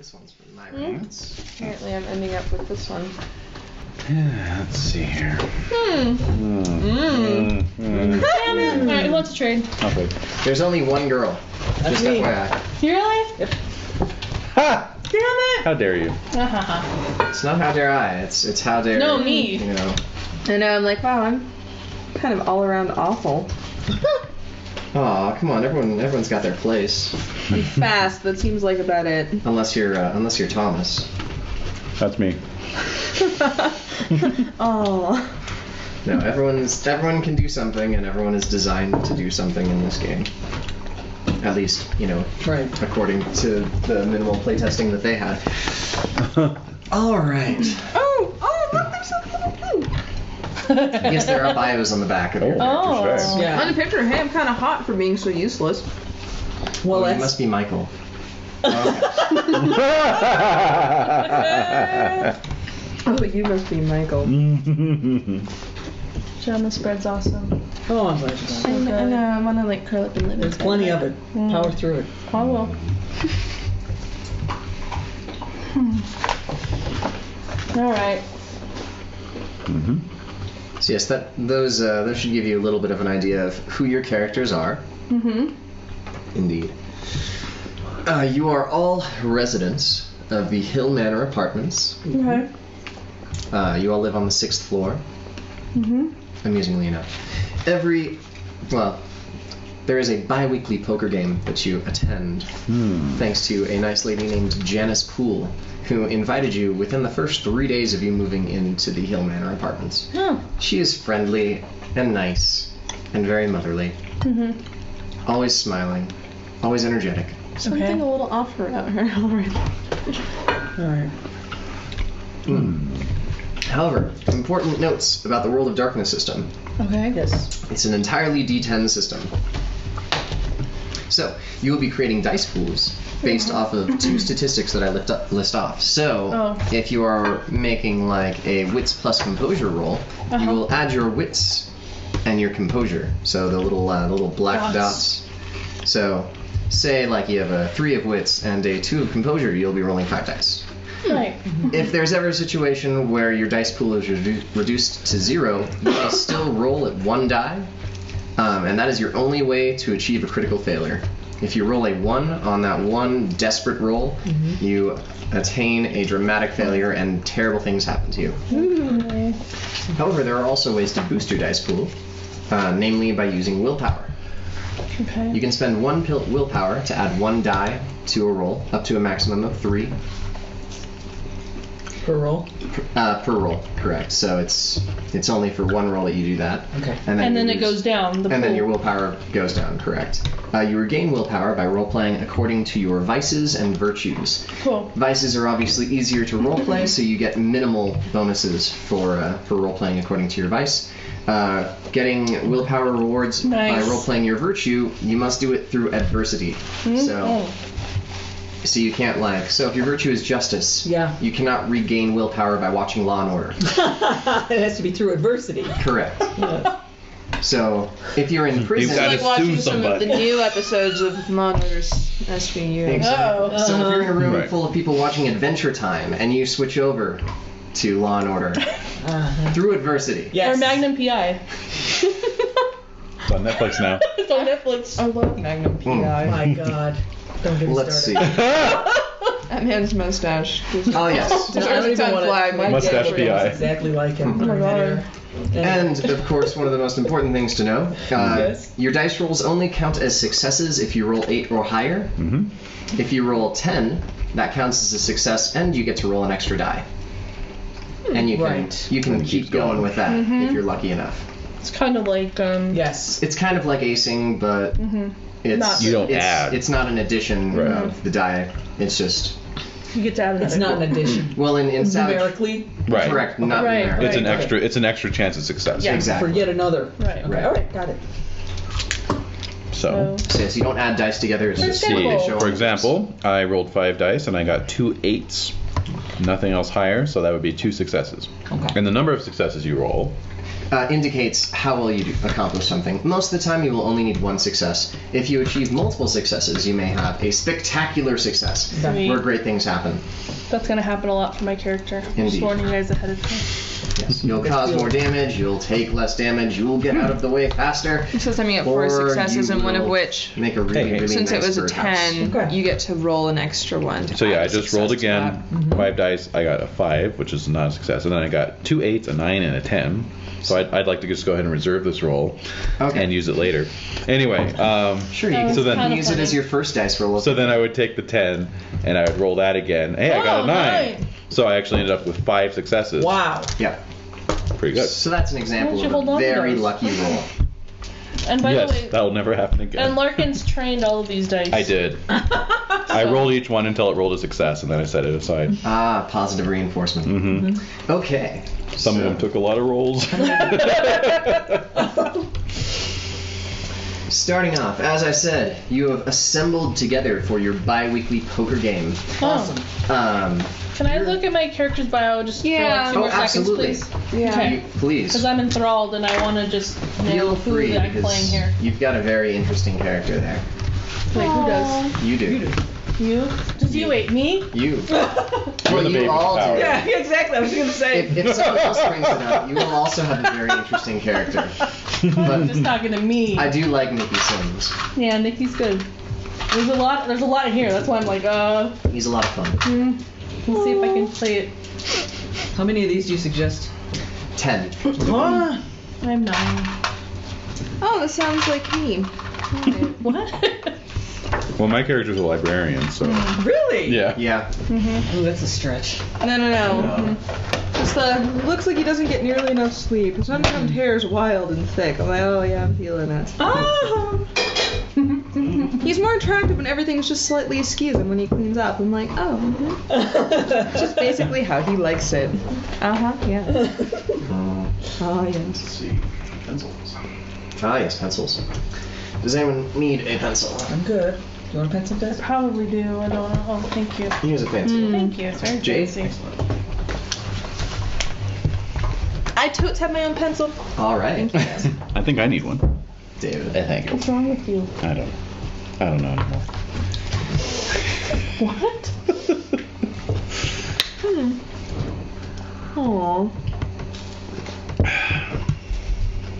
This one's for my reference. Apparently I'm ending up with this one. Let's see here. Damn it! Alright, who wants to trade? Okay. There's only one girl. That's Just me. FYI. Really? Yep. Ha! Damn it! How dare you? It's not how dare I. It's how dare. No, me. You know. I know, I'm like, wow, I'm kind of all around awful. Aw, come on, everyone's got their place. I'm fast, that seems like about it. Unless you're Thomas. That's me. Oh. No, everyone can do something, and everyone is designed to do something in this game. At least, Right. according to the minimal playtesting that they had. All right. Oh, look, there's something. Yes, there are bios on the back of your Oh. character's face. Yeah. On the picture, hey, I'm kind of hot for being so useless. Well, Oh, you that's must be Michael. Oh, you must be Michael. John, the spread's awesome. Oh, I'm glad you got I it. know, I want to like curl up and live There's inside plenty that. of it. Power through it. I will. Alright. So yes, those should give you a little bit of an idea of who your characters are. Indeed. You are all residents of the Hill Manor Apartments. Okay. You all live on the 6th floor. Amusingly enough. There is a bi-weekly poker game that you attend, thanks to a nice lady named Janice Poole, who invited you within the first 3 days of you moving into the Hill Manor Apartments. Oh. She is friendly and nice and very motherly. Always smiling, always energetic. Something a little off about her already. Alright. However, important notes about the World of Darkness system. Okay. Yes. It's an entirely D10 system. So, you will be creating dice pools based off of 2 statistics that I list off. So, if you are making like a wits plus composure roll, you will add your wits and your composure. So the little black dots. So, say like you have a 3 of wits and a 2 of composure, you'll be rolling 5 dice. Right. If there's ever a situation where your dice pool is reduced to 0, you may still roll at 1 die, and that is your only way to achieve a critical failure. If you roll a 1 on that one desperate roll, you attain a dramatic failure and terrible things happen to you. However, there are also ways to boost your dice pool, namely by using willpower. Okay. You can spend 1 willpower to add 1 die to a roll, up to a maximum of 3. Per roll? Per roll, correct. So it's only for 1 roll that you do that. Okay. And then it goes down. And then your willpower goes down, correct. You regain willpower by role-playing according to your vices and virtues. Cool. Vices are obviously easier to role-play, so you get minimal bonuses for role-playing according to your vice. Getting willpower rewards by role-playing your virtue, you must do it through adversity. So you can't so if your virtue is justice, you cannot regain willpower by watching Law and Order. It has to be through adversity. Correct. So if you're in prison, You've gotta Like watching sue some of somebody. the new episodes of Law and Order's SVU. exactly. So if you're in a room Right. full of people watching Adventure Time and you switch over to Law and Order through adversity, Yes. Or Magnum PI. It's on Netflix now. It's on Netflix. I love Magnum PI. My God. Don't get me let's see. started. That man's mustache. Oh yes. I don't even want flag. My Mustache dad PI. looks exactly like him. Oh my God. And of course, one of the most important things to know: Yes. your dice rolls only count as successes if you roll 8 or higher. If you roll 10, that counts as a success, and you get to roll an extra die. And you can And keep keeps going going. with that if you're lucky enough. It's kind of like Yes. It's kind of like acing, but it's You don't add. It's not an addition of the die. It's just you get to add another. It's not an addition. well in Savage. Numerically? Right. Correct, not Right. numerically. It's an extra chance of success. Yeah. Exactly. For yet another. Right. Okay. All right. Got it. So, So yes, you don't add dice together. It's just see, what they show for on example, I rolled 5 dice and I got 2 8s. Nothing else higher, so that would be 2 successes. Okay. And the number of successes you roll indicates how well you accomplish something. Most of the time, you will only need one success. If you achieve multiple successes, you may have a spectacular success, Sweet. where great things happen. That's gonna happen a lot for my character. I'm just Indeed. warning you guys ahead of time. Yes, you'll cause more damage, you'll take less damage, you'll get out of the way faster. So I'm at or 4 successes, you and one of will which, make a really, really since nice it was a birdhouse. 10, Okay. you get to roll an extra one. To So yeah, add I a just rolled success to again, that. 5 dice. I got a 5, which is not a success, and then I got 2 8s, a 9, and a 10. So I'd like to just go ahead and reserve this roll Okay. and use it later. Anyway, Sure, you Oh, can so then- kinda use it funny. as your first dice roll. so then I would take the 10 and I would roll that again. Hey, I got Oh, a 9. nice. So I actually ended up with 5 successes. Wow. Yeah. Pretty good. So that's an example Why don't you hold of a on to very those? lucky roll. And by Yes, the way, that will never happen again. and Larkin's trained all of these dice. I did. I rolled each one until it rolled a success, and then I set it aside. Ah, positive reinforcement. hmm Okay. Some of them took a lot of rolls. Starting off, as I said, you have assembled together for your bi-weekly poker game. Awesome. Um, Can I look at my character's bio just Yeah. for like 2 Oh, more absolutely. seconds, please? Yeah. Okay. you- please. Because I'm enthralled and I want to just Feel nail who free that I'm because playing here. you've got a very interesting character there. Wait, who does? You do. You? Just you wait, me? You. You're Well, the you baby all power. do. Yeah, exactly. I was gonna say. If someone else brings it up, you will also have a very interesting character. I'm But just talking to me. I do like Mickey Sims. Yeah, Nikki's good. There's a lot in here. That's why I'm like, He's a lot of fun. let's see if I can play it. How many of these do you suggest? 10. Huh? I'm 9. Oh, this sounds like me. What? Well, my character's a librarian, so. Really? Yeah. Yeah. Oh, that's a stretch. No. Just looks like he doesn't get nearly enough sleep. His underarm hair is wild and thick. I'm like, oh yeah, I'm feeling it. Oh. He's more attractive when everything's just slightly askew than when he cleans up. I'm like, oh, just basically how he likes it. Yeah. Oh yes. Let's see. Pencils. Ah, yes, pencils. Does anyone need a pencil? I'm good. You want a pencil, Des? Probably do. I don't know. Oh, thank you. Here's a fancy one. Thank you. It's very Jade? fancy. I totes have my own pencil. All right. I think I need one. David. Thank you. What's wrong with you? I don't know anymore. What? Aww.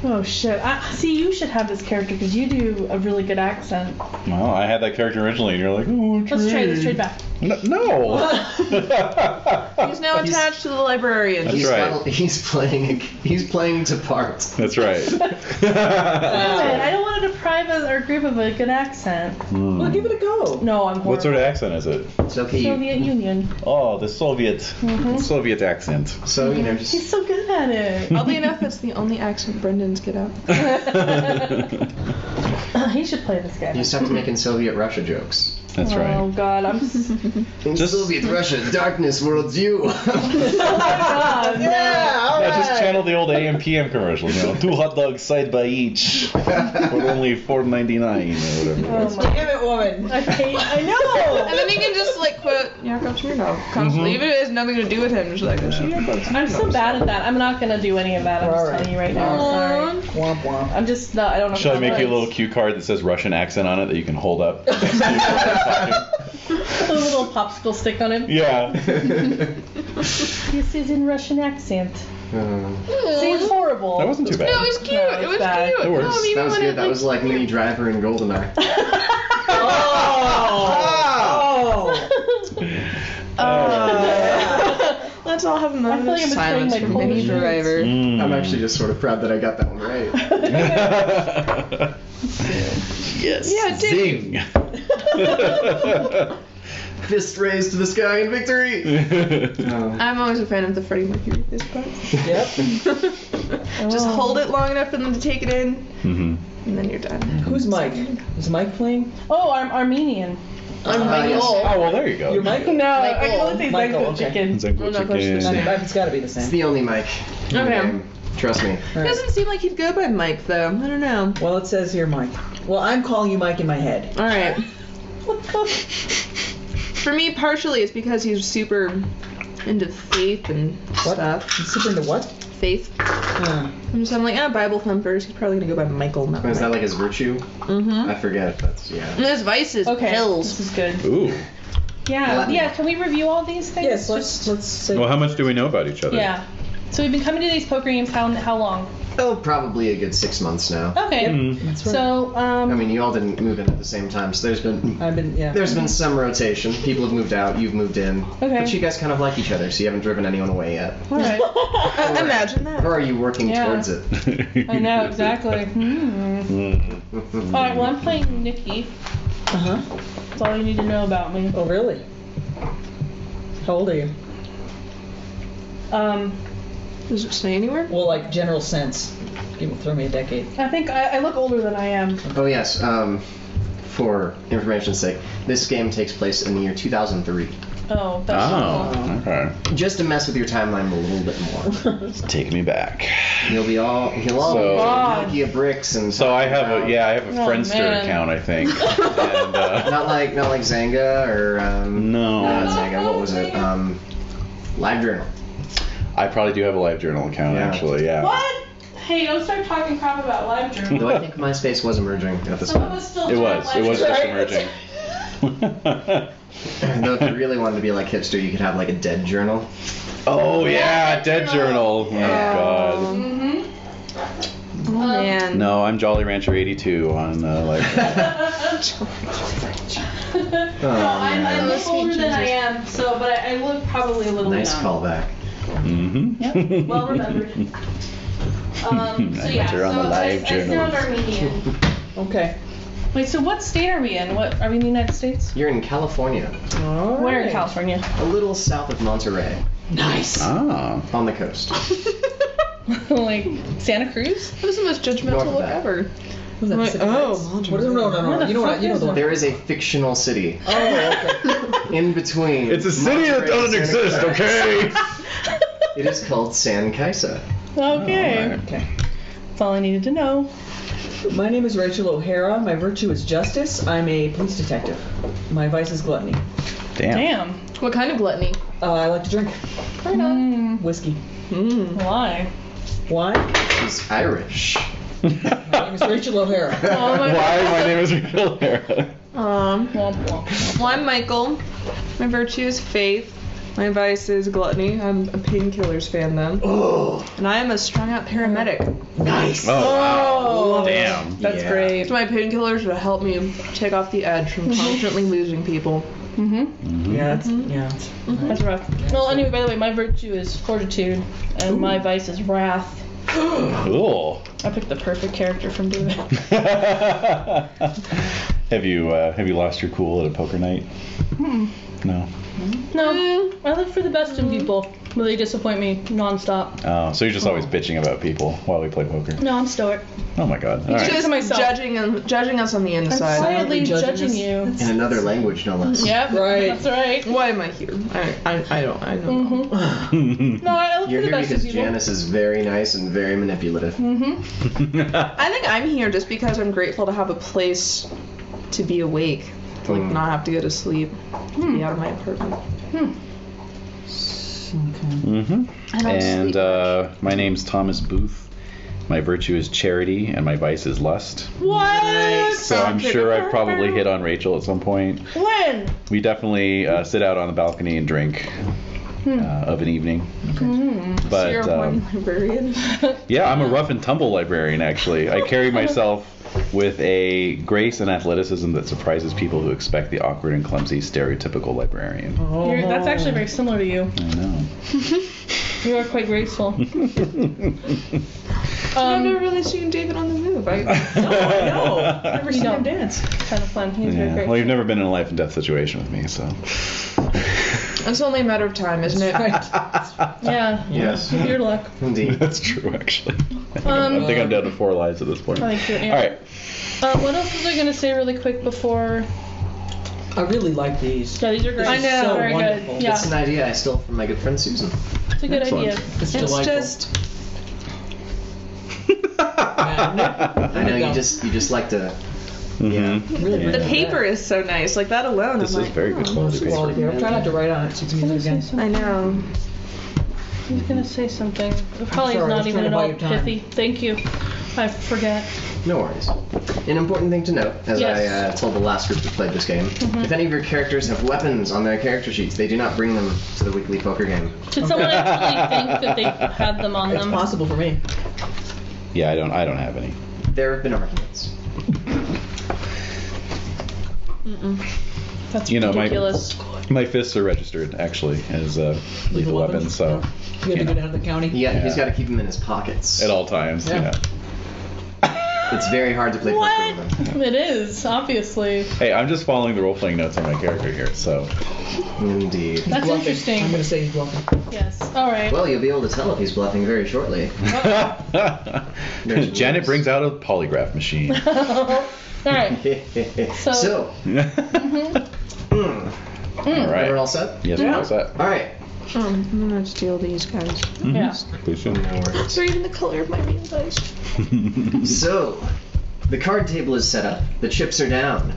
Oh shit. See, you should have this character because you do a really good accent. Well, I had that character originally, and you're like, oh, Let's trade back. No. He's now attached to the librarian. That's right. He's playing to parts. That's right. I don't want to deprive our group of a good accent. Well, give it a go. No, I'm horrible. What sort of accent is it? It's okay. Soviet Union. Oh, the Soviet accent. So, you know, just He's so good at it. Oddly enough, that's the only accent Brendan's get out. He should play this guy. you just have to make in Soviet Russia jokes. That's Oh right. God, I'm. In Soviet Russia, darkness world's you. Oh God. Yeah, all Yeah, right. just channel the old AM PM commercial. 2 hot dogs side by each for only $4.99 or whatever. Oh my. Give it, woman. I know. And then you can just like quote Yakov Smirnov constantly, even if it has nothing to do with him. Just like, oh, she Yakov Smirnov. I'm so bad at that. I'm not gonna do any of that. I'm just Alright. telling you right now. I'm sorry. Womp womp. I'm just not. I don't know. Shall I how make you a to- little cue card that says Russian accent on it that you can hold up? next to you while I'm talking? A little popsicle stick on him. Yeah. This is in Russian accent. Uh, See, it's horrible. That wasn't too bad. No, it was cute. No, it it's was bad. cute. It works. No, even that was when good. it, That like, was like Mini Driver and GoldenEye. Let's all have a moment I feel like of I'm silence betraying for my Mini Polish Driver. I'm actually just sort of proud that I got that one right. Yes. Yeah, Zing. Fist raised to the sky in victory. Oh. I'm always a fan of the Freddie Mercury fist bump. Yep. Just hold it long enough for them to take it in, Mhm. and then you're done. Who's Mike? Is Mike playing? Oh, I'm Armenian. Yes. Oh, well, there you go. You're Mike? No, I can only say Michael, Zenko okay. chicken. Zenko Well, no, chicken. It's got to be the It's same. the only mic. in the Okay. game. Trust me. It doesn't seem like he'd go by Mike, though. I don't know. Well, it says here Mike. Well, I'm calling you Mike in my head. All right. For me, partially, it's because he's super into faith and What? stuff. You super into what? Faith. I'm like, Bible thumpers. He's probably gonna go by Michael. Not Is that Mike. like his virtue? Mm-hmm. I forget. That's And his vice is pills. This is good. Ooh. Yeah, Latin. yeah. Can we review all these things? Yes, let's say. Well, how much do we know about each other? Yeah. So we've been coming to these poker games how long? Oh, probably a good 6 months now. Okay. Mm. That's right. So I mean, you all didn't move in at the same time, so there's been there's been some rotation. People have moved out, you've moved in, but you guys kind of like each other, so you haven't driven anyone away yet. all right. Imagine that. Or are you working Yeah. towards it? I know exactly. All right. Well, I'm playing Nikki. That's all you need to know about me. Oh, really? How old are you? Does it say anywhere? Well, like general sense. Throw me a decade. I think I look older than I am. Oh yes. For information's sake, this game takes place in the year 2003. Oh, that's Oh, okay. Just to mess with your timeline a little bit more. Take me back. You'll all So- God. be bricks and. So I have about- a Oh, Friendster man. account, I think. And, Not like Zanga or no. not Zanga. What was it? LiveJournal. I probably do have a LiveJournal account, Yeah. actually. Yeah. What? Hey, don't start talking crap about LiveJournal. Though I think MySpace was emerging at the Some of time. us still It was. It was just Right. emerging. Though if you really wanted to be like hipster, you could have like a dead journal. Oh yeah, Dead Journal. Oh god. Oh man. No, I'm Jolly Rancher 82 on like. No, I man. look older than I am, so but I look probably a little Nice young. Yep. callback. Well remembered. So I yeah, met her on the so live I journal. sound Armenian. Okay. Wait, so what state are we in? What are we in the United States? You're in California, All right. Where in California? a little south of Monterey, Nice. Ah. on the coast. Like Santa Cruz? That was the most judgmental North of look that. ever. Was that I'm like, Pacific oh, Heights? Monterey. What is, no. Where the You know what? fuck You know is the one. There is a fictional city Oh, okay. in between. It's a city that Monterey doesn't and Santa exist, Cruz. okay? It is called San Kaisa. Okay. alright. Okay. That's all I needed to know. My name is Rachel O'Hara. My virtue is justice. I'm a police detective. My vice is gluttony. Damn. What kind of gluttony? I like to drink whiskey. Why? Why? She's Irish. My name is Rachel O'Hara. Oh my Why? My name is Rachel O'Hara. Womp, Womp womp. Well, I'm Michael. My virtue is faith. My vice is gluttony. I'm a Painkillers fan then. Oh, And I am a strung out paramedic. nice. Oh wow. Oh. Damn. That's Yeah. great. So my painkillers will help me take off the edge from constantly losing people. Yeah, that's That's rough. Well, anyway, by the way, my virtue is fortitude, and my vice is wrath. Cool. I picked the perfect character from doing it. Have you lost your cool at a poker night? No. No, I live for the best in people, but they disappoint me nonstop. Oh, so you're just always bitching about people while we play poker. No, I'm stoic. Oh my god. All Just right. Just myself. judging us on the I'm inside. quietly judging judging us. you. In another language, no less. Yep, Right. that's right. Why am I here? I don't know. No, I live You're for the here best in because people. Janice is very nice and very manipulative. I think I'm here just because I'm grateful to have a place to be awake, to like not have to go to sleep, to be out of my apartment. Mm-hmm. I don't And sleep my name's Thomas Booth. My virtue is charity, and my vice is lust. What? So I'm sure I've probably hit on Rachel at some point. When? We definitely sit out on the balcony and drink of an evening. But You're one librarian. yeah, I'm a rough and tumble librarian, actually. I carry myself with a grace and athleticism that surprises people who expect the awkward and clumsy stereotypical librarian. That's actually very similar to you. I know. You are quite graceful. I've never really seen David on the move. No, never seen don't. him dance. Kind of fun. He's very Yeah. great. Well, you've never been in a life and death situation with me, so. It's only a matter of time, isn't it? Yeah. Yes. With your luck. Indeed. That's true, actually. I think I'm down to 4 lives at this point. I think you're, yeah. All right. What else was I going to say really quick before? I really like these. Yeah, these are great. I know. So Very wonderful. good. Yeah. It's an idea I stole from my good friend Susan. It's a good Excellent. idea. It's It's delightful. just I know you just like to. Mhm. Really the good. paper is so nice. Like that alone. This I'm is like, very good oh, quality Quality paper. paper. Try not to write on it so you can use it again. I know. was gonna say something. It probably sorry, is I not was even trying at to buy all your time. pithy. Thank you. I forget. No worries. An important thing to note, as Yes. I told the last group that played this game, if any of your characters have weapons on their character sheets, they do not bring them to the weekly poker game. Did someone actually think that they had them on It's them? possible for me. Yeah, I don't have any. There have been arguments. That's You know, ridiculous. My fists are registered actually as lethal weapons, so You have to you get know, out of the county. He's got to keep them in his pockets. at all times. Yeah. It's very hard to play poker with them. What? It is, obviously. Hey, I'm just following the role-playing notes on my character here, so. Indeed. That's Bluffing. interesting. I'm going to say he's bluffing. Yes. All right. Well, you'll be able to tell if he's bluffing very shortly. There's Janet rules. brings out a polygraph machine. All right. So, All right. we're all set? Yes, we're all set. All right. I'm gonna steal these guys. Yeah. Please do. No worries. They're even the color of my real dice. So, the card table is set up. The chips are down.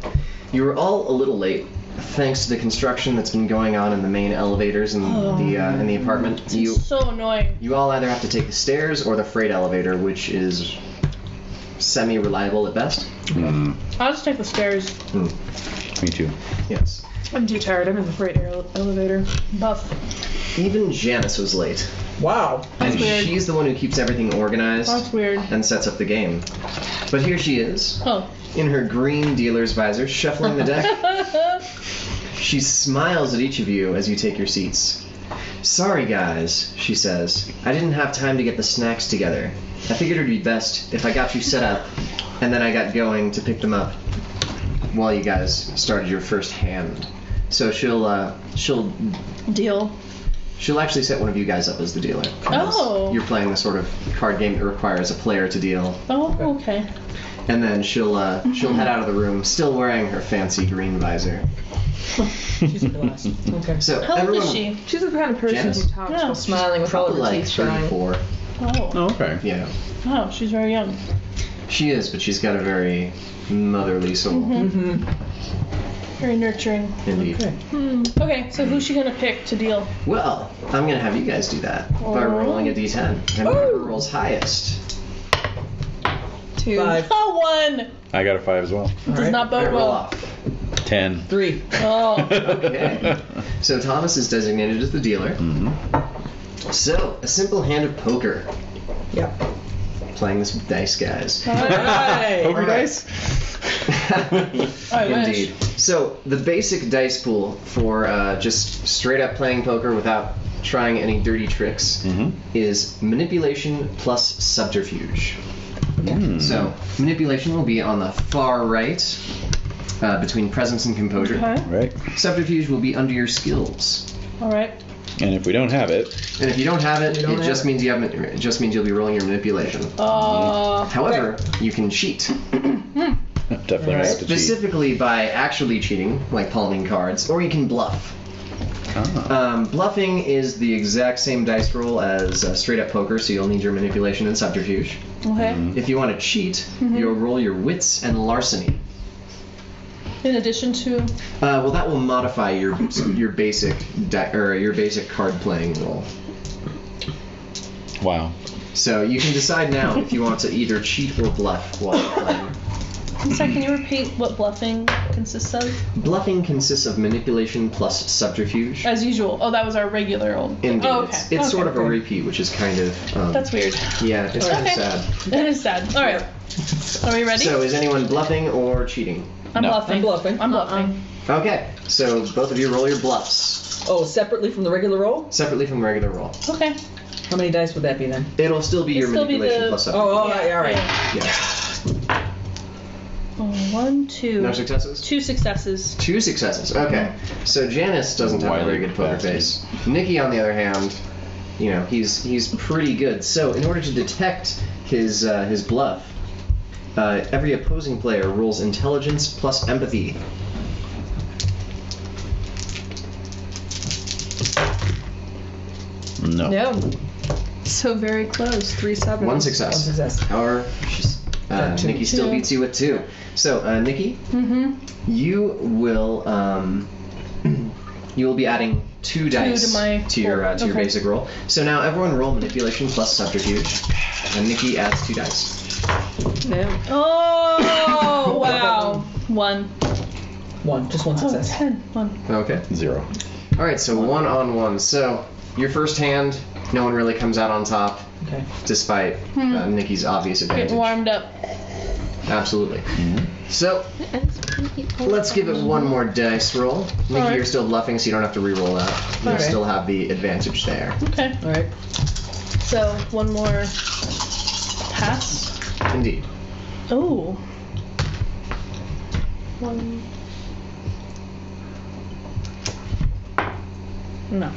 You were all a little late, thanks to the construction that's been going on in the main elevators in the apartment. You So annoying. you all either have to take the stairs or the freight elevator, which is semi-reliable at best. I'll just take the stairs. Me too. Yes. I'm too tired. I'm in the freight elevator. Buff. Even Janice was late, Wow. and weird. she's the one who keeps everything organized That's weird. and sets up the game. But here she is, Oh. in her green dealer's visor, shuffling the deck. She smiles at each of you as you take your seats. "Sorry, guys," she says. "I didn't have time to get the snacks together. I figured it'd be best if I got you set up, and then I got going to pick them up while you guys started your first hand." So she'll Deal. actually set one of you guys up as the dealer. Oh. You're playing the sort of card game that requires a player to deal. Oh, okay. And then she'll head out of the room, still wearing her fancy green visor. She's a blast. Okay. So How old everyone, is she? She's the kind of person Janice? who talks Yeah. while smiling with all of probably her like teeth showing. 34. Oh. Oh, okay. Yeah, Oh, she's very young. she is, but she's got a very motherly soul. Mm-hmm. Very nurturing. Indeed. Okay. Okay, so who's she gonna pick to deal? Well, I'm gonna have you guys do that by rolling a d10, and whoever rolls highest. 2. 5. Oh, 1! I got a 5 as well. Does right. not All right, bode roll well. off. 10. 3. Oh. Okay. So Thomas is designated as the dealer. So a simple hand of poker. Yep. Playing this with dice, guys. Hey. Poker All right. dice? I Indeed. wish. So the basic dice pool for just straight up playing poker without trying any dirty tricks is manipulation plus subterfuge. So manipulation will be on the far right between presence and composure. Okay. Right. Subterfuge will be under your skills. All right. And if we don't have it, And if you don't have it, don't it have just it. means it just means you'll be rolling your manipulation. However, you can cheat. definitely have to cheat. Specifically by actually cheating, like palming cards, or you can bluff. Bluffing is the exact same dice roll as straight up poker, so you'll need your manipulation and subterfuge. Okay. If you want to cheat, you'll roll your wits and larceny. In addition to. Well, that will modify your basic your basic card playing roll. Wow. So you can decide now if you want to either cheat or bluff while you're playing. Sorry, can you repeat what bluffing consists of? Bluffing consists of manipulation plus subterfuge. As usual. Oh, that was our regular old. Indeed, Oh, okay. it's Okay. sort of a repeat, which is kind of That's weird. yeah, it's kind Okay. of sad. That is sad. All right. Are we ready? So is anyone bluffing or cheating? I'm No. bluffing. I'm bluffing. I'm bluffing. Okay, so both of you roll your bluffs Oh, separately from the regular roll? separately from the regular roll. Okay. How many dice would that be then? It'll still be your It'll still be manipulation the- plus subterfuge. Oh, all right. Yeah. Oh, 1, 2. No successes? 2 successes. 2 successes. Okay. So Janice doesn't have a Wily very good poker bastard. face. Nikki, on the other hand, you know, he's pretty good. So in order to detect his bluff, every opposing player rolls intelligence plus empathy. No. No. So very close. 3 sevens. One success. One success. However, Two. Nikki still 2. beats you with 2. So Nikki, Mm-hmm. you will you will be adding 2 dice to your Okay. basic roll. So now everyone roll manipulation plus subterfuge, and Nikki adds 2 dice. No. Oh, wow. 1. 1. Just 1 Oh, success. 10. 1. Okay. 0. All right. So 1 on 1. So your first hand, no one really comes out on top, Okay. despite Nikki's obvious advantage. Getting warmed up. Absolutely. So let's give it one more dice roll. Nikki, Alright. you're still bluffing, so you don't have to re-roll that. You Okay. still have the advantage there. Okay. All right. So, 1 more pass. Indeed. Oh. 1. No.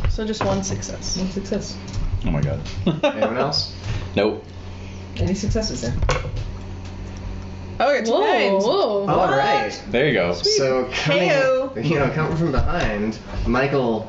So just 1 success. 1 success. Oh my god. Anyone else? Nope. Any successes there? Oh, it's Whoa, times. whoa. All right. There you go. So Heyo. coming from behind, Michael,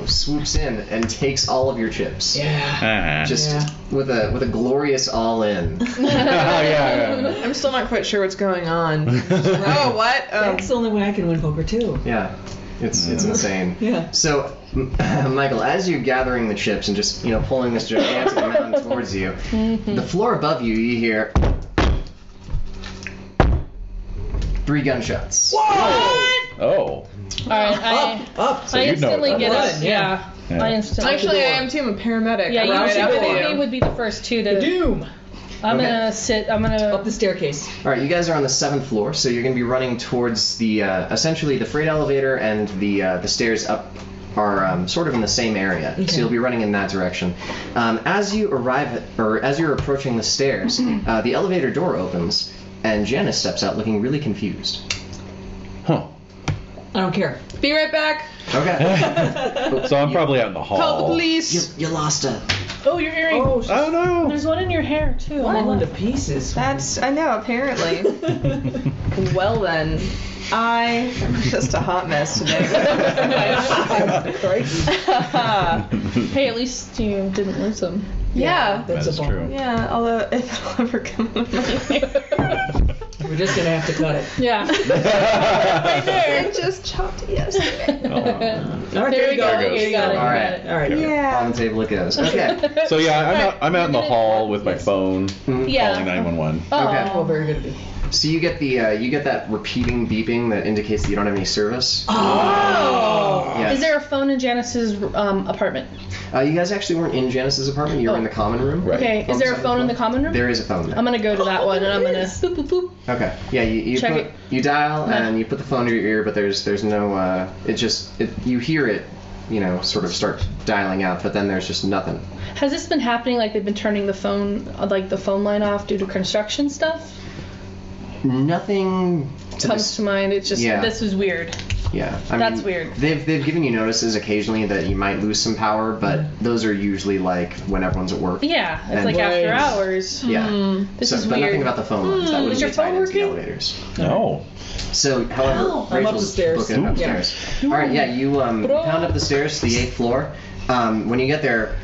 swoops in and takes all of your chips. Yeah. Just Yeah. with a glorious all in. yeah. I'm still not quite sure what's going on. Oh, what? Oh. That's the only way I can win poker too. Yeah. It's insane. Yeah. So, Michael, as you're gathering the chips and just pulling this gigantic mountain towards you, the floor above you, you hear 3 gunshots. Oh. Alright, Up. So I you'd know instantly what that get was. up. Yeah. Yeah. I instantly. Actually, I am too. I'm a paramedic. Yeah, I'm you right should after go. you. Me would be the first two to. Doom. I'm Okay. gonna sit. I'm Up gonna. the staircase. All right, you guys are on the 7th floor, so you're going to be running towards the essentially the freight elevator and the stairs up are sort of in the same area. Okay. So you'll be running in that direction. As you arrive, as you're approaching the stairs, the elevator door opens, and Janice steps out, looking really confused. Huh. I don't care. Be right back. Okay. So I'm probably out in the hall. Call the police. You lost it. Oh, your earring. Oh, Oh no. There's one in your hair too. on the falling to left. pieces. I know, apparently. Well then, I am just a hot mess today. Hey, at least you didn't lose them. Yeah. That That's is a true. Yeah, although if it'll ever come out of my hair. We're just gonna have to cut it. Yeah. I just chopped it yesterday. All right, There we go. There it goes. You got it. All right. You got All right. Yeah. On the table it goes. Okay. So yeah, I'm out in the We're gonna- hall with my phone, it. Yeah. calling 911. Oh. Okay. Oh, very good of you. So you get that repeating beeping that indicates that you don't have any service. Oh. Yeah. Is there a phone in Janice's apartment? You guys actually weren't in Janice's apartment. You were in the common room. Right. Okay. Is there a phone in the common room? There is a phone there. I'm gonna go to that one and I'm gonna boop boop boop. Okay. Yeah, you Check put, it. you dial Yeah. and you put the phone to your ear, but there's no you hear it, sort of start dialing out, but then there's just nothing. Has this been happening? Like they've been turning the phone line off due to construction stuff? Nothing Comes to mind. It's just Yeah. this is weird. Yeah, That's weird. They've given you notices occasionally that you might lose some power, but those are usually like when everyone's at work. Yeah, it's And- like after Right. hours. Yeah. This So- is but weird. nothing about the phone lines. That wouldn't Is your be tied phone into the working? elevators. No. So, however, I'm up the Rachel's stairs. booking upstairs. All right, yeah, you pound up the stairs to the 8th floor. When you get there,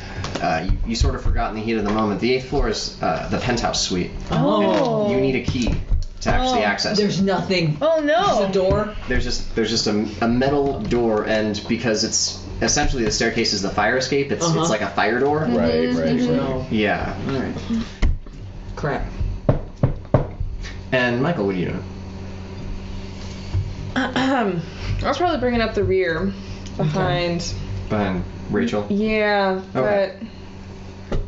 you sort of forgot in the heat of the moment. The 8th floor is the penthouse suite. Oh. You need a key to actually access it. There's nothing. Oh no. There's a door. There's just a metal door, and because it's essentially the staircase is the fire escape, it's like a fire door. Right. No. Yeah. All right. Crap. And Michael, what do you know? I was probably bringing up the rear behind. Behind Rachel. Yeah, Okay.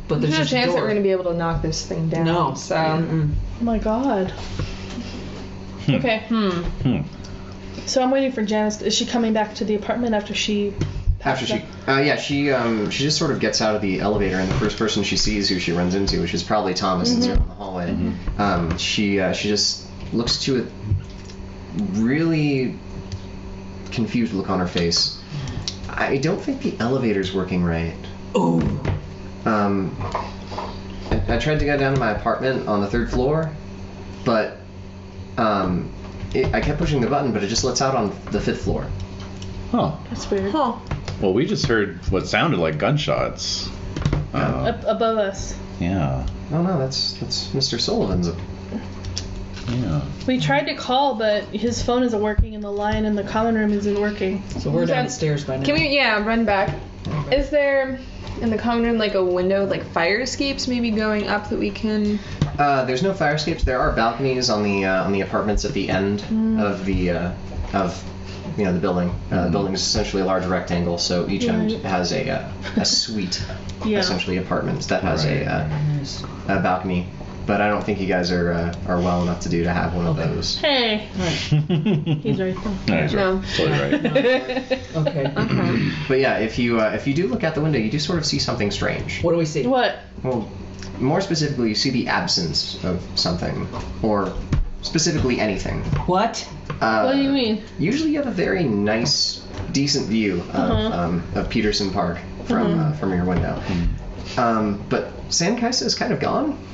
But there's no just a chance that door. we're going to be able to knock this thing down. No. So. Mm-mm. Oh my god. Okay. So I'm waiting for Janice. Is she coming back to the apartment after she? After she just sort of gets out of the elevator, and the first person she sees who she runs into, which is probably Thomas, since they're in the hallway, she just looks to it, really confused look on her face. I don't think the elevator's working right. Oh. I tried to go down to my apartment on the 3rd floor, but I kept pushing the button, but it just lets out on the 5th floor. Huh. That's weird. Huh. Well, we just heard what sounded like gunshots. Above us. Yeah. Oh no, that's Mr. Sullivan's Yeah. We tried to call, but his phone isn't working and the line in the common room isn't working. So we're downstairs by now. Can we, run back. Is there, in the common room, like a window, like fire escapes maybe going up that we can... There's no fire escapes. There are balconies on the apartments at the end of the building. The building is essentially a large rectangle, so each end has a suite, essentially apartments that has a balcony. But I don't think you guys are well enough to have one of those. Hey. He's right though. No, he's No. right. Totally right. Okay. But yeah, if you do look out the window, you do sort of see something strange. What do we see? What? Well, more specifically, you see the absence of something, or specifically anything. What? What do you mean? Usually, you have a very nice, decent view of Peterson Park from your window. But San Kaisa is kind of gone.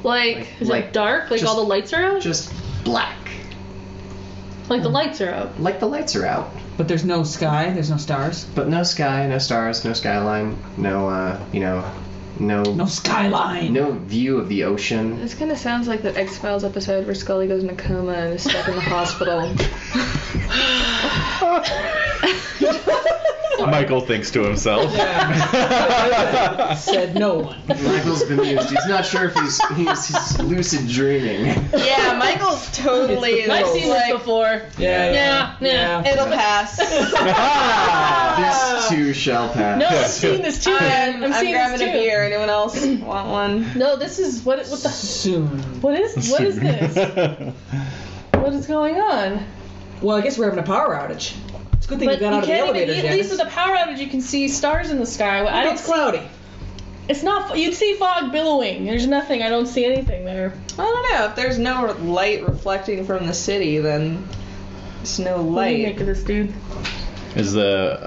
Is it dark? Like just- all the lights are out? Just black. Like the lights are out. Like the lights are out. But there's no sky. There's no stars. But no sky, no stars, no skyline, no No skyline. no view of the ocean. This kind of sounds like that X-Files episode where Scully goes in a coma and is stuck in the hospital. Michael thinks to himself. Said no one. Michael's bemused. He's not sure if he's lucid dreaming. Yeah, Michael's totally... I've seen this before. Yeah. It'll pass. This too shall pass. No, I've seen this too. I'm seeing grabbing this a too. beer. Anyone else want one? No, this is what the Soon. what is this? What is going on? Well, I guess we're having a power outage. It's a good thing But you got you out of the can't elevator, even, at least Janice. with a power outage, you can see stars in the sky. I don't It's cloudy. It's not. You'd see fog billowing. There's nothing. I don't see anything there. I don't know. If there's no light reflecting from the city, then there's no What do you make light. of this, dude? Is the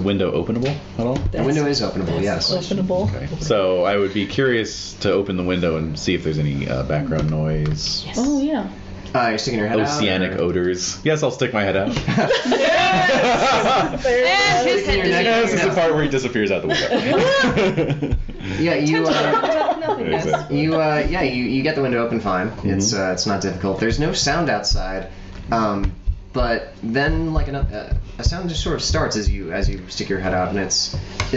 window openable at all? The window is openable, yes. Openable. Okay. So I would be curious to open the window and see if there's any background noise, Oh yeah. You're sticking your head oceanic out? or- odors. Yes, I'll stick my head out. And his head Your neck- Yeah, this is the Yeah. part where he disappears out the window. Yeah, you Nothingness. Exactly. you get the window open fine. It's not difficult. There's no sound outside, but then like a sound just sort of starts as you stick your head out, and it's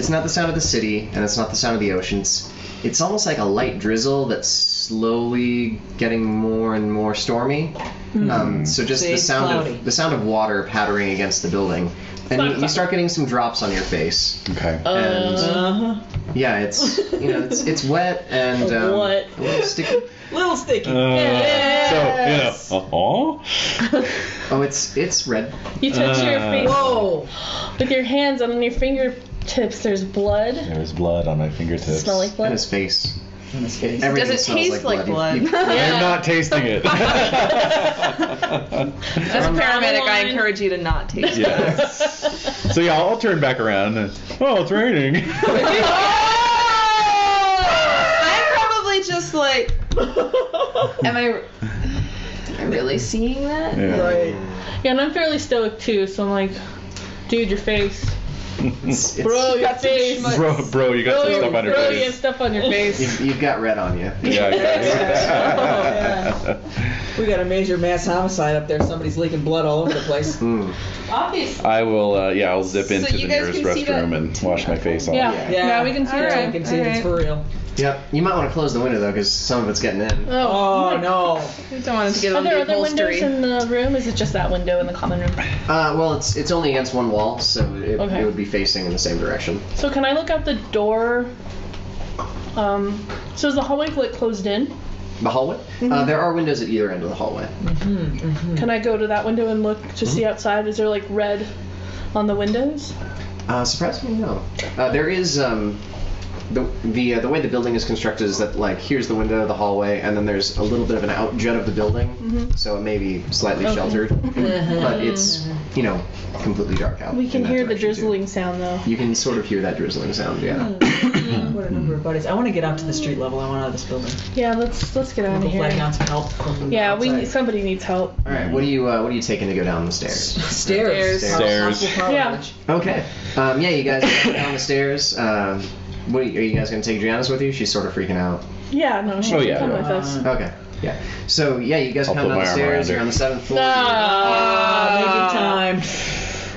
not the sound of the city, and it's not the sound of the oceans. It's almost like a light drizzle that's slowly getting more and more stormy. So just See, the sound cloudy. of water pattering against the building, and you start getting some drops on your face. Okay. And yeah, it's wet and What? a little sticky. Little sticky. So, Oh, it's red. You touch your face Whoa. with your hands and on your fingertips. There's blood. There's blood on my fingertips. Smell like In blood. his face. Does Everything it smells taste like blood? I'm not tasting it. As a paramedic, I encourage you to not taste it. Yeah. So yeah, I'll turn back around. And, oh, it's raining. I'm probably just like, am I really seeing that? Yeah. Right. Yeah, and I'm fairly stoic too, so I'm like, dude, your face. It's, Bro, your face. Bro, you got some stuff on your Bro, you have face. stuff on your face. you've got red on you. Yeah. We got a major mass homicide up there. Somebody's leaking blood all over the place. Obviously. I will. I'll zip into you the guys nearest can see restroom that? and wash my face off. Yeah. Yeah, we can see Alright, it. we can see it's for real. Yep. You might want to close the window though, because some of it's getting in. Oh no. I don't want it to get Are on there the other windows upholstery. in the room? Is it just that window in the common room? Well, it's only against one wall, so it Okay. would be facing in the same direction. So can I look out the door? So is the hallway closed in? The hallway. There are windows at either end of the hallway. Can I go to that window and look to see outside? Is there like red on the windows? Surprisingly, no. There is the way the building is constructed is that like here's the window, the hallway, and then there's a little bit of an out jut of the building, so it may be slightly sheltered, but it's completely dark out. We in can that hear the direction, too. drizzling sound though. You can sort of hear that drizzling sound, yeah. What a number of buddies. I want to get out to the street level. I want out of this building. Yeah, let's get out of We'll flag here. down some help from Yeah, outside. somebody needs help. All right, what are you taking to go down the stairs? Stairs. Stairs. Possible power Yeah. outage. Okay. Yeah, you guys go down the stairs. Are you guys gonna take Janice with you? She's sort of freaking out. Yeah, no, she Oh, can yeah. come with us. Okay. Yeah. So yeah, you guys I'll come put down the my arm stairs. around You're her. on the 7th floor. Making time.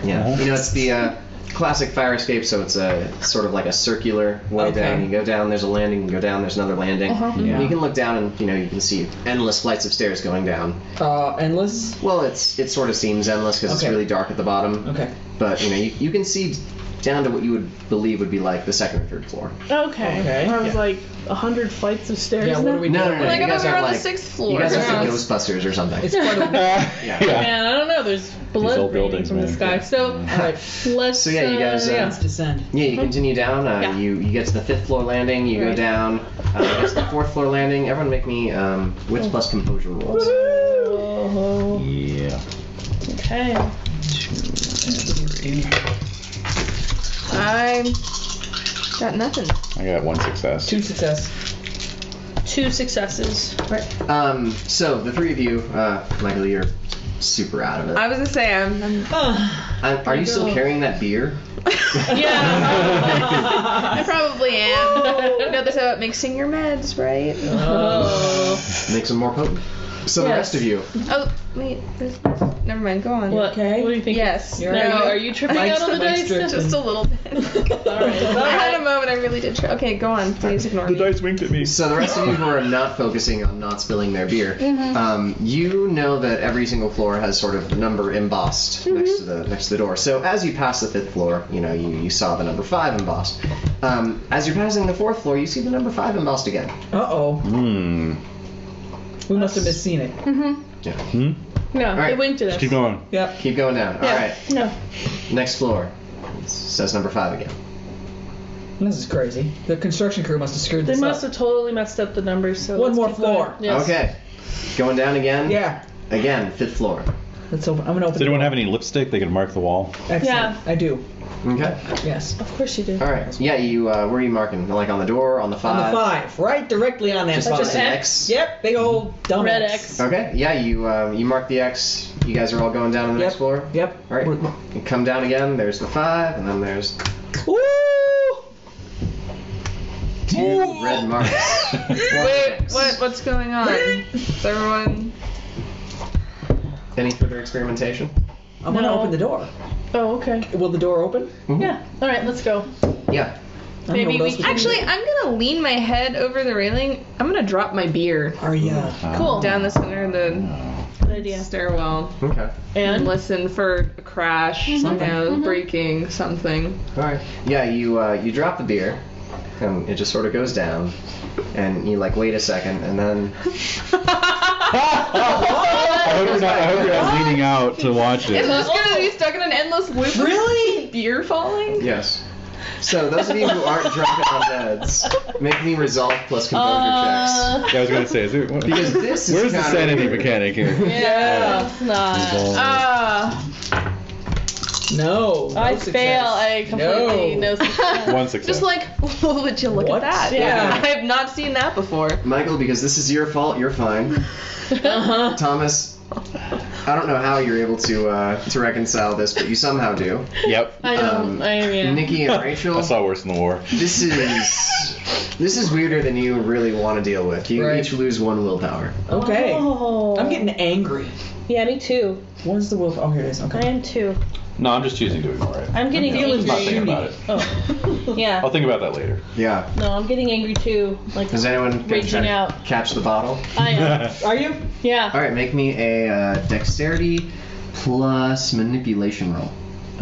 Yeah. You know, it's the classic fire escape, so it's a sort of like a circular way Okay. down. You go down, there's a landing. You go down, there's another landing. Uh-huh. Yeah. And you can look down, and you can see endless flights of stairs going down. Endless. Well, it sort of seems endless because Okay. it's really dark at the bottom. Okay. But you can see down to what you would believe would be like the 2nd or 3rd floor. Okay. Okay. I was Yeah. like 100 flights of stairs. Yeah, what now? are we No, doing? no, no. Like, you I guys thought we were aren't on the like 6th floor. You guys are Yeah. the Ghostbusters or something. It's part of. Yeah. Man, I don't know. There's blood old raining buildings, from the man. sky. So Alright. let's. So, yeah, you guys, yeah. Let's descend. Yeah, you continue down. Yeah. You get to the 5th floor landing. You go Right. down. You get to the 4th floor landing. Everyone make me wits plus composure rolls. Oh, Yeah. okay. I got nothing. I got 1 success. 2 success. 2 successes. So the 3 of you, Michael, you're super out of it. I was gonna say Are you still carrying that beer? Yeah. I probably am. You know, that's about mixing your meds, right? Oh. Makes them more potent. So the Yes. rest of you, Oh, wait. Never mind. Go on. What? Okay. What do you think? Yes. You're No. right. Are you tripping out on the dice? Mike's Just a little bit. Alright. I had a moment I really did try. Okay, go on. Please ignore me. winked at me. so the rest of you who are not focusing on not spilling their beer, you know that every single floor has sort of the number embossed next to the door. So as you pass the 5th floor, you saw the number 5 embossed. As you're passing the 4th floor, you see the number 5 embossed again. Uh-oh. We must have misseen it. Yeah. No, Alright. they winked at us. Just keep going. Yep. Keep going down. Yeah. All right. No. Next floor. It says number 5 again. This is crazy. The construction crew must have screwed They this must up. have totally messed up the numbers. So One let's more keep going. floor. Yes. Okay. Going down again. Yeah. Again, 5th floor. Let's open. I'm gonna open. Does anyone have any lipstick they can mark the wall? Excellent. Yeah. I do. Okay. Yes. Of course you do. All right. Yeah. You. Where are you marking? Like on the door, on the 5. On the 5, right directly on that Just 5. an X. Yep. Big old dumb Red X. Okay. Yeah. You mark the X. You guys are all going down to the Yep. next floor. Yep. All right. You come down again. There's the 5, and then there's Woo! 2 red marks. Wait, what's going on? Is everyone... Any further experimentation? I'm gonna No. open the door. Oh, okay. Will the door open? Yeah. All right, let's go. Yeah. I don't know Maybe what we else can- can Actually, I'm gonna lean my head over the railing. I'm gonna drop my beer do. Are ya? Cool. down the center of the Good idea. stairwell Okay. and And listen for a crash, breaking, something. All right. Yeah. You drop the beer, and it just sort of goes down, and you wait a second, and then. I hope you're not leaning out to watch Is it. this gonna be stuck in an endless loop? of Really? Beer falling? Yes. So those of you who aren't drunk on beds, make me resolve plus composure checks. I was gonna say, Because this is where's the kinda sanity weird. mechanic here? Yeah. It's not. No. I success. fail. I completely no success. 1 success. Just would you look What? at that? Yeah. I have not seen that before. Michael, because this is your fault, you're fine. Uh-huh. Thomas, I don't know how you're able to reconcile this, but you somehow do. Yep. I don't. yeah. Nikki and Rachel, I saw worse in the war. this is weirder than you really want to deal with. You Right. each lose 1 willpower. Okay. Oh. I'm getting angry. Yeah, me too. Where's the wolf? Oh, here it is. I Okay. am too. No, I'm just choosing to ignore it. I'm getting feeling angry. Not thinking about it. Oh. Yeah. I'll think about that later. Yeah. No, I'm getting angry too. Like Is anyone gonna raging try to out. catch the bottle? I am. Are you? Yeah. All right, make me a dexterity plus manipulation roll.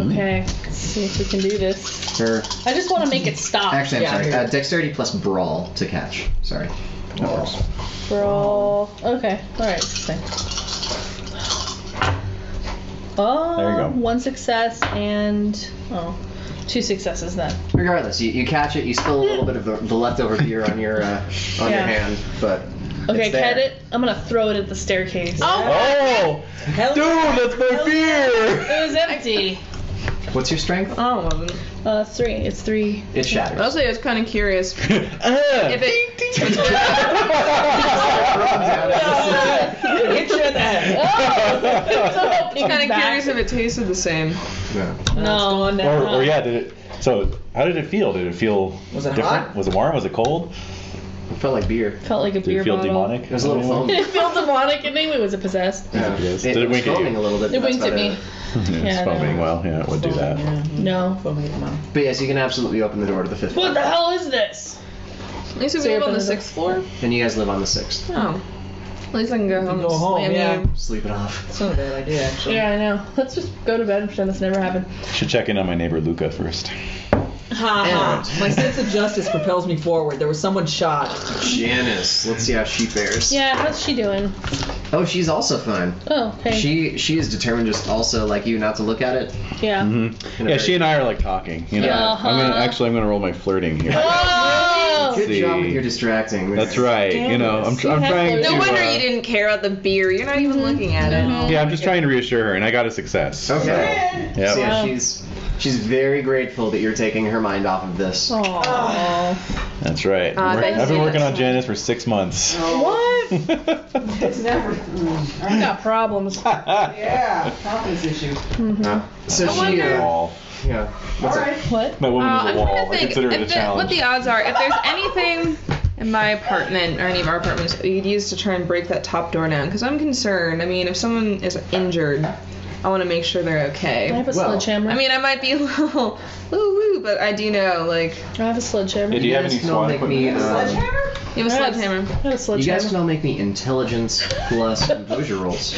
Okay. Let's see if we can do this. Or I just want to make it stop. actually, I'm Yeah, sorry. here. Dexterity plus brawl to catch. Sorry. That works. Brawl. Okay. All right. Thanks. Oh. There you go. 1 success and 2 successes then. Regardless, you catch it. You spill a little bit of the leftover beer on your your Yeah. hand, but Okay, it's there. cut it. I'm gonna throw it at the staircase. Oh! Hell Dude, that's my beer! It was empty. What's your strength? Oh, it wasn't. 3. It's 3. It shatters. Mostly I was kind of curious if Ah. it... Hit you in the head. I was kind of curious if it tasted the same. No. No. Or yeah, did it? So how did it feel? Did it feel Was it different? hot? Was it warm? Was it cold? It felt like beer. Felt like a Did beer it feel bottle. demonic? It was a little foamy. It felt demonic, and maybe was it possessed? Yeah. Yes. It Did it was wink at you? foaming a little bit. It but winked that's at me. about It's Yeah, foaming no. well. Yeah, it would do that. No. But yes, you can absolutely open the door to the 5th floor. What the hell is this? At least we So live you're on the gonna- 6th floor. And you guys live on the 6th. Oh. At least I can go home. go and home, slam yeah. you. Sleep it off. It's not a bad idea, actually. Yeah, I know. Let's just go to bed and pretend this never happened. Should check in on my neighbor Luca first. Ha. My sense of justice propels me forward. There was someone shot. Janice. Let's see how she fares. Yeah, how's she doing? Oh, she's also fine. Oh, okay. She is determined, just also like you, not to look at it. Yeah. Mm-hmm. Yeah, she and I are like talking. You know, Yeah. I'm gonna roll my flirting here. Oh! Good see. job with your distracting. That's right. You know, I'm You have trying to. flirting. No wonder you didn't care about the beer. You're not even looking at it. Yeah, I'm just trying to reassure her, and I got a success. Okay. Yep. So yeah, Wow. she's very grateful that you're taking her mind off of this. Aww. That's right. thanks, I've been working on Janice. Janice for 6 months. What? It's never. I got problems. Yeah, confidence issue. So she, Wall. yeah. What's up? What? My woman is a I'm wall. trying to I think consider it a if challenge. what the odds are. If there's anything in my apartment or any of our apartments you'd use to try and break that top door down, because I'm concerned. I mean, if someone is injured, I want to make sure they're I okay. have a Well, sledgehammer. I mean, I might be a little woo-woo, but I do know, like, I have a sledgehammer. Yeah, do you have any guys can all SWAT make me, equipment? you have a I have sledgehammer. I have a You sledgehammer. guys can all make me intelligence plus composure rolls.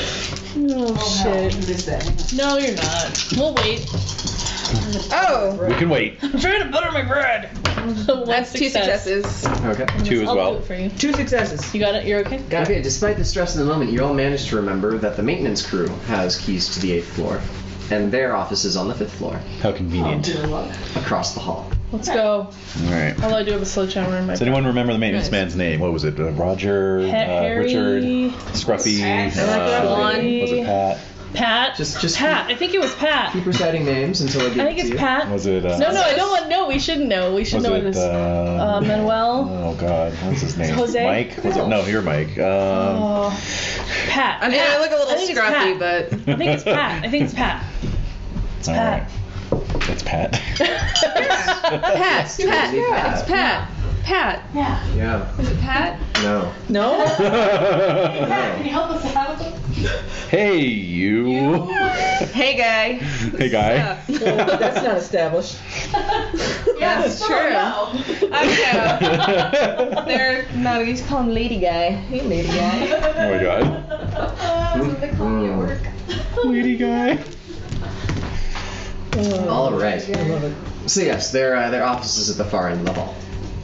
Oh, shit. No, you're not. We'll wait. Oh, We can wait. I'm trying to butter my bread. that's 2 successes. Okay. 2 as I'll well. do it for you. 2 successes. You got it? You're okay? Okay, despite the stress of the moment, you all managed to remember that the maintenance crew has keys to the 8th floor, and their office is on the 5th floor, How convenient. across the hall. Let's go. All right. Although I do have a sledgehammer in my Does anyone remember the maintenance man's name? What was it? Roger, Harry, Richard, Scruffy, Blonde. was it Pat? Pat? Just Pat. I think it was Pat. Keep reciting names until I give I think it to it's you. Pat. Was it? No, I don't want. No, we shouldn't know. We should Was know it? what it is. Manuel. Oh God, what's his name? Jose? Mike? Was it? No, you're Mike. Oh, Pat. I mean, Pat. I look a I little think it's scruffy, Pat. but I think it's Pat. I think it's Pat. It's All Pat. right. It's Pat. Pat. It's Pat. Pat. Yeah. Is it Pat? No. No? Can you help us out? Hey, you. Hey, guy. Hey, guy. Well, that's not established. That's true. I know. They're not. You call him Lady Guy. Hey, Lady Guy. Oh my God. They call me at work. Lady guy. All right. I love it. So yes, their office is at the far end of the hall.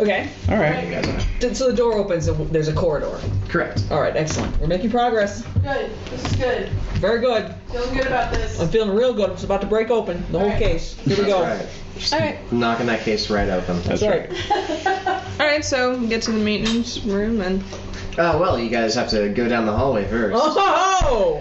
Okay. All right. You guys are. So the door opens and there's a corridor. Correct. All right, excellent. We're making progress. Good. This is good. Very good. Feeling good about this. I'm feeling real good. It's about to break open. The whole case. Here we go. Right. Just All keep right. knocking that case right open. That's right. All right, so get to the maintenance room and. Oh well, you guys have to go down the hallway first. Oh!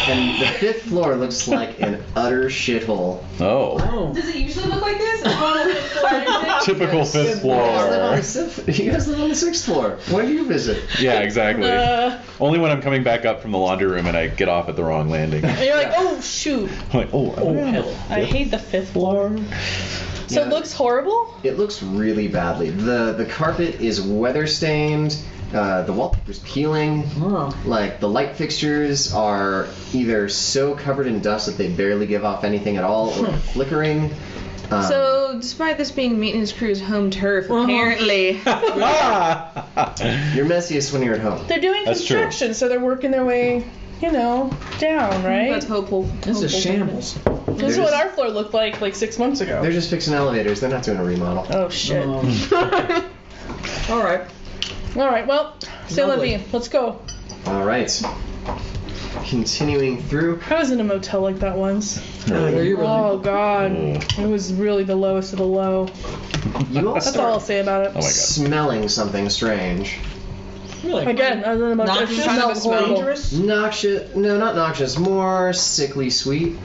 And the 5th floor looks like an utter shithole. Oh. Oh. Does it usually look like this? It's on the fifth floor. Typical 5th floor. You guys live on the 6th floor. When do you visit? Yeah, exactly. And Only when I'm coming back up from the laundry room and I get off at the wrong landing. I'm you're like, oh shoot. like, oh hell. I hate the fifth floor. So Yeah. it looks horrible? It looks really badly. The carpet is weather stained. The wallpaper's peeling. Oh. Like the light fixtures are either so covered in dust that they barely give off anything at all, or flickering. So, despite this being maintenance crew's home turf, apparently. You're messiest when you're at home. They're doing That's true. construction, so they're working their way, down, right? That's hopeful. This is shambles. This is what our floor looked like 6 months ago. They're just fixing elevators. They're not doing a remodel. Oh shit. All right. All right, well, say let Lovely. me. Let's go. All right. Continuing through. I was in a motel like that once. Were you really? Oh god, it was really the lowest of the low. You all That's all I'll start say about it. Oh my god. smelling something strange. Really? Again, I was in a motel. It Noxious? smelled horrible. Dangerous? Noxious? No, not noxious. More sickly sweet.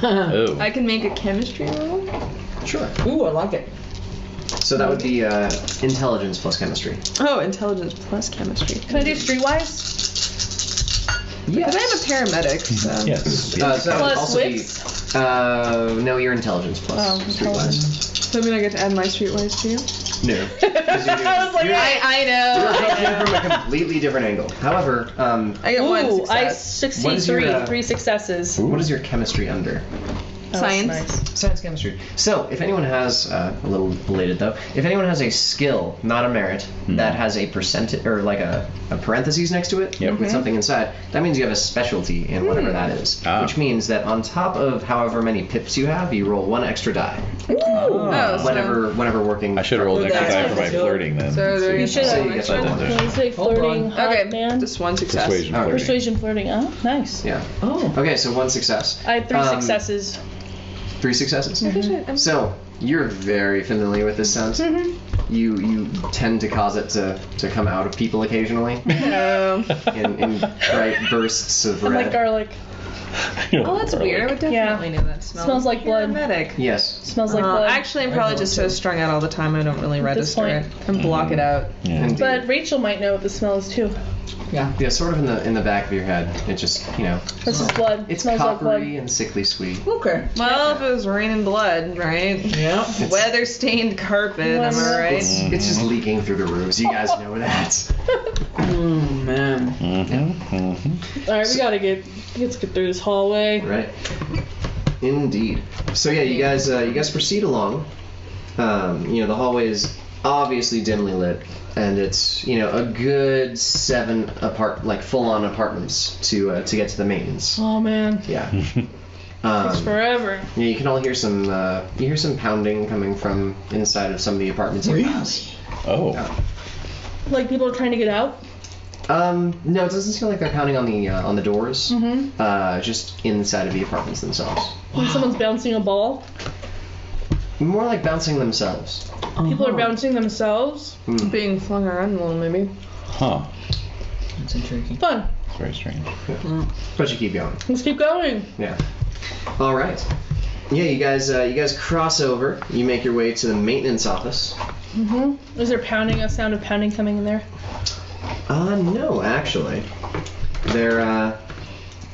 Oh. I can make a chemistry roll. Sure. Ooh, I like it. So that would be intelligence plus chemistry. Oh, intelligence plus chemistry. Can I do streetwise? Because I am a paramedic, so. Yes. So that would Plus also wits? be. No, your intelligence plus Oh, streetwise. So I mean I get to add my streetwise too? No. I was like, I You're know. approaching from a completely different angle. However, I get one ooh, I success. succeed What is your, 3. uh, 3 successes. what is your chemistry under? Oh, Science. nice. Science chemistry. So, if anyone has a little belated though, if anyone has a skill, not a merit, that has a percentage or like a parentheses next to it with something inside, that means you have a specialty in whatever that is. Ah. Which means that on top of however many pips you have, you roll 1 extra die. Oh, Whenever working. I should have rolled an extra die for my That's flirting then. So there You you should So have. you get that advantage. Can I say Hold flirting, on. hot Okay, man? just one success. Persuasion Oh. flirting. Persuasion flirting. Oh, nice. Yeah. Oh. Okay, so 1 success. I had 3 Um, successes. 3 successes. Mm-hmm. So you're very familiar with this sound. You tend to cause it to come out of people occasionally in bright bursts of I'm red. like garlic. Oh, that's weird. I would definitely know that smell. Smells like blood. Paramedic. Yes. Smells like blood. Actually, I'm probably just so strung out all the time I don't really this register point. it and block it out. Yeah. Indeed. But Rachel might know what the smell is too. Yeah. Yeah, sort of in the back of your head. It just This is blood. it's smells like blood. coppery and sickly sweet. Okay. Well, if it was raining blood, right? Yeah. Weather-stained carpet, am I right? It's just leaking through the roofs. You guys know that. Oh man. Mm-hmm. All right, let's get through this hallway. Right. Indeed. So yeah, you guys proceed along. The hallway is obviously dimly lit, and it's a good 7 full-on apartments to get to the maintenance. Oh man, Yeah. it's forever. Yeah, you can all hear some pounding coming from inside of some of the apartments. Oh. Like people are trying to get out. No, it doesn't seem like they're pounding on the doors. Mm-hmm. Just inside of the apartments themselves. When someone's bouncing a ball, More like bouncing themselves. people are bouncing themselves. Being flung around a little, maybe. Huh. That's intriguing. Fun. It's very strange. But you keep going. Let's keep going. Yeah. All right. Yeah, you guys cross over. You make your way to the maintenance office. Mm-hmm. Is there a sound of pounding coming in there? No, actually.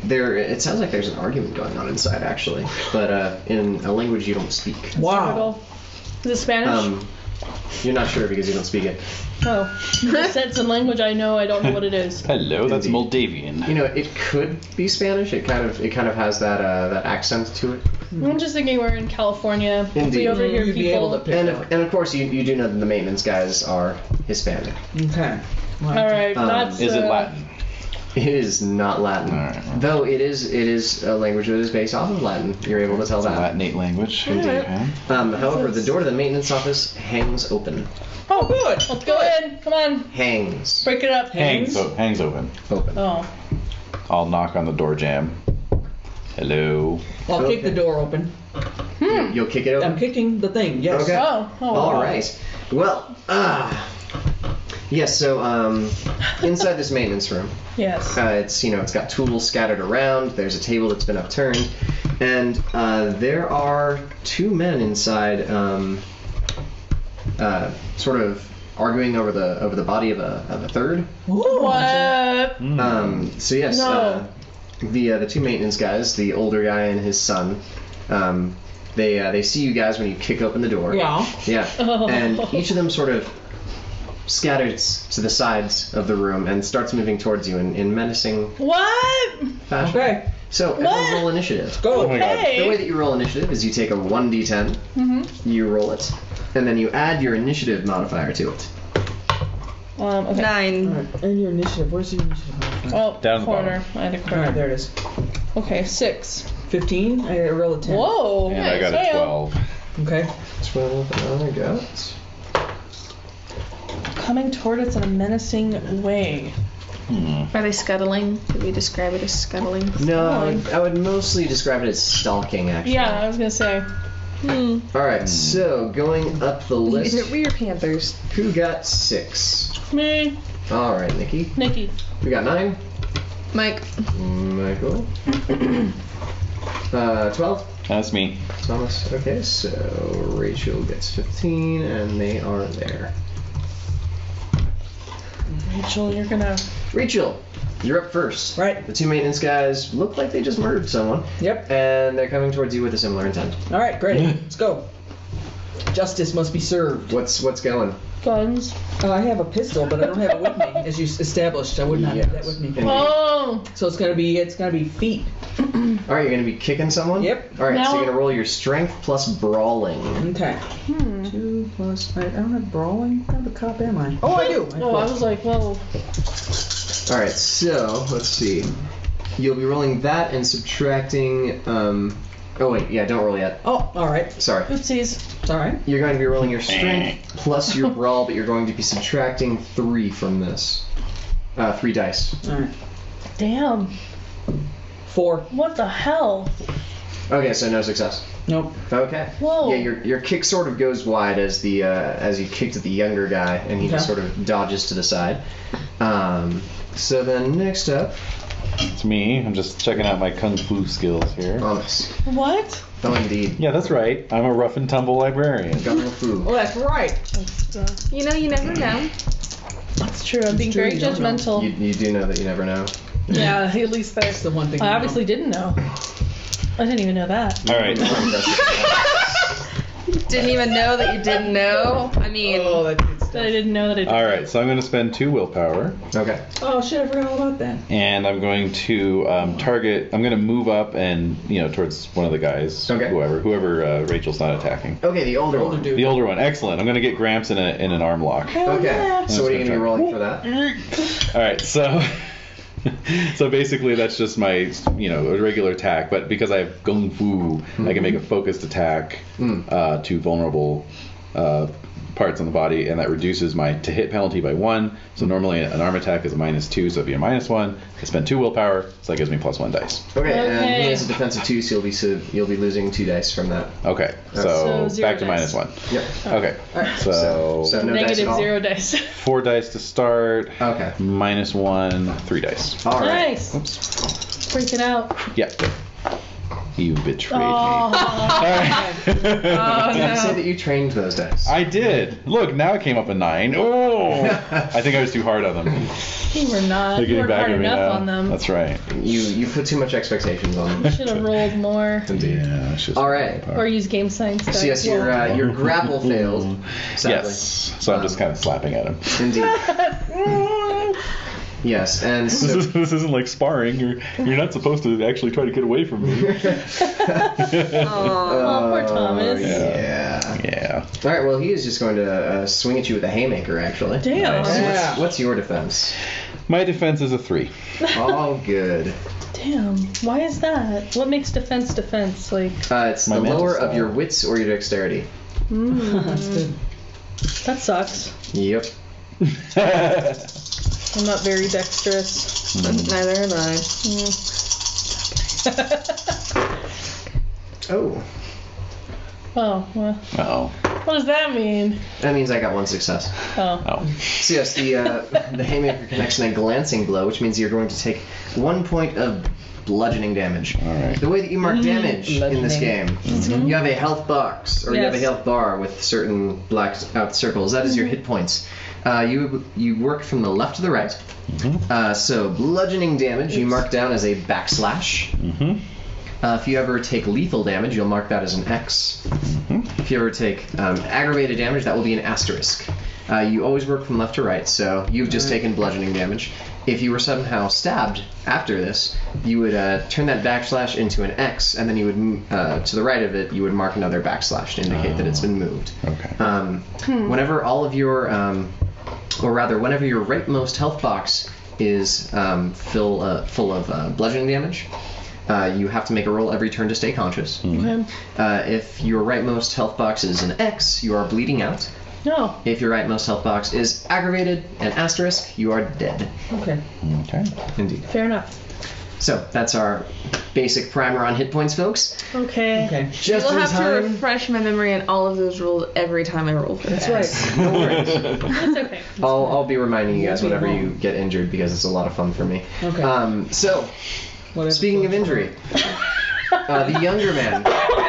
It sounds like there's an argument going on inside, actually, but in a language you don't speak. Wow. Is it Spanish? You're not sure because you don't speak it. Oh. It's a language I know. I don't know what it is. Hello, that's Indeed. Moldavian. It could be Spanish. It kind of has that accent to it. I'm just thinking we're in California. Indeed. We overhear You'd be able people. to pick And it up. of course you do know that the maintenance guys are Hispanic. Okay. All right, that's. Is it Latin? It is not Latin, Alright. though it is a language that is based off of Latin. You're able to tell It's a that. Latinate language. Indeed. Okay. However, the door to the maintenance office hangs open. Oh, good. Let's go in. Come on. Hangs Break it up. Hangs open. open. Oh. I'll knock on the door jamb. Hello. I'll kick Okay. the door open. You'll kick it open. I'm kicking the thing. Yes. Okay. Oh. All wow. right. Well, yes. So, inside this maintenance room, Yes. it's got tools scattered around. There's a table that's been upturned, and there are 2 men inside, sort of arguing over the body of a third. What? So yes, No. the 2 maintenance guys, the older guy and his son, they see you guys when you kick open the door. Yeah. Yeah. Oh. And each of them sort of scatters to the sides of the room and starts moving towards you in menacing What? fashion. Okay. So everyone What? roll initiative. Go. Oh my god. Hey. The way that you roll initiative is you take a 1d10, you roll it, and then you add your initiative modifier to it. Okay. 9. Alright. And your initiative. Where's the initiative? Oh, Down the corner. I had a corner. Alright, there it is. Okay, 6. 15. I rolled a 10. Whoa. And I got a 12. Okay. 12, I got. Coming toward us in a menacing way. Are they scuttling? Could we describe it as scuttling? No, I would mostly describe it as stalking, actually. Yeah, I was gonna say. Alright, so going up the list, We are panthers. who got 6? Me, Alright, Nikki. Nikki. We got 9. Mike. Michael. 12. That's me. Thomas. Okay, so Rachel gets 15, and they are there. Rachel, you're gonna. Rachel, you're up first. Right. The 2 maintenance guys look like they just murdered someone, Yep. and they're coming towards you with a similar intent. Alright, great. Let's go. Justice must be served. What's going? Guns. I have a pistol, but I don't have it with me, as you established. I would not have that with me. Oh. So it's gonna be feet. All right, you're gonna be kicking someone. Yep. All right, so Now- you're gonna roll your strength plus brawling. Okay. 2 plus. I don't have brawling. What kind of a cop am I? Oh, I do. Oh, I was like, whoa. All right, so let's see. You'll be rolling that and subtracting. Oh wait, yeah, don't roll yet. Oh, all right. Sorry. Oopsies. It's all right. You're going to be rolling your strength plus your brawl, but you're going to be subtracting 3 from this. 3 dice. All right. Damn. 4. What the hell? Okay, so no success. Nope. Okay. Whoa. Yeah, your kick sort of goes wide as you kicked at the younger guy, and he just Okay. sort of dodges to the side. So then next up, It's me. I'm just checking out my kung fu skills here. Thomas. What? Oh, indeed. Yeah, that's right. I'm a rough and tumble librarian. Kung Fu. Oh, that's right. You know, you never know. That's true. I'm being true, very you don't know. judgmental. You do know that you never know. Yeah, at least That's that's the one thing. I you know. obviously didn't know. I didn't even know that. All right. Didn't even know that you didn't know. I mean, Oh, that's good stuff. That I didn't know that I did. All right. So I'm going to spend 2 willpower, Okay. Oh shit! I forgot all about that. and I'm going to target. I'm going to move up and towards one of the guys. Okay. Whoever Rachel's not attacking. Okay, the older Older one. dude. The older one. Excellent. I'm going to get Gramps in an arm lock. Okay. So what are you That's going to be rolling gonna for that? All right, so basically that's just my a regular attack, but because I have kung fu, I can make a focused attack to vulnerable parts on the body, and that reduces my to hit penalty by 1. So normally an arm attack is a -2, so it'd be a -1. I spend 2 willpower, so that gives me +1 dice. Okay, and Okay. he has a defense of 2, so you'll be losing 2 dice from that. Okay, So so 0 back to dice. -1. Yep. Okay, so So no dice at Negative all. 0 dice. 4 dice to start, Okay. -1, 3 dice. All right. Nice. Freak it out. Yeah. You betrayed me. Oh. All right. Did you say that you trained those dice? I did. Look, now it came up a 9. Oh! I think I was too hard on them. You were not. They're You getting were back hard at me enough now. on them. That's right. You put too much expectations on them. Should have rolled more. Indeed. Yeah, it's just All right. Or use game science. So dice. yes, your grapple failed. Sadly. Yes. So I'm just kind of slapping at him. Indeed. Yes, and so This isn't like sparring. You're not supposed to actually try to get away from me. Oh, poor Thomas. yeah. Yeah. All right. Well, he is just going to swing at you with a haymaker. Actually. Damn. Nice. Yeah. What's your defense? My defense is a 3. All good. Damn. Why is that? What makes defense? Like, It's My the mental lower of style. your wits or your dexterity. That's good. that sucks. Yep. I'm not very dexterous. neither am I. Oh. Oh, well. Oh. What does that mean? That means I got 1 success. Oh. Oh. So yes, the haymaker connects in a glancing blow, which means you're going to take 1 point of bludgeoning damage. All right. The way that you mark damage in this game, you have a health box, or you have a Yes. health bar with certain blacked out circles. That is your hit points. You work from the left to the right. So bludgeoning damage you mark down as a backslash. Mm-hmm. If you ever take lethal damage, you'll mark that as an X. If you ever take aggravated damage, that will be an asterisk. You always work from left to right, so you've just taken bludgeoning damage. If you were somehow stabbed after this, you would turn that backslash into an X, and then you would, to the right of it, you would mark another backslash to indicate that it's been moved. Okay. Whenever all of your, or rather, whenever your rightmost health box is full of bludgeoning damage, you have to make a roll every turn to stay conscious. Okay. If your rightmost health box is an X, you are bleeding out. No. If your rightmost health box is aggravated, an asterisk, you are dead. Okay. Okay. Indeed. Fair enough. So that's our basic primer on hit points, folks. Okay. Okay. Just You'll in have to time. refresh my memory on all of those rules every time I roll for That's that. right. No worries. That's okay. I'll be reminding you guys Won't be whenever long. you get injured because it's a lot of fun for me. Okay. So, Whatever. speaking of injury, the younger man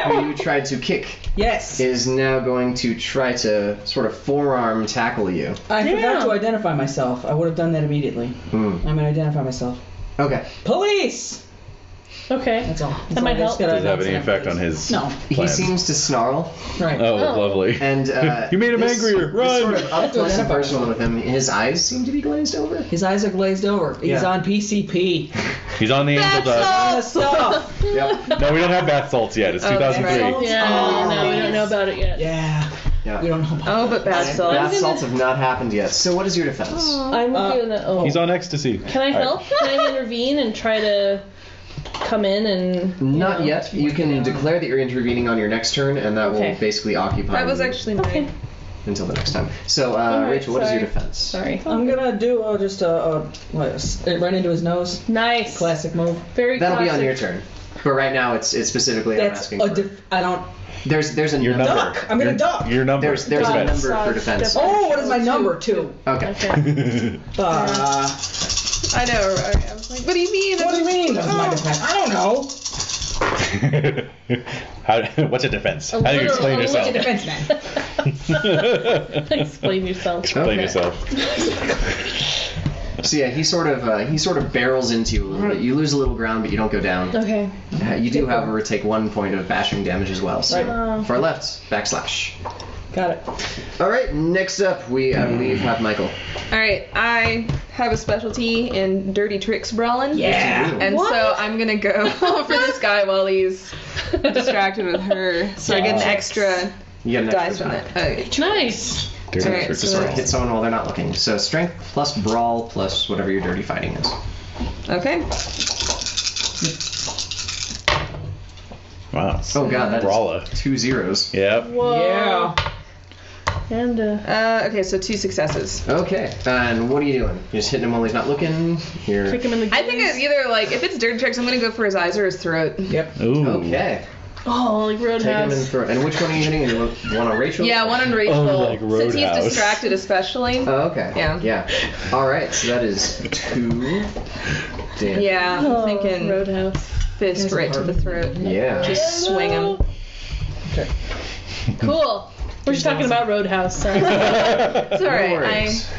who you tried to kick Yes. is now going to try to sort of forearm tackle you. I forgot Damn. to identify myself. I would have done that immediately. Hmm. I'm gonna identify myself. Okay. Police! Okay. That's all. That might help. Does it have any effect on his No. He plans? seems to snarl, Right. Oh, Oh. lovely. and You made him this- angrier. Run! This sort of up close and identify personal with him. His eyes seem to be glazed over. His eyes are glazed over. He's Yeah. on PCP. He's on the angel dust. Stuff. Yep. No, we don't have bath salts yet. It's Oh, that's 2003. right. Yeah, Oh. no, we don't know about it yet. Yeah. Yeah. We don't know about Oh, but bad salt. Bath salts have not happened yet. So what is your defense? I'm gonna. Oh. He's on ecstasy. Can I help? Can I intervene and try to come in and? you Not know? yet. You can declare that you're intervening on your next turn, and that Okay. will basically occupy That was you actually mine. Okay. until the next time. So, Alright, Rachel, what is your sorry. defense? Sorry. I'm gonna do just right into his nose. Nice. Classic move. Very That'll be classic. on your turn. But right now, it's specifically I'm That's asking a for. I don't. There's a Your number. number. Duck. I'm gonna duck. Your number. There's a Duck. number for Duck. defense. Duck. Oh, what is my number? 2. Okay. Okay. I know. Right? I was like, what do you mean? What do you mean? That was my defense. I don't know. What's a defense? How do you explain What's yourself? your defense, man? Explain yourself. Explain Okay. yourself. So yeah, he sort of barrels into you a little bit. You lose a little ground, but you don't go down. Okay. You do, however, take 1 point of bashing damage as well. So Right. far left, backslash. Got it. All right, next up we I believe have Michael. All right, I have a specialty in dirty tricks brawling. Yeah. And What? so I'm gonna go for this guy while he's distracted with her, so I get an extra You get an dice extra from die. it. Okay. Nice. Dirty Alright, tricks. To sort of hit someone while they're not looking. So strength plus brawl plus whatever your dirty fighting is. Okay. Wow. Oh god, that Brawler. is 2 zeros. Yep. Whoa. Yeah. And Okay, so 2 successes. Okay, and what are you doing? You're just hitting him while he's not looking? You're... kick him in the. I think it's either like if it's dirty tricks, I'm gonna go for his eyes or his throat. Yep. Ooh. Okay. Oh, like Take him in the Roadhouse. throat. And which one are you hitting? The one on Rachel? Yeah, one on Rachel. Oh, like Since he's Roadhouse. distracted, especially. Oh, okay. Yeah. Yeah. Alright, so that is 2 damage. Yeah, I'm Oh, thinking Roadhouse. fist right to the throat. Yeah. Just swing him. Okay. Cool. We're just talking about Roadhouse. Sorry. It's No alright. worries.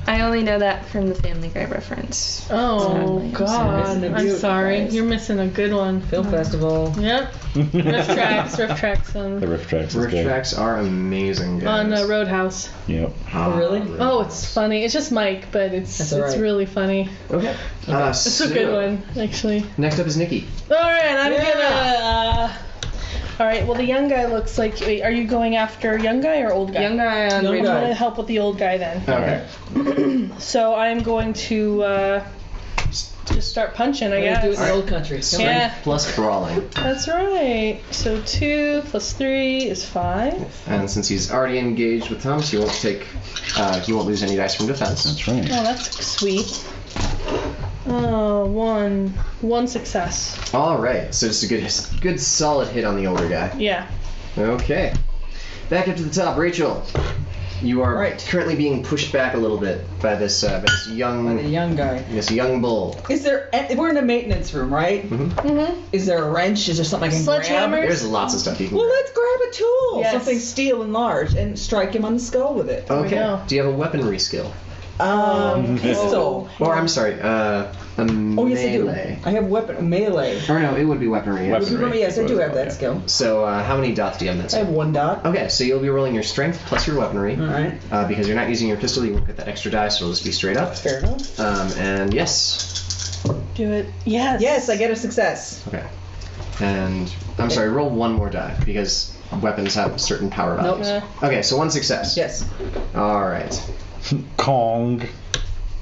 I only know that from the Family Guy reference. Oh Sadly. God, Missing a I'm beaut, sorry. guys. You're missing a good one. Film festival. Yep. Riff tracks. The riff tracks is Riff good. tracks are amazing, guys. On Roadhouse. Yep. Oh, really? Oh, it's funny. It's just Mike, but it's That's all right. really funny. Okay. It's a good one, actually. Next up is Nikki. All right, I'm Yeah. gonna. All right. Well, the young guy looks like. Wait, are you going after young guy or old guy? Young guy on Young I'm Rachel. guy. gonna help with the old guy then. Okay. So I'm going to just start punching, I We're gonna do it guess. in the old country. Strength Yeah. plus brawling. That's right. So 2 plus 3 is 5. And since he's already engaged with Thomas, he won't lose any dice from defense. That's right. Oh, that's sweet. Oh, one success. Alright, so just a good solid hit on the older guy. Yeah. Okay. Back up to the top, Rachel. You are Right. currently being pushed back a little bit by this By the young guy. bull. Is there? We're in a maintenance room, right? Mm-hmm. Is there a wrench? Is there something I can Sledgehammer? grab? There's lots of stuff you can Well, grab. let's grab a tool. Yes. Something steel and large, and strike him on the skull with it. Okay. go. Do you have a weaponry skill? Pistol. Or I'm sorry, a Oh yes, I do. melee. I have melee. Or no, it would be weaponry. Yeah. Weaponry. Yes, I do have that Okay. skill. So how many dots do you have in that I have skill? 1 dot. Okay, so you'll be rolling your strength plus your weaponry. All right. Because you're not using your pistol, you won't get that extra die, so it'll just be straight up. Fair enough. And yes. Do it. Yes. Yes, I get a success. Okay. And I'm sorry, roll 1 more die because weapons have certain power Nope. values. Okay, so 1 success. Yes. All right. Kong.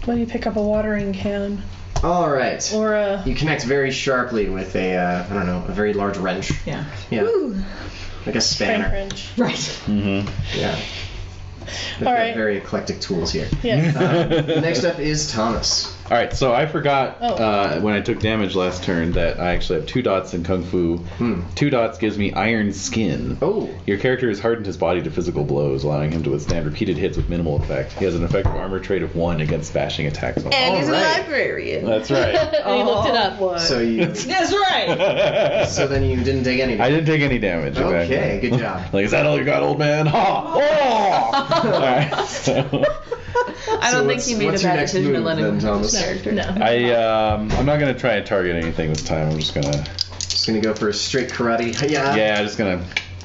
When do you pick up a watering can All right. or a? You connect very sharply with a a very large wrench. Yeah. Yeah. Like a Crank spanner. wrench. Right. Mm-hmm. Yeah. They've All got right. very eclectic tools here. Yes. Next up is Thomas. All right, so I forgot Oh. when I took damage last turn that I actually have 2 dots in Kung Fu. 2 dots gives me Iron Skin. Oh. Your character has hardened his body to physical blows, allowing him to withstand repeated hits with minimal effect. He has an effective armor trait of 1 against bashing attacks. And he's a Alright. librarian. That's right. We looked it up. What? So you. That's right. So then you didn't take any. I didn't take any damage. Okay, good job. Like, is that all you got, old man? Ha! Oh! Alright, so I don't think he made a what's your bad next decision to move let then, him Thomas? character. No. I'm not gonna try and target anything this time. I'm just gonna. Just gonna go for a straight karate. Yeah. Yeah, just gonna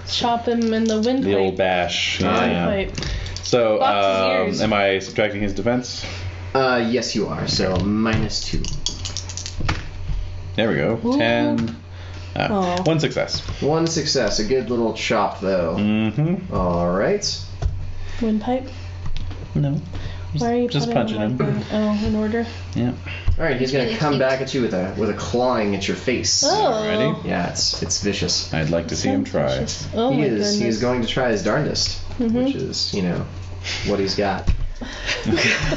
Chop him in the windpipe. the old bash. Yeah. Windpipe. So, Box his ears. am I subtracting his defense? Yes, you are. So -2. There we go. Ooh. 10. Aw. One success. One success. A good little chop, though. Mm-hmm. All right. Windpipe? No. Why are you Just putting punching him like that? Oh, in order? Yeah. All right. He's gonna come back at you with a clawing at your face. Oh. Ready? Yeah, it's vicious. I'd like to see him try. Oh my He is going to try his darndest, Mhm. which is what he's got.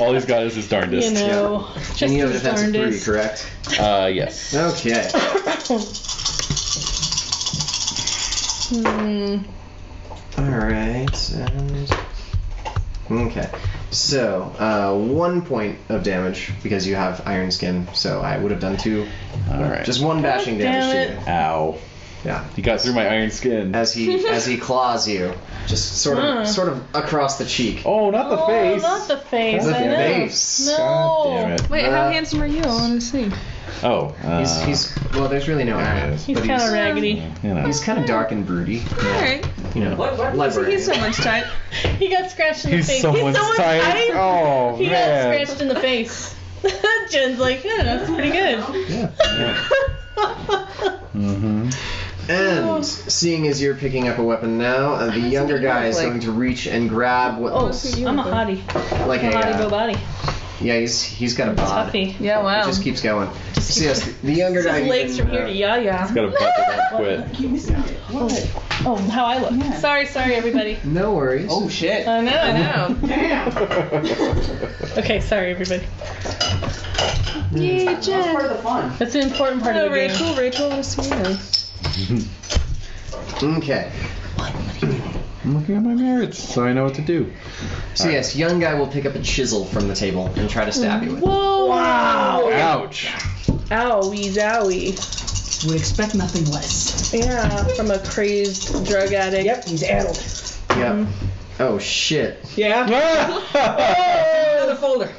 All he's got is his darndest. You know, just And you have a his defense of 3, darndest. correct? Yes. Okay. All right. And okay. So 1 point of damage because you have iron skin. So I would have done 2. All right. Just 1 bashing damage to you. Ow. Yeah. He got through my iron skin. As he claws you, just sort of across the cheek. Oh, not the face. Not the face. The I know. face. No. God damn it. Wait, how handsome are you? I want to see. Oh. He's well. There's really no There it eye, is. He's but kind of raggedy. You know. he's kind of dark and broody. All right. Librarian. He's someone's type. He got scratched in the He's face. someone's type. Oh, He man. got scratched in the face. Jen's like, yeah, that's pretty good. Yeah. Mm-hmm. And seeing as you're picking up a weapon now, the younger guy is going to reach and grab what Oh, looks I'm a hottie. like I'm a hottie go a body. yeah. He's got a bod. Toughy. Yeah, wow. It just keeps going. So yes, the younger guy. His legs from here to yah-yah. Got a butt that won't quit. Oh, how I look. Sorry, everybody. No worries. Oh shit. I know. Damn. Okay, sorry, everybody. Yay, That's part Jen. of the fun. That's an important part Hello, of the game. Rachel. I want to see you. Okay. I'm looking at my merits, so I know what to do. So yes, young guy will pick up a chisel from the table and try to stab you with it. Whoa! Wow! Ouch! Owie, zowie. Would expect nothing less. Yeah, from a crazed drug addict. Yep, he's addled. Yep. Oh shit. Yeah. Another folder.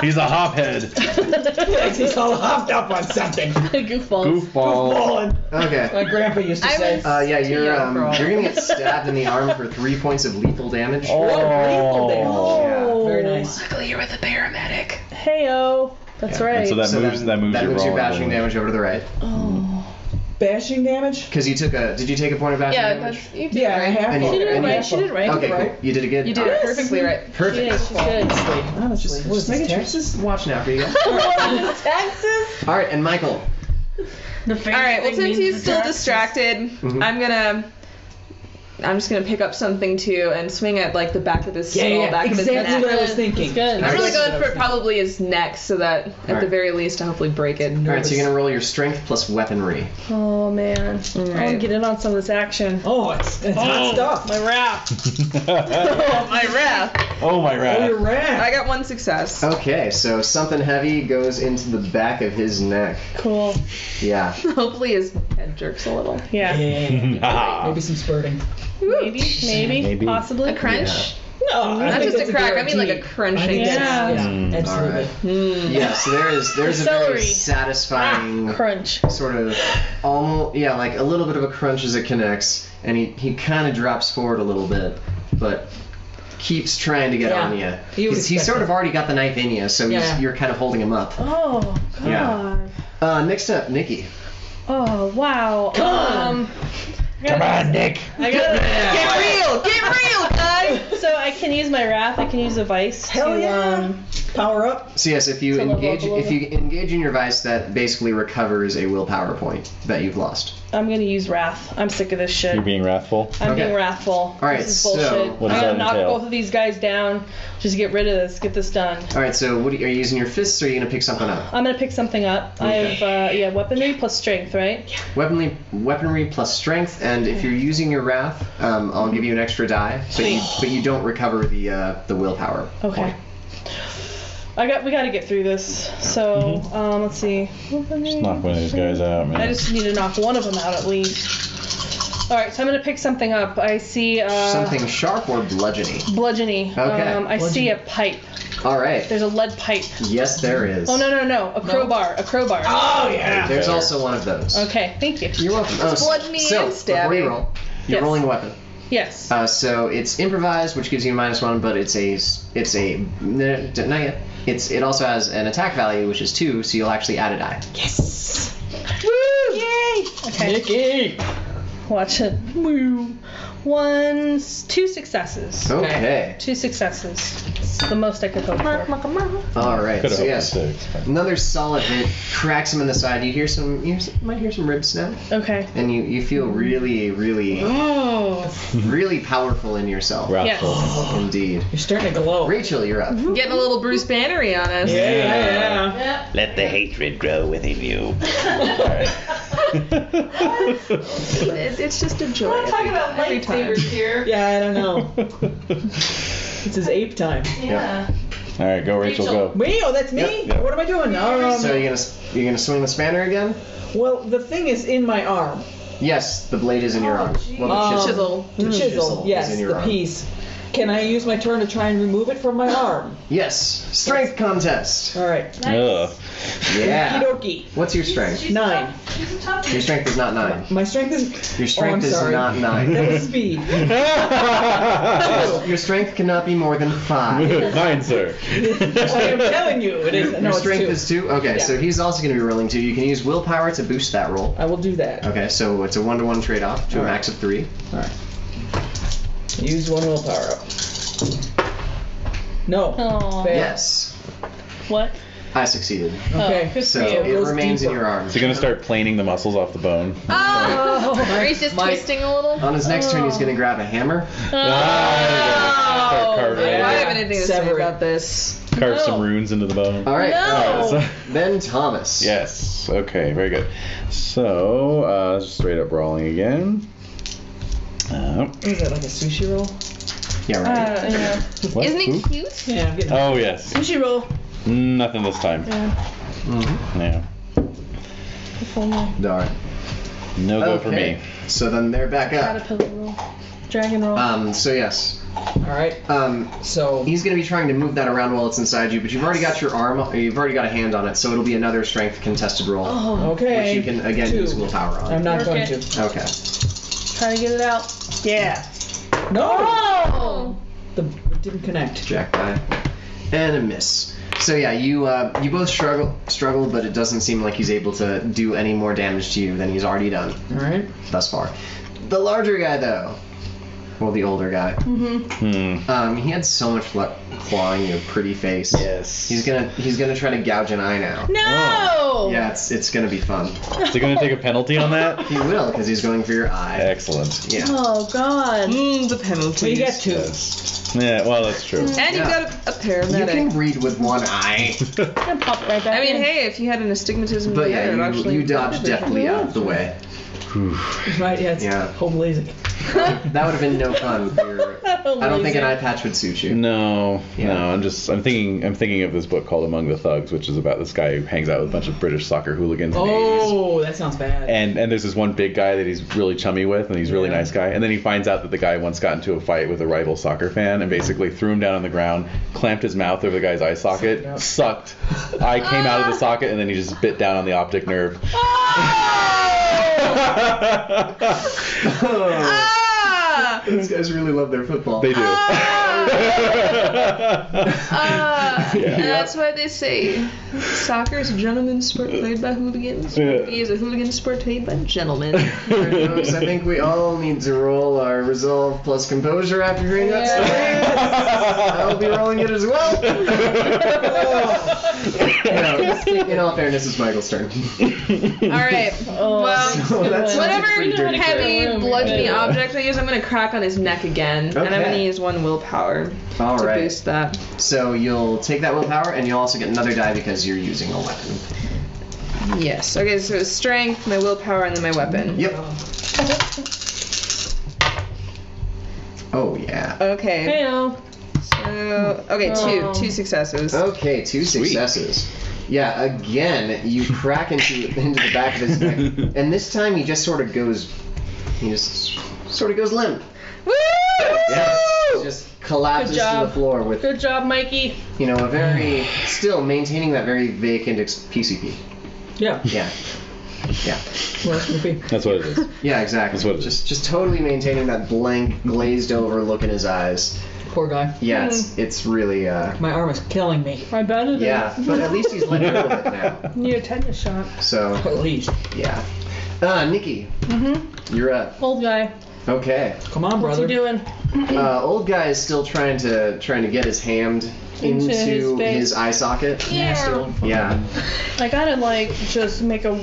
He's a hophead. He's all hopped up on something. Goofballs. Goofball. Falling. Okay. My grandpa used to say. Yeah, you're young for all you're gonna get stabbed in the arm for 3 points of lethal damage. Oh. Very nice. Luckily, you're with a paramedic. Heyo. That's Yeah. right. And so that moves your your bashing vulnerable. damage over to the right. Oh. Bashing damage? Because you took a. Did you take a point of bashing Yeah, damage? that's you did Yeah, I right. have. And you- She did it and you- right. She did it right. Okay, Right. cool. You did a good. You did it perfectly right. Perfect. She did. Honestly, what is Just making this, sure. Texas? Just watching out for you guys. Taxes? All right, and Michael. The All right. Well, since he's still distracted, Mhm. I'm just gonna pick up something too and swing at like the back of his skull, back of his exactly neck. what I was thinking. It's good. I'm really Alright. going for probably his neck, so that at the Alright. very least I hopefully break it. All right, so you're gonna roll your strength plus weaponry. Oh man. I want to Alright. get in on some of this action. Oh, it's hot stuff. My wrath. My wrath. Oh my Oh, rat. you're rat. I got 1 success. Okay, so something heavy goes into the back of his neck. Cool. Yeah. Hopefully his head jerks a little. Yeah. Yeah. Maybe some spurting. Maybe. Possibly. A crunch? No, Not just a crack. I mean like a crunching. Yeah. Absolutely. Yeah. So there's a very Celery. satisfying Crunch. sort of almost like a little bit of a crunch as it connects, and he kind of drops forward a little bit, but keeps trying to get Yeah. on you. You would He's expect sort that. of already got the knife in you, so you're kind of holding him up. Oh God. Yeah. Next up, Nikki. Oh wow. Come on, Nick. I got Get real, guys! So I can use my wrath. I can use a vice. Hell to, yeah. Power up. So yes, if you To level up engage a little. if you engage in your vice, that basically recovers a willpower point that you've lost. I'm gonna use wrath. I'm sick of this shit. You're being wrathful. I'm Okay. being wrathful. All right, this is so bullshit. what does I gotta that knock entail? both of these guys down. Just get rid of this. Get this done. All right. So are you using your fists, or are you gonna pick something up? I'm gonna pick something up. I have weaponry plus strength, right? Weaponry plus strength, and if you're using your wrath, I'll give you an extra die, but you don't recover the willpower. Okay. point. We gotta get through this. So let's see. Just knock one of these guys out, man. I just need to knock one of them out at least. All right, so I'm gonna pick something up. I see Something sharp or bludgeony? bludgeony. Okay. I see a pipe. All right. There's a lead pipe. Yes, there is. Oh no, a crowbar. A crowbar. Oh yeah. There's also one of those. Okay, thank you. You're welcome. Oh, bludgeony so, and before stabbing. you roll, you're Yes. rolling a weapon. Yes. So it's improvised, which gives you -1, but it also has an attack value, which is 2, so you'll actually add a die. Yes. Woo! Yay! Okay. Nicky. Watch it. Woo. 2 successes. Okay. 2 successes. It's the most I could hope for. All right. Could have So hoped yes, for 6. another solid hit cracks him in the side. You might hear some ribs snap, Okay. and you feel really, really, Oh. really powerful in yourself. Wrathful. Indeed. You're starting to glow. Rachel, you're up. Getting a little Bruce Bannery on us. Yeah. Let the hatred grow within you. It's just a joy. We're talking about every time. lightsabers here. Yeah, I don't know. This is ape time. Yeah. All right, go Rachel, go. Me? Oh, that's me? Yep. What am I doing? So you're gonna swing the spanner again? Well, the thing is in my arm. Yes, the blade is in your arm. Well, the chisel. Chisel. The chisel, yes, is in your the arm. piece. Can I use my turn to try and remove it from my arm? Yes. Strength contest. All right. Ugh. Yeah. Okie What's your strength? 9. Your strength is not 9. My strength is. Your strength I'm is sorry. not 9. That was speed. Your strength cannot be more than 5. Fine, sir. I am telling you, it is. No, Your it's strength 2. is 2? Okay, Yeah. so he's also going to be rolling 2. You can use willpower to boost that roll. I will do that. Okay, so it's a 1-to-1 trade-off to a Alright. max of 3. All right. Use 1 willpower up. No. Aw. Fail. Yes. What? I succeeded. Okay. Good So for you. it goes remains in deeper. your arm. Is he gonna start planing the muscles off the bone? Oh, he's just my- twisting a little. On his next turn, he's going to grab a hammer. Start carving I it. don't have anything to say Sever it. about this. Carve some runes into the bone. All right. No. So- Then Thomas. Yes. Okay. Very good. So straight up brawling again. Is that like a sushi roll? Yeah, right. Yeah. What? Isn't Who? he cute? Yeah, I'm getting. Oh yes. Sushi roll. Nothing this time. Yeah. Yeah. If only. Darn. No go for Okay. me. So then they're back up. Caterpillar roll. Dragon roll. So yes. All right. So. He's going to be trying to move that around while it's inside you, but you've already got your arm, you've already got a hand on it, so it'll be another strength contested roll, Oh. Okay. which you can again 2. use willpower on. I'm not going Okay. to. Okay. Try to get it out. Yeah. No. Oh. It didn't connect. Jack die. And a miss. So yeah, you both struggle, but it doesn't seem like he's able to do any more damage to you than he's already done All right. thus far. The larger guy though, well the older guy, he had so much luck clawing your pretty face. Yes. He's gonna try to gouge an eye now. No. Yeah, it's gonna be fun. Is he gonna take a penalty on that? He will, because he's going for your eye. Excellent. Yeah. Oh God. The penalty. Well, you got 2. Yes. Yeah. Well, that's true. And you Yeah. got a paramedic. You can read with one eye. I'm gonna pop right back I mean, in. hey, if you had an astigmatism, But in the yeah, other, it actually you dodged deftly out of the way. Right. Yeah. It's Yeah. whole blazing. That would have been no fun. I don't think an eye patch would suit you. No, Yeah. no. I'm thinking of this book called Among the Thugs, which is about this guy who hangs out with a bunch of British soccer hooligans in the 80s. Oh, that sounds bad. And there's this one big guy that he's really chummy with, and he's a really Yeah. nice guy. And then he finds out that the guy once got into a fight with a rival soccer fan and basically threw him down on the ground, clamped his mouth over the guy's eye socket, sucked. Eye came out of the socket, and then he just bit down on the optic nerve. Ah! Those guys really love their football. They do. And that's why they say soccer is a gentleman's sport played by hooligans. Yeah. Rugby is a hooligan sport played by gentlemen. Alright, folks, I think we all need to roll our resolve plus composure after hearing that story. I'll be rolling it as well. No, in all fairness, it's Michael's turn. Alright, well, So that sounds whatever pretty dirty. heavy room. bludgeoning Yeah. object I use, I'm going to crack on his neck again. And I'm Okay. going to use 1 willpower All to right. boost that. So you'll take that willpower, and you'll also get another die because you're using a weapon. Yes. Okay, so it's strength, my willpower, and then my weapon. Yep. Oh yeah. Okay. Heyo. So, okay, Oh. two successes. Okay, 2 successes. Yeah, again, you crack into the back of his neck, and this time he just sort of goes he just sort of goes limp. Woo! Yes, just collapses Good to job. the floor with, Good job, Mikey. a very, still maintaining that very vacant PCP. Yeah. Yeah. Yeah. Well, it would be. That's what it is. Yeah, exactly. That's what it is. Just totally maintaining that blank, glazed over look in his eyes. Poor guy. Yeah, it's really, My arm is killing me. I bet it is. yeah, but at least he's let go of it now. Need a tetanus shot. So, At least. yeah. Nikki, Mm-hmm. you're up. Old guy. Okay. Come on, What's he brother. doing? Old guy is still trying to get his hand Into into his face. his eye socket. Nasty old fucker. Yeah. I gotta just make a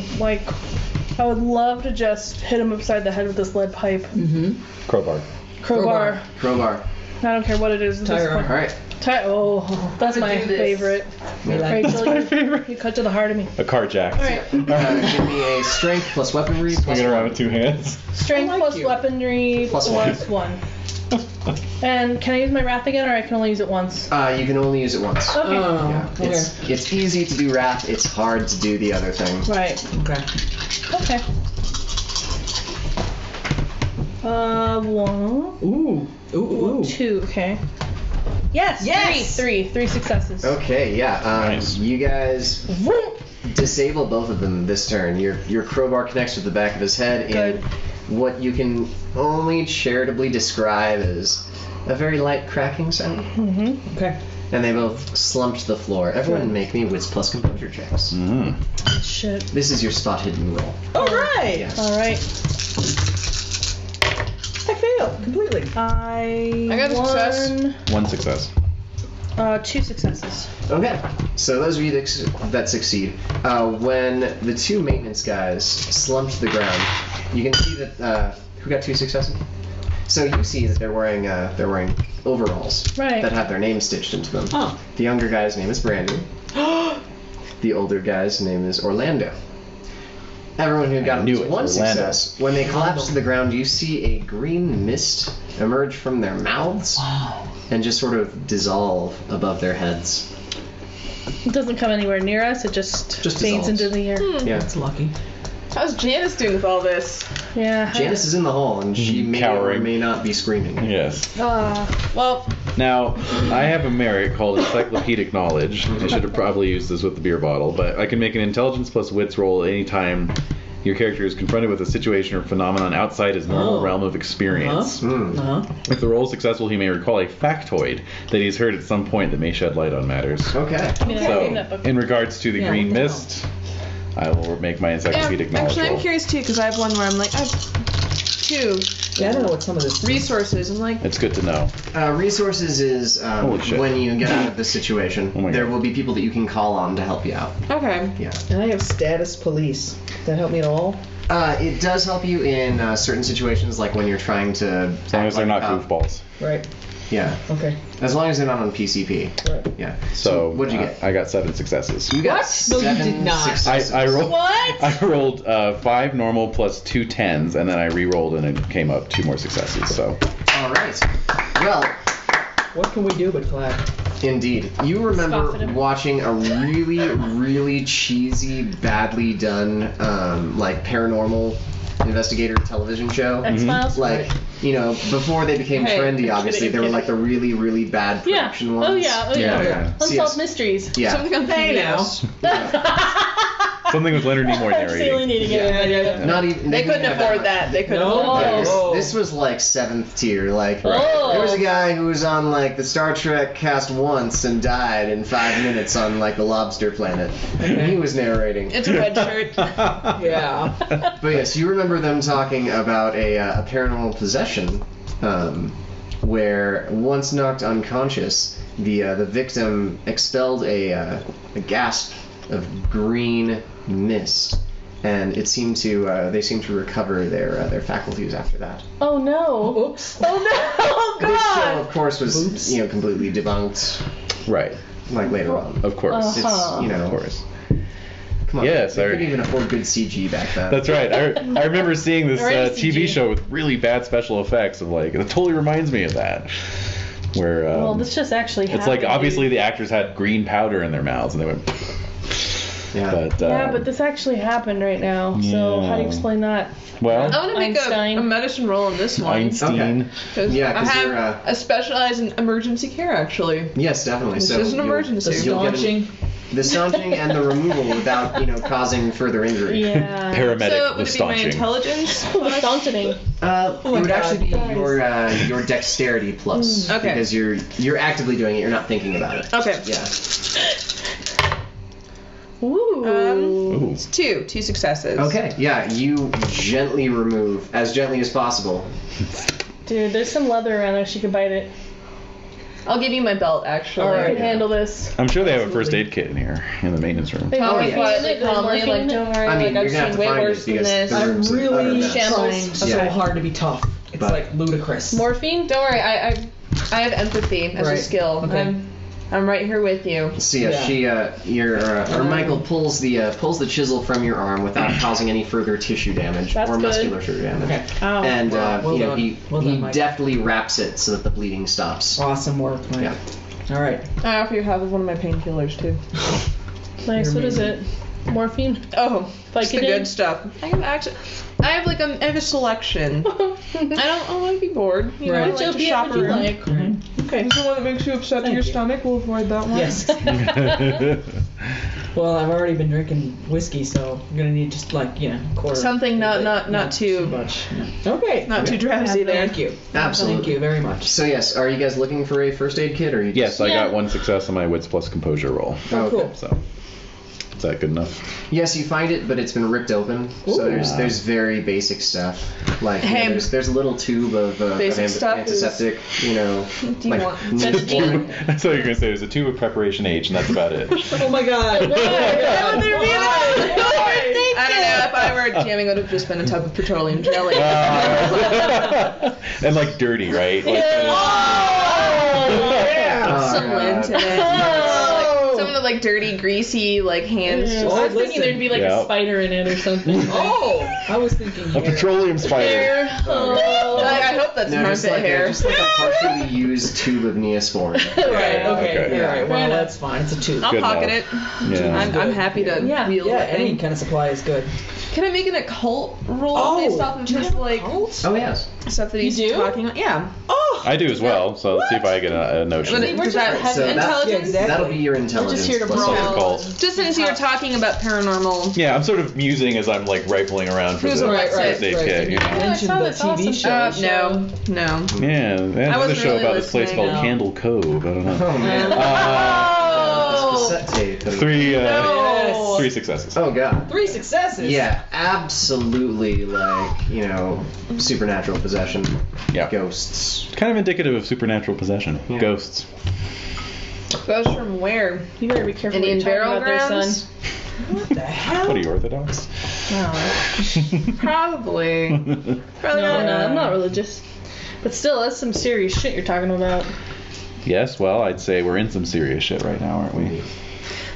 I would love to just hit him upside the head with this lead pipe. Mm-hmm. Crowbar. Crowbar. Crowbar. I don't care what it is. at this Tire point. All right. Oh, that's my do this. favorite. Rachel, you cut to the heart of me. A carjack. All right. Give me a strength plus weaponry plus Swinging around one. with two hands. Strength I like plus you. weaponry Plus plus one. And can I use my wrath again, or I can only use it once? You can only use it once. Okay. Oh, Yeah. okay. It's easy to do wrath. It's hard to do the other thing. Right. Okay. Okay. One, Ooh. Ooh. two. Okay. Yes. Yes! Three successes. Okay. Yeah. Nice. You guys Vroom. disable both of them this turn. Your crowbar connects with the back of his head Good. in what you can only charitably describe as a very light cracking sound. Mm-hmm. Okay. And they both slumped to the floor. Everyone make me wits plus composure checks. Mm. Shit. This is your spot hidden roll. All right. Yes. All right. I failed completely. I got a success. won, One success. 2 successes. Okay, so those of you that succeed, when the two maintenance guys slump to the ground, you can see that who got 2 successes. So you see that they're wearing overalls Right. that have their names stitched into them. Oh. The younger guy's name is Brandon. The older guy's name is Orlando. Everyone who got knew it, one Orlando. success, when they collapse to the ground, you see a green mist emerge from their mouths Wow. and just sort of dissolve above their heads. It doesn't come anywhere near us. It just fades dissolves. into the air. Yeah. That's lucky. How's Janice doing with all this? Yeah. Janice is in the hall, and she may or Cowering. may not be screaming. Yes. Well, Now, I have a merit called encyclopedic knowledge. I should have probably used this with the beer bottle, but I can make an intelligence plus wits roll anytime your character is confronted with a situation or phenomenon outside his normal Oh. realm of experience. Uh-huh. If the roll is successful, he may recall a factoid that he's heard at some point that may shed light on matters. Okay. Give me that- give me that So, book. in regards to the Yeah, green what the hell? mist, I will make my yeah, encyclopedic knowledge actually, I'm roll. curious too, because I have one where I'm like, I have 2 Yeah, I don't know what some of this is. resources. I'm like, It's good to know. Resources is Holy shit. when you get out of this situation, Oh my there God. will be people that you can call on to help you out. okay. Yeah. And I have status police. Does that help me at all? It does help you in certain situations, like when you're trying to. As long as they're not goofballs. Right. Yeah. Okay. As long as they're not on PCP. Right. Yeah. So, what'd you get? I got 7 successes. You got What? No, you 7 did not. successes. I rolled. What? I rolled 5 normal plus 2 10s, and then I re-rolled and it came up 2 more successes. So All right. Well, What can we do but clap? indeed. You Scoff at remember him. watching a really, really cheesy, badly done, like paranormal investigator television show. X-Files? Like, you know, before they became Hey, trendy, I'm obviously, kidding, there were I'm like the really, really bad Yeah. production ones. Oh yeah. Oh yeah. Yeah. So, Unsolved yes. mysteries. Yeah. Something on Hey, now. something with Leonard Nimoy Actually narrating. needing it. Not even. They couldn't didn't have afford much. that. They couldn't No. afford that. Oh. This was like 7th tier. Like, Oh. there was a guy who was on like the Star Trek cast once and died in 5 minutes on like the Lobster Planet. And he was narrating. It's a red shirt. Yeah. But yes, you remember them talking about a paranormal possession, where once knocked unconscious, the victim expelled a gasp of green mist, and it seemed to they seemed to recover their faculties after that. Oh no. Oops. Oh no. Oh This show, god. of course, was Oops. completely debunked Right. like later on. Of course. It's Of course. Come on, Yes, they I- couldn't even afford good CG back then. That's right. I remember seeing this Already TV CG. show with really bad special effects of like, it totally reminds me of that. Where Well, this just actually it's happened. like obviously the actors had green powder in their mouths and they went Yeah. But this actually happened right now. So how do you explain that? well, I'm gonna make Einstein. a medicine roll on this one. Einstein. Yeah, I 'cause have you're, a specialized in emergency care, actually. Yes, definitely. This So is an you'll- emergency. The you'll get an- staunching. the staunching and the removal without, causing further injury. Yeah. Paramedic So the would it be my staunching. intelligence? Staunching. It my would God, actually be guys. your dexterity plus. Okay. Because you're actively doing it. You're not thinking about it. Okay. Yeah. Ooh. Ooh. It's two successes. Okay. Yeah. You gently remove as gently as possible. Dude, there's some leather around there. She could bite it. I'll give you my belt, actually. I can handle this. I'm sure they have a first aid kit in here in the maintenance room. They have Oh, morphine yeah. in Quietly, it, there's calmly, morphine like, in it. don't worry, I mean, like, you're gonna have I've to seen way find worse it than because this. the I'm room's really utter mess. trying so Yeah. hard to be tough. It's But- like ludicrous. Morphine? Don't worry, I have empathy as a Right. skill. Okay. I'm right here with you. So yeah, Michael pulls the chisel from your arm without causing any further tissue damage That's or good. musculature damage. Okay. Ow. And Well done. he Well done, Mike. deftly wraps it so that the bleeding stops. Awesome work, Mike. Yeah. All right. I offer you half of one of my painkillers too. Nice. You're What is amazing. it? Morphine? Oh, it's the Vicodin? good stuff. I have a selection. I don't want to be bored. You know, I Right. like to Opiate shop would you around. like? Okay. Is the one that makes you upset to Thank your you. stomach? We'll avoid that one. Yes. Well, I've already been drinking whiskey, so I'm gonna need just like a quarter. Something not too much. Yeah. Okay. not too drowsy there. Thank you. Absolutely. Thank you very much. So yes, are you guys looking for a first aid kit or you? Yes, I Yeah. got one success on my wits plus composure roll. Oh, cool. So, is that good enough? Yes, you find it, but it's been ripped open. So Ooh. there's very basic stuff. Like Hey. there's a little tube of Basic stuff is- antiseptic. Do you like want? Neosporin. That's what you're gonna say. There's a tube of preparation H, and that's about it. Oh my God. I don't know. If I were jamming, it would have just been a tub of petroleum jelly. And like dirty, right? Like, Some lint in it. Some of the like dirty, greasy hands. I Just, was thinking listen. there'd be like Yeah. a spider in it or something. Oh, I was thinking a hair. petroleum spider. There. Oh. I hope that's No, armpit hair. just like a partially used tube of Neosporin. Right. Okay. Okay. All right. Well, enough. that's fine. It's a tube. I'll Good pocket enough. it. Yeah. I'm happy to Yeah. wield Yeah, it. any kind of supply is good. Can I make an occult roll Oh, based off of do you just have a cult? Oh yes. stuff that You he's do? talking about? Yeah. Oh, I do as well, so let's see if I get a notion. But does that have So that- intelligence? Yeah, exactly. That'll be your intelligence. here to plus brawl. your Cult. Just since you're talking about paranormal. Yeah, I'm sort of musing as I'm like rifling around for Who's the a right, first aid kit. You know? I mentioned saw the this TV awesome show. No. Yeah, there's a wasn't show really about this place listening, called no. Candle Cove. I don't know. Oh man. Uh, Oh. Cassette tape. three No. successes. Oh god. 3 successes. Yeah, absolutely supernatural possession. Yeah. Ghosts. Kind of indicative of supernatural possession. Yeah. Ghosts. Goes from where? You better be careful Indian what you're burial talking about there, grounds? son. What the hell? What are you, Orthodox? Probably. Probably No, not. I'm not religious. But still, that's some serious shit you're talking about. Yes, well, I'd say we're in some serious shit right now, aren't we?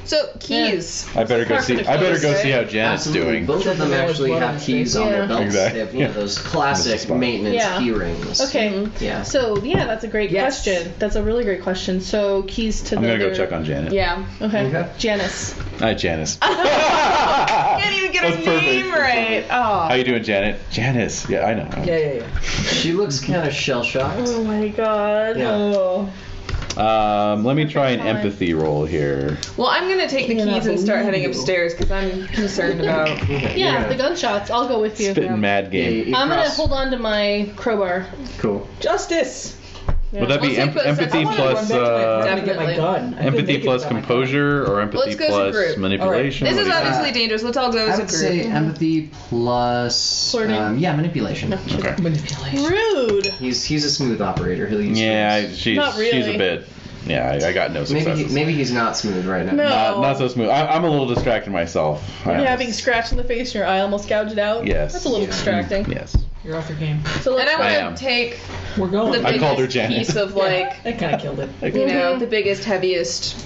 So keys. I better go see. I better go Close, see how Janet's Absolutely. doing. Both of them actually have keys on their Yeah. belts. Exactly. They have, those Missed the classic spot. maintenance Yeah. key rings. Okay. Yeah. So, yeah, that's a great Yes. question. That's a really great question. So, keys to I'm the gonna go other- check on Janet. Yeah. Okay. Okay. Janice. Hi, Janice. Can't even get her That's perfect. name right. How Oh. you doing, Janet? Janice. Yeah, I know. Yeah. She looks kind of shell shocked. Oh my god. Yeah. Oh. Let me try an Fine. empathy roll here. Well, I'm gonna take the Cannot keys and start believe heading you. upstairs because I'm concerned about. Okay, Yeah, you're the gunshots. I'll go with you. Spitting mad game. you I'm gonna cross- hold on to my crowbar. Cool. Justice. Would that be Let's take those empathy sets. plus I'm gonna get my Definitely. gun. I've been empathy thinking plus about my gun. composure or empathy Let's go as a plus group. manipulation? This What is do you think? obviously dangerous. Let's all go I as a would group. say empathy plus Flirting. manipulation. Okay. Manipulation. Rude. He's a smooth operator. He'll use Yeah, strings. she's Not really. she's a bit. Yeah, I got no successes. Maybe he's not smooth right now. No. Not so smooth. I'm a little distracted myself. You're having scratch in the face and your eye almost gouged out. Yes. That's a little Yeah. distracting. Yes. You're off your game. So And let's I I want am. to take We're going. the I called her biggest Janet. piece of That kind of killed it. you know, the biggest, heaviest.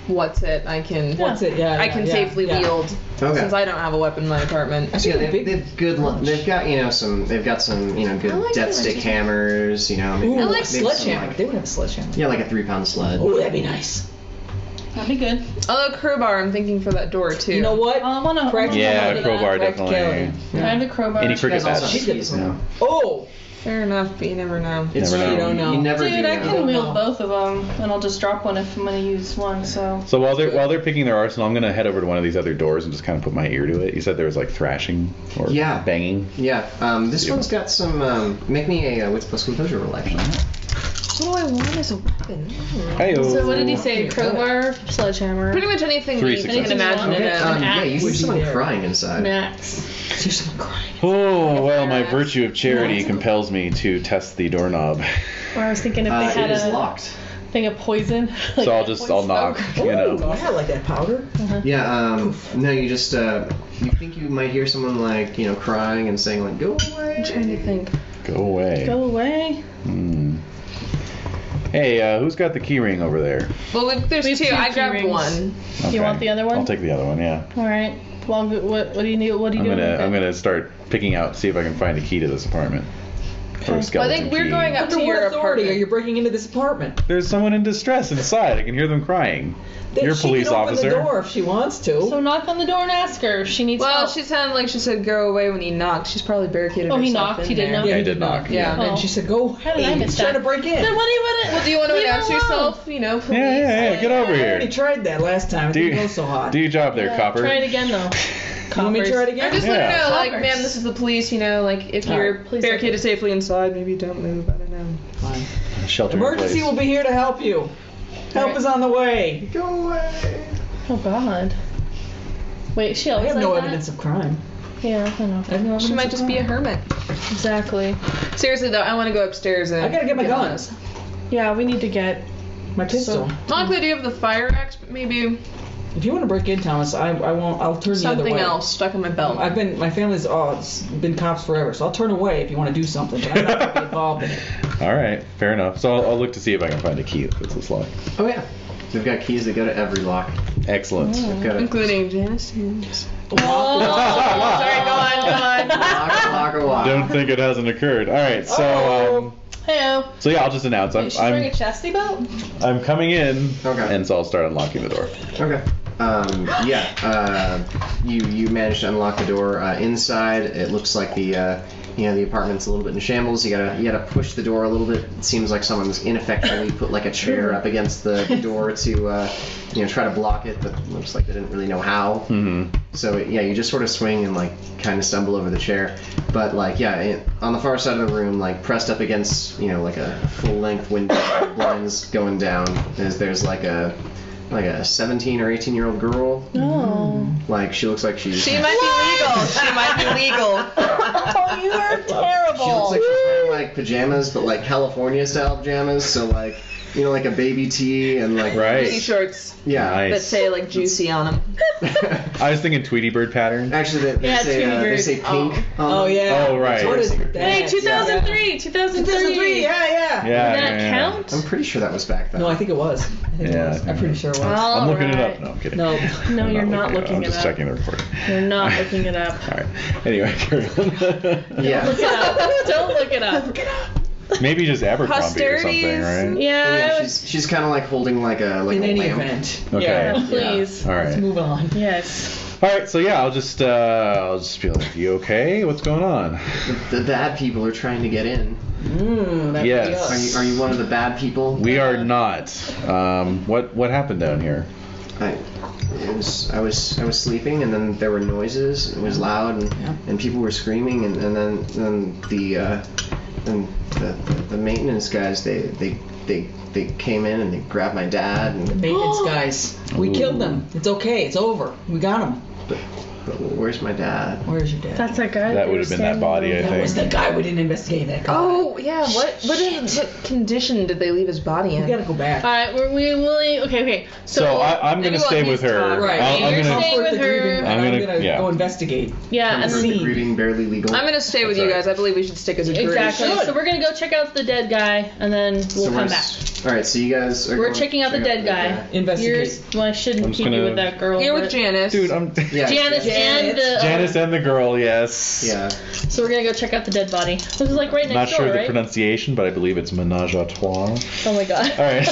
What's it? I can. What's it? Yeah. I can yeah, safely yeah. wield Okay. since I don't have a weapon in my apartment. So yeah, Big they've good. They've got some. They've got some good I like death the stick wrenches. hammers. Ooh, I like a maybe some, sledgehammer. They would have a sledgehammer. Yeah, like a 3-pound sled. Oh, that'd be nice. That'd be good. Although crowbar, I'm thinking for that door too. You know what? I wanna. Yeah, crowbar Practicality. definitely. I have the crowbar. Any You cricket guys also bats. have keys now. Oh! Fair enough, but you never know. It's Never know. true. You don't know. You never Dude, do I know. can wield both of them, and I'll just drop one if I'm gonna use one. So. So while they're picking their arsenal, I'm gonna head over to one of these other doors and just kind of put my ear to it. You said there was like thrashing or Yeah. banging. Yeah, this one's got some, make me a wits plus composure roll, actually. What do I want as a weapon? Hey-o. So what did he say? Crowbar, sledgehammer, Pretty much anything Three you can successes. imagine Okay, it as. yeah, you see Would be someone there. crying inside. an axe. There's someone crying. Oh, well, my virtue of charity compels me to test the doorknob. Or I was thinking if they It had is a locked. thing of poison. So I'll knock, you know. Oh, I like that powder. Yeah, no, you just, you think you might hear someone, like, you know, crying and saying, like, go away. I'm trying to think. Go away. Go away. Hmm. Hey, who's got the key ring over there? Well, there's We have two. two I key grabbed rings. one. Do you want the other one? I'll take the other one. Yeah. All right. Well, what do you need? What do you I'm do? gonna start picking out, see if I can find a key to this apartment. Or a Okay. skeleton Well, I think we're key. going up Under to what your authority apartment. are you breaking into this apartment? There's someone in distress inside. I can hear them crying. You're a She police can open officer. the door if she wants to. So knock on the door and ask her if she needs Well, help. she sounded like she said go away when he knocked. She's probably barricaded Oh, he herself knocked? in He did there. knock? Yeah, he did knock. Yeah. And then Oh. she said, "Go How did I away. miss He's trying that? to break in." Then what do you want? Well, do you want to Leave her announce alone. yourself? You know, police. Yeah, get over I here. already tried that last time. It Do didn't you- go so hot. Do your job there, Yeah, copper. Try it again though. You want me to try it again? I just Yeah. want to know, like, Coppers. ma'am, this is the police. You know, like, if All you're right, please barricaded don't. safely inside, maybe don't move. I don't know. Fine. Shelter Emergency in will place. be here to help you. Help Alright. is on the way. Go away. Oh God. Wait, she I always have like no that? evidence of crime. Yeah, I know. I have no evidence She might of just be a crime. hermit. Exactly. Seriously though, I want to go upstairs and. I gotta get my guns. Yeah, we need to get. My pistol. Monica, do you have the fire axe? Maybe If you want to break in, Thomas, I won't. I'll turn the other something way. else stuck in my belt. My family's it's been cops forever, so I'll turn away if you want to do something, but I'm not going to be involved in it. All right, fair enough. So I'll look to see if I can find a key that fits this lock. Oh, yeah. We've got keys that go to every lock. Excellent. We've got a Including Janice. Oh, Sorry, go on. lock or lock. Don't think it hasn't occurred. All right, so Heyo. so yeah, I'll just announce She's wearing a chastity belt. I'm coming in, Okay. and so I'll start unlocking the door. Okay. You managed to unlock the door. Inside, it looks like the apartment's a little bit in shambles. You gotta push the door a little bit. It seems like someone's ineffectually put like a chair up against the door to try to block it, but it looks like they didn't really know how. Mm-hmm. So you just sort of swing and like kind of stumble over the chair. But on the far side of the room, like pressed up against like a full length window, blinds going down, there's like a 17 or 18-year-old girl. Oh. Like she looks like she's. She might be legal. She might be legal. Oh, you are terrible. She looks like she's wearing like pajamas, but like California style pajamas. So like like a baby tee and like Right. T-shirts Yeah. that Nice. say like juicy on them. I was thinking Tweety Bird pattern. Actually, they Yeah, say Tweety they Bird. say pink. Oh, yeah. Oh, right. What is that? Wait, 2003. 2003, yeah. Yeah. Does that yeah. count? I'm pretty sure that was back then. No, I think it was. Yeah. I'm pretty sure it was. I'm looking it up. Alright. No, I'm kidding. No. No, I'm you're not looking I'm it just up. checking the recording. You're not looking it up. All right. Anyway, carry on. Yeah. Look it up. Don't look it up. Maybe just Abercrombie or something, Posterities. right? Yeah. She's kind of like holding like a In a any lamp. event. Okay. Yeah, please. All Let's right. move on. Yes. All right. So yeah, I'll just be like, you okay? What's going on? The bad people are trying to get in. That Yes. could be us. Are you one of the bad people? We are not. What happened down here? I was sleeping and then there were noises. It was loud and people were screaming and then the maintenance guys they came in and they grabbed my dad The and maintenance guys. We Ooh. killed them. It's okay. It's over. We got him. but where's my dad? Where's your dad? That's that guy. That would have been that body, I That was think. the guy we didn't investigate. That guy. Oh yeah. What condition did they leave his body We in? gotta go back. All right, we're willing. Okay. So I'm gonna maybe stay what with he's her. taught. Right. I'm You're gonna. staying with Comfort the her. grieving, and I'm I'm gonna- gonna yeah. go investigate. Yeah, and Comfort the then grieving, barely legal. I'm gonna stay with That's you right. guys. I believe we should stick as a group. exactly. Should. So we're gonna go check out the dead guy, and then we'll come back. All right, so you guys are We're going checking out the check dead guy. Investigate. Well, I shouldn't I'm just keep you gonna- with that girl. You're but- with Janice. Dude, I'm. Yeah. Janice and the. Janice and the girl, yes. Yeah. So we're gonna go check out the dead body. This is like right next Not door, sure the right? pronunciation, but I believe it's menage a trois. Oh my god. All right.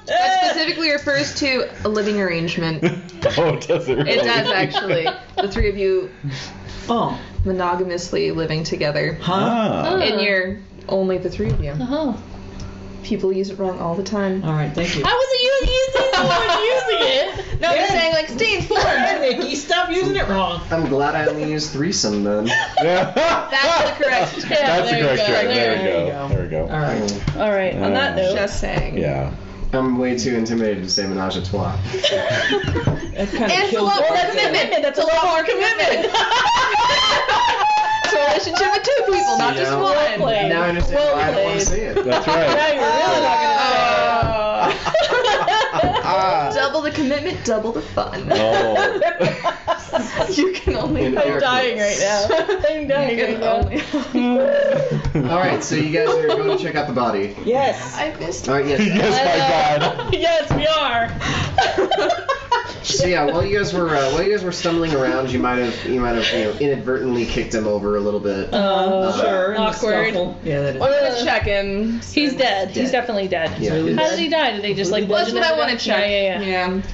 That specifically refers to a living arrangement. Oh, does it really? It does, actually. The three of you Oh. monogamously living together. Ah. And you're only the three of you. Uh-huh. People use it wrong all the time. All right, thank you. I wasn't using the word using it. No, I'm saying like staying formed. Nikki, stop using it wrong. I'm glad I only used threesome then. Yeah. That's the correct term. That's the there you correct go, term. There we there you go. go. There we go. All right. All right. On that note. Just saying. Yeah. I'm way too intimidated to say menage a trois. That kind of It's a kills lot the more whole thing. commitment. That's a lot more commitment. It's a relationship with two people, not just Yeah. one. Played. Now I understand Well why I don't want to played. say it. That's Now right. you're really not gonna say Double the commitment, double the fun. Oh. You can only. In I'm air dying right quotes. now. I'm dying You right can now. only. All right, so you guys are going to check out the body. Yes. I missed. All right, yes. Yes, my God. Yes, we are. So yeah, while you guys were stumbling around, you might have inadvertently kicked him over a little bit. Sure. in the Awkward. scuffle. Yeah, that is. We're gonna check him. He's dead. He's definitely dead. Yeah. How did he die? Did they just like That's bludgeon what I him want to death? check.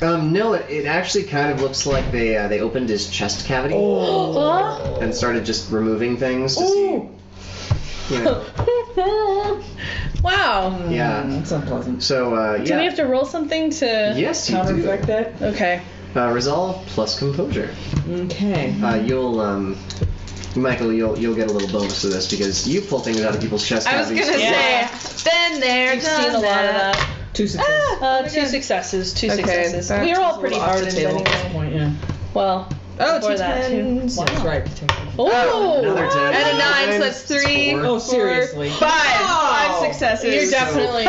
Yeah. No, it actually kind of looks like they opened his chest cavity Huh? and started just removing things to see. You know, Wow. yeah. That's unpleasant. So yeah. Do we have to roll something to? Yes, you Counter do. effect that? Okay. Resolve plus composure. Okay. You'll Michael, you'll get a little bonus to this because you pull things out of people's chest I was cavities. gonna Yeah. say, been there, We've done seen a lot of that. 2 successes. Two successes. Two Okay, successes. that's We are all a pretty little off the hardened table. anyway. Point, yeah. Well. Oh, before two that, too. tens. That's right. Oh. Another 10. And a 9, so that's 3. Four. Oh, seriously. 5. 5 successes. You're definitely.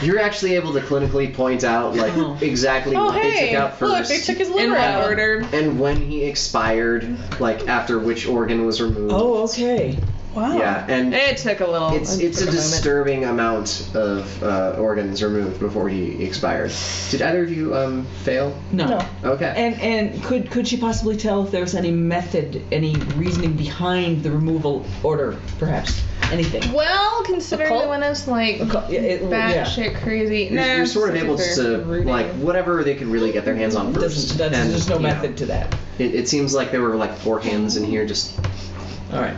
You're actually able to clinically point out like exactly Oh what they hey! took out Look, first they took his in liver what out. order? and when he expired, like after which organ was removed. Oh, okay. Wow. Yeah, and It took a little. it's a took moment. disturbing amount of organs removed before he expired. Did either of you fail? No. Okay. And could she possibly tell if there was any method, any reasoning behind the removal order, perhaps? Anything? Well, considering Occult? the one is like Yeah. batshit crazy. You're sort of able super to rooted. like whatever they could really get their hands on first. There's no you know, method to that. It seems like there were like 4 hands in here just. All right.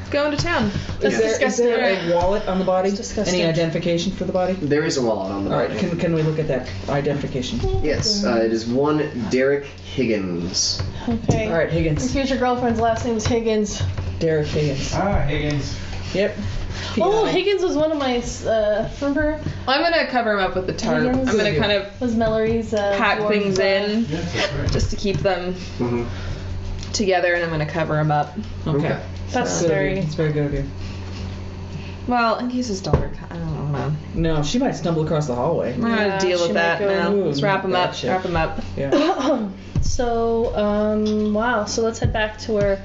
Going to town. That's Yeah. Is disgusting. there a wallet on the body? It's disgusting. Any identification for the body? There is a wallet on the All body. right. Can we look at that identification? Yes, it is one Derek Higgins. Okay. All right, Your Higgins. future girlfriend's last name is Higgins. Derek Higgins. Higgins. Yep. Oh, Higgins was one of my. Remember? I'm gonna cover him up with the tarp. Higgins? I'm gonna kind of Was Mallory's. pack dwarf, things in Yes, that's right. just to keep them Mm-hmm. together, and I'm gonna cover him up. Okay. That's Good of you. very. It's very good of you. Well, in case his daughter, I don't know. No, she might stumble across the hallway. We're gonna Yeah, deal she with that might go, now. "Ooh, Let's wrap him bad up. shit." Wrap him up. Yeah. So, wow. So let's head back to where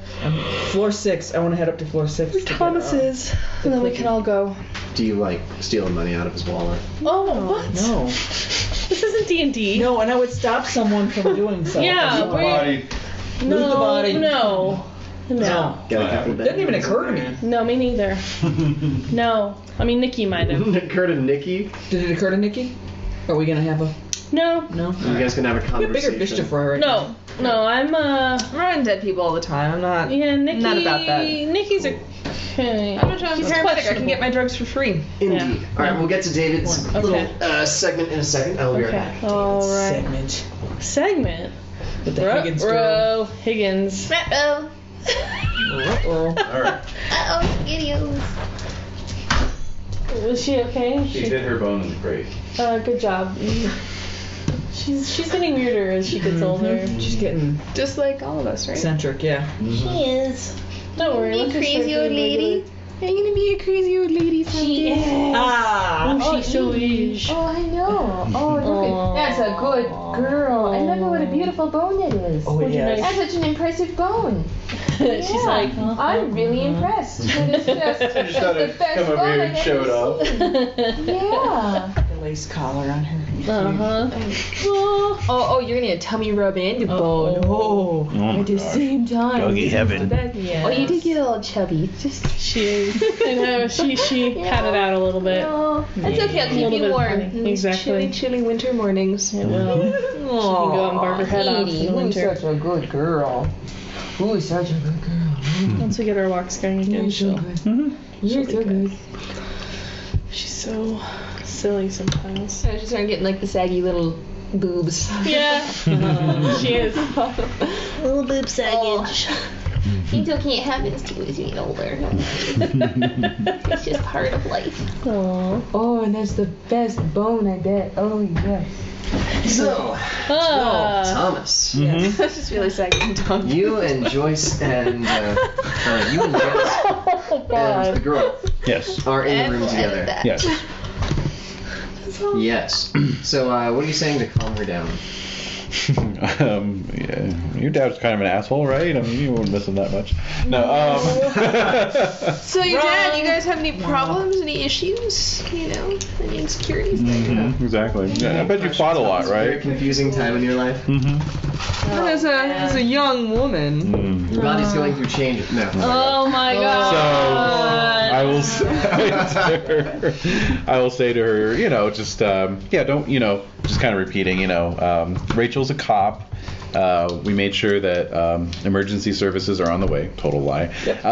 Floor 6. I want to head up to floor 6. to get, Thomas is, and then we can all go. Do you like steal the money out of his wallet? Oh, what? No. This isn't D&D. No, and I would stop someone from doing so. Yeah, Loot the body. No, Loot the body. no. No. Get a couple Didn't even occur to me. No, me neither. No. I mean, Nikki might have. Occur to Nikki. Did it occur to Nikki? Are we gonna have a No. no? You guys can have a We have conversation. bigger fish to fry right No. No, I'm, I'm around dead people all the time. I'm not. yeah, Nikki. Not about that. Nikki's okay. I'm a child She's paramedic. I can questionable. get my drugs for free. Indeed. Yeah. All right, we'll get to David's Okay. little segment in a second. I'll be right Okay. back. All right. Segment Segment. with the Higgins girl. Bro, Higgins. Uh-oh. Uh-oh. All right. Uh-oh. Idiots. Was she okay? She hit her bone in the crate. Good job. She's getting weirder as she gets older. She's getting Just like all of us, right? eccentric, yeah. She is. Don't worry. Be let's a just crazy start old being lady. regular. Are you gonna be a crazy old lady someday? Ah! Oh, she so is. Oh, I know. Oh, look at that's a good girl. And look at what a beautiful bone it is. Oh, What'd you yeah. know? That's such an impressive bone. She's Yeah. like, I'm really impressed. It's just Just thought the I'd best come over bone here I've and show it ever off. seen. Yeah. lace collar on her. Oh, you're gonna tummy rub and bone. Oh, at the same time. Doggy heaven. Oh, you did get a little chubby. Just She is. I know. She had it out a little bit. oh, that's okay. I'll A keep little you bit warm. funny. in these Exactly. chilly winter mornings. It will. She can go out and bark her head off in the winter. such a good girl. Who's such a good girl? Once we get our walks going again, she'll. You're so good. She's so silly sometimes. I just started getting like the saggy little boobs. Yeah. She is. Little boob saggage. You still can't have this too as you get older. It's just part of life. Aww. Oh, and that's the best bone, I bet. Oh, yes. So, Thomas, Yes. That's just really saggy tongue. you and Joyce and you and Joyce Oh God. and the girl Yes. are in the room together. Yes. Yes. So, what are you saying to calm her down? Yeah, your dad's kind of an asshole, right? I mean, you weren't missing that much. No. So your dad, you guys have any problems, any issues? You know, any insecurities? Exactly. Yeah, I bet you fought a lot, Very right? confusing time in your life. And as a young woman. Your body's going through change. No. Oh my So God. I will say to her, you know, just don't, you know, just kind of repeating, you know, Rachel's a cop. We made sure that emergency services are on the way. Total lie. Yep.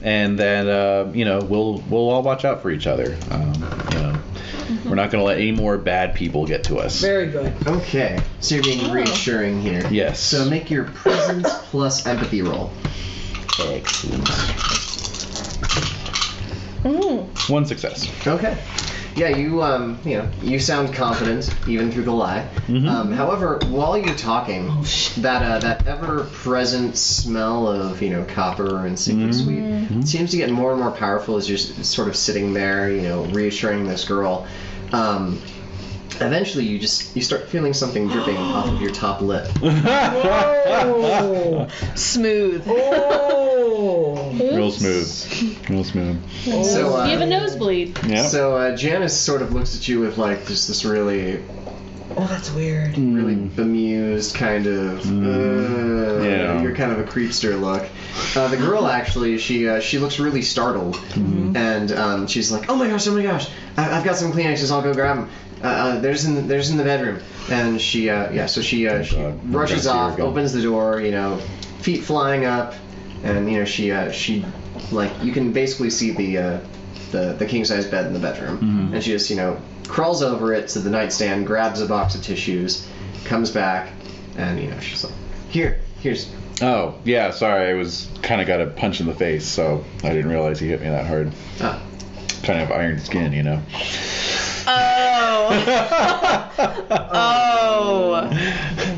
And then you know, we'll all watch out for each other. You know, we're not going to let any more bad people get to us. Very good. Okay. So you're being reassuring here. Yes. So make your presence plus empathy roll. Excellent. One success. Okay. Yeah, you know, you sound confident even through the lie. However, while you're talking, that ever-present smell of, you know, copper and sickly sweet seems to get more and more powerful as you're sort of sitting there, you know, reassuring this girl. Eventually, you start feeling something dripping off of your top lip. Smooth. Real smooth. Real smooth. So, You have a nosebleed. Yeah. So Janice sort of looks at you with like just this really, Oh, that's weird. really bemused kind of. Yeah. You're kind of a creepster look. The girl actually, she looks really startled, and she's like, oh my gosh, I've got some Kleenexes, I'll go grab them. There's in the bedroom, and she she rushes off, opens the door, you know, feet flying up, and you know she like you can basically see the king size bed in the bedroom, and she just, you know, crawls over it to the nightstand, grabs a box of tissues, comes back, and you know she's like, here's. Oh, yeah, sorry, I was kind of got a punch in the face, so I didn't realize he hit me that hard. Kind of iron skin, you know.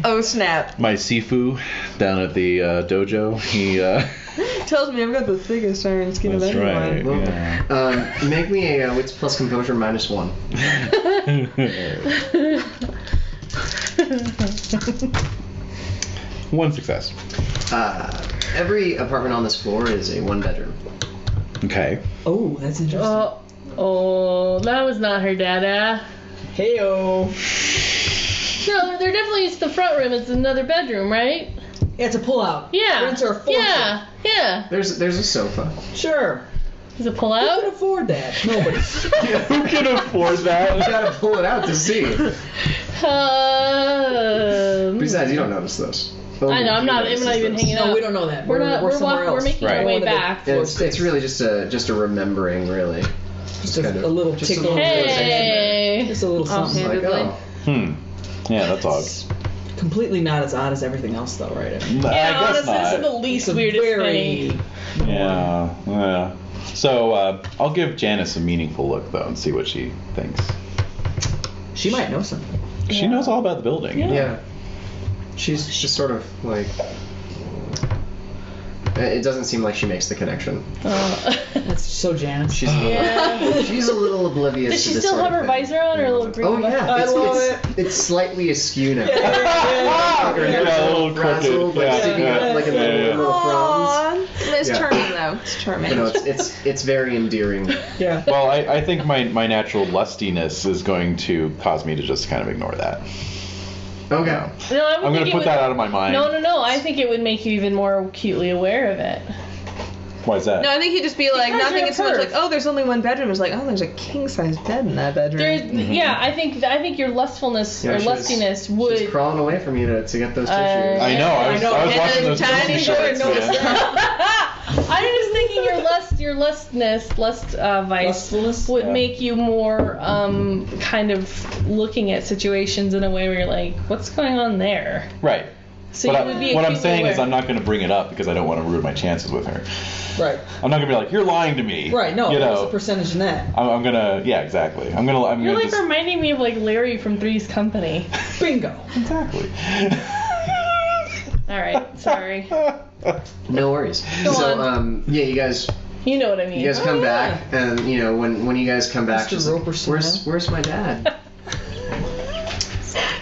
Oh snap. My Sifu down at the dojo, he Tells me I've got the thickest iron skin of that's anyone. right. Yeah. Make me a wits plus composure -1. One success. Every apartment on this floor is a 1-bedroom. Okay. Oh, that's interesting. Oh, that was not her dada. Heyo. No, there definitely is the front room. It's another bedroom, right? Yeah, it's a pull-out. Yeah. Rents are a fortune. Yeah. There's a sofa. Sure. Is it Who pull-out? can afford that? Nobody. Who can afford You that? gotta pull it out to see. Besides, you don't notice those. I know. I'm not even hanging out. No, we don't know that. We're not. We're somewhere else. We're making our Right. way One of the back. floor It's six. really just a remembering, really. Just a kind of- little just a tickle. little Hey. Just a little something. Like, oh. Yeah, that's odd. Completely not as odd as everything else, though, right? I mean, I Yeah, guess honestly, this is the not. least it's a weirdest very. thing. Yeah. So I'll give Janice a meaningful look though and see what she thinks. She might know something. She knows all about the building. you know? Yeah. She's just sort of like. It doesn't seem like she makes the connection. That's so Janice. She's a little, Yeah. she's a little oblivious. Does she to this still sort have of her thing. visor on, or a little green? Oh yeah, I love it's slightly askew now. Yeah, Her hair's a all little frazzled, crooked. like Yeah, sticking yeah, up like a yeah, yeah. little fronds. Nice Yeah. turning that. know, it's charming. But no, it's very endearing. Yeah. Well, I think my natural lustiness is going to cause me to just kind of ignore that. Okay. No, I'm going to put that out of my mind. No. I think it would make you even more acutely aware of it. Why is that? No, I think he'd just be like, Because not thinking you're so much perv. like, oh, there's only one bedroom. It's like, oh, there's a king-size bed in that bedroom. Yeah, I think your lustfulness or she was- lustiness She's would. crawling away from you to get those tissues. I know. I was And watching then those tiny movie short shorts, notes. man. I'm just thinking your lust vice Lustfulness? would Yeah. make you more kind of looking at situations in a way where you're like, what's going on there? Right. So But you would be what I'm acutely saying is aware. I'm not going to bring it up because I don't want to ruin my chances with her. Right. I'm not going to be like, you're lying to me. Right. No. You What's the know. percentage in that? I'm gonna. Yeah, exactly. I'm You're gonna like just. reminding me of like Larry from Three's Company. Bingo. Exactly. All right, sorry. No worries. Go so, on. yeah, you guys You know what I mean. You guys come back, and when you guys come back, Mr. she's like, Roberson, where's my dad?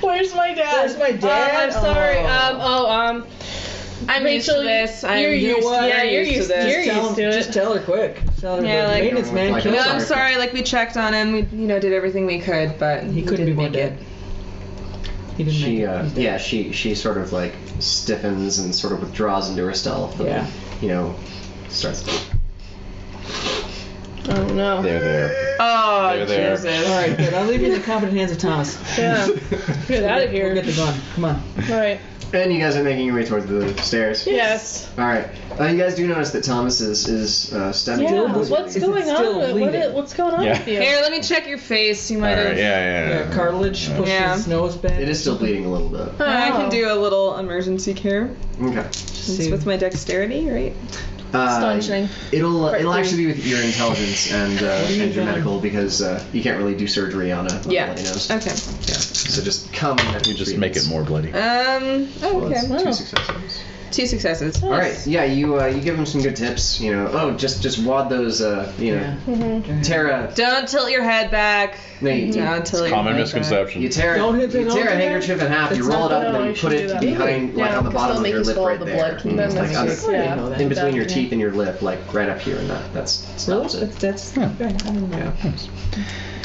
Where's my dad? Where's my dad? I'm sorry. Oh. I'm used to Rachel, this. you're used to yeah, you're used to this. it. Just tell her quick. Tell her Yeah, the like- maintenance man Like killed No, a- him. I'm sorry. Like we checked on him. We did everything we could, but He we couldn't be didn't more make dead. it. He didn't She make it. He's dead. she sort of like stiffens and sort of withdraws into herself. And, Yeah. Starts. Oh no. There. Oh, They're there. Jesus. All right, good. I'll leave you in the competent hands of Thomas. Yeah. Get out of here. We'll get the gun. Come on. All right. And you guys are making your way towards the stairs. Yes. All right. You guys do notice that Thomas is stepping. Yeah. towards you. What's Is it going still on? bleeding? What's going on Yeah. with you? Here, let me check your face. You might All have. right. Yeah. Cartilage pushes Yeah. his nose back. It is still bleeding a little bit. I can do a little emergency care. Okay. It's with my dexterity, right? Astonishing. It'll Right. actually be with your intelligence and your doing? medical because you can't really do surgery on a Yeah. bloody nose. Okay. Yeah. So just come and You just make it more bloody. Oh, okay. Two Wow. successes. 2 successes. All right. Yeah. You give him some good tips. Just wad those. Tara. Don't tilt your head back. No, you Don't tilt your Common head misconception. You tear, Don't hit the you tear a nose handkerchief in half, you That's roll it not- up, and no, then you you should put do it that. behind, like Yeah, on the because bottom it'll of make your you lip swallow right the there. blood. Mm, Then like it's on just- the- yeah. in between your That- teeth and your lip, like right up here, and that stops it. That's Yeah. Yeah.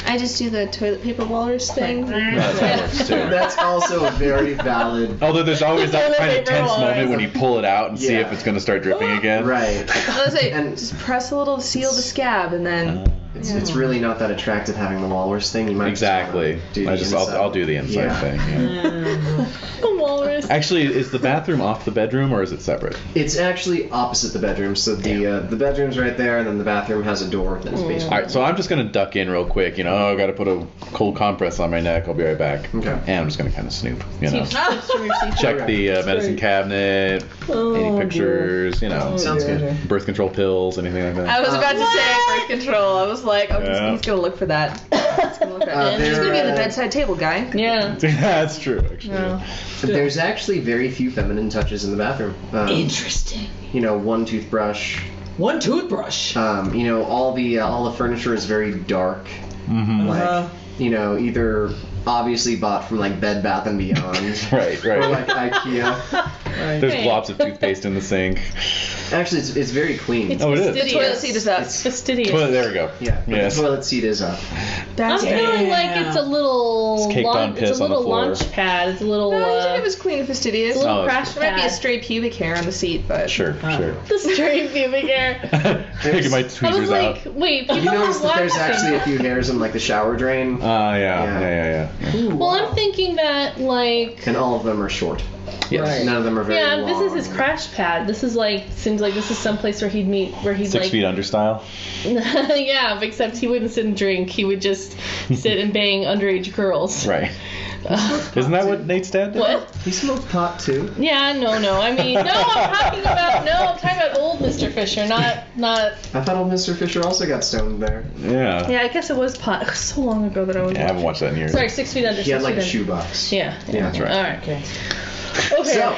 I just do the toilet paper walrus thing. That's how it works too. That's also a very valid. Although there's always that kind of Paper tense walrus. moment when you pull it out and see Yeah. if it's going to start dripping again. Right. Let's say, And- just press a little to seal the scab, and then. It's really not that attractive having the walrus thing. You might just Exactly. wanna do the inside. I'll do the inside Yeah. thing. Yeah. A walrus. Actually, is the bathroom off the bedroom or is it separate? It's actually opposite the bedroom. So the bedroom's right there, and then the bathroom has a door that is basically. All right, so I'm just gonna duck in real quick. I got to put a cold compress on my neck. I'll be right back. Okay. And I'm just gonna kind of snoop. Tips from your seat. Check the medicine cabinet, any pictures. Sounds good. Birth control pills, anything like that. I was about to say birth control. I was like, oh, Yeah. he's gonna look for that. He's gonna look for that. He's gonna be at the bedside table guy. Yeah. That's true, actually. No. There's actually very few feminine touches in the bathroom. Interesting. One toothbrush. One toothbrush. All the furniture is very dark. Mm-hmm. Like, either obviously bought from like Bed Bath and Beyond. Right. Or like IKEA. There's Hey. globs of toothpaste in the sink. Actually, it's very clean. It's Oh, it is. fastidious. The toilet seat is up. It's fastidious. Well, there we go. Yeah, but Yes. the toilet seat is up. I'm feeling like Damn. it's a little It's caked on piss it's a on the little floor. launch pad. It's a little No, I think it was clean and fastidious. it's a little Oh, crash There might be a pad. stray pubic hair on the seat, but Sure. The stray pubic hair. Taking my I was tweezers like, out. wait, people You notice are that there's waxing. actually a few hairs in like the shower drain, Yeah. Well, I'm thinking that like and all of them are short. Yes. Right. None of them are very yeah, long. this is his crash pad. This is like seems like this is some place where he'd meet where he'd 6 like feet under style. yeah, except he wouldn't sit and drink. He would just sit and bang underage girls. Right. Isn't that what Nate's dad did? What? He smoked pot too. Yeah, no. I mean, I'm talking about old Mr. Fisher, not. I thought old Mr. Fisher also got stoned there. Yeah. Yeah, I guess it was pot. It was so long ago that I was. Yeah, I haven't watched that in years. Sorry, 6 feet under. He had 6 like a feet under. shoebox. Yeah. Yeah, that's right. All right. Okay. Okay. So,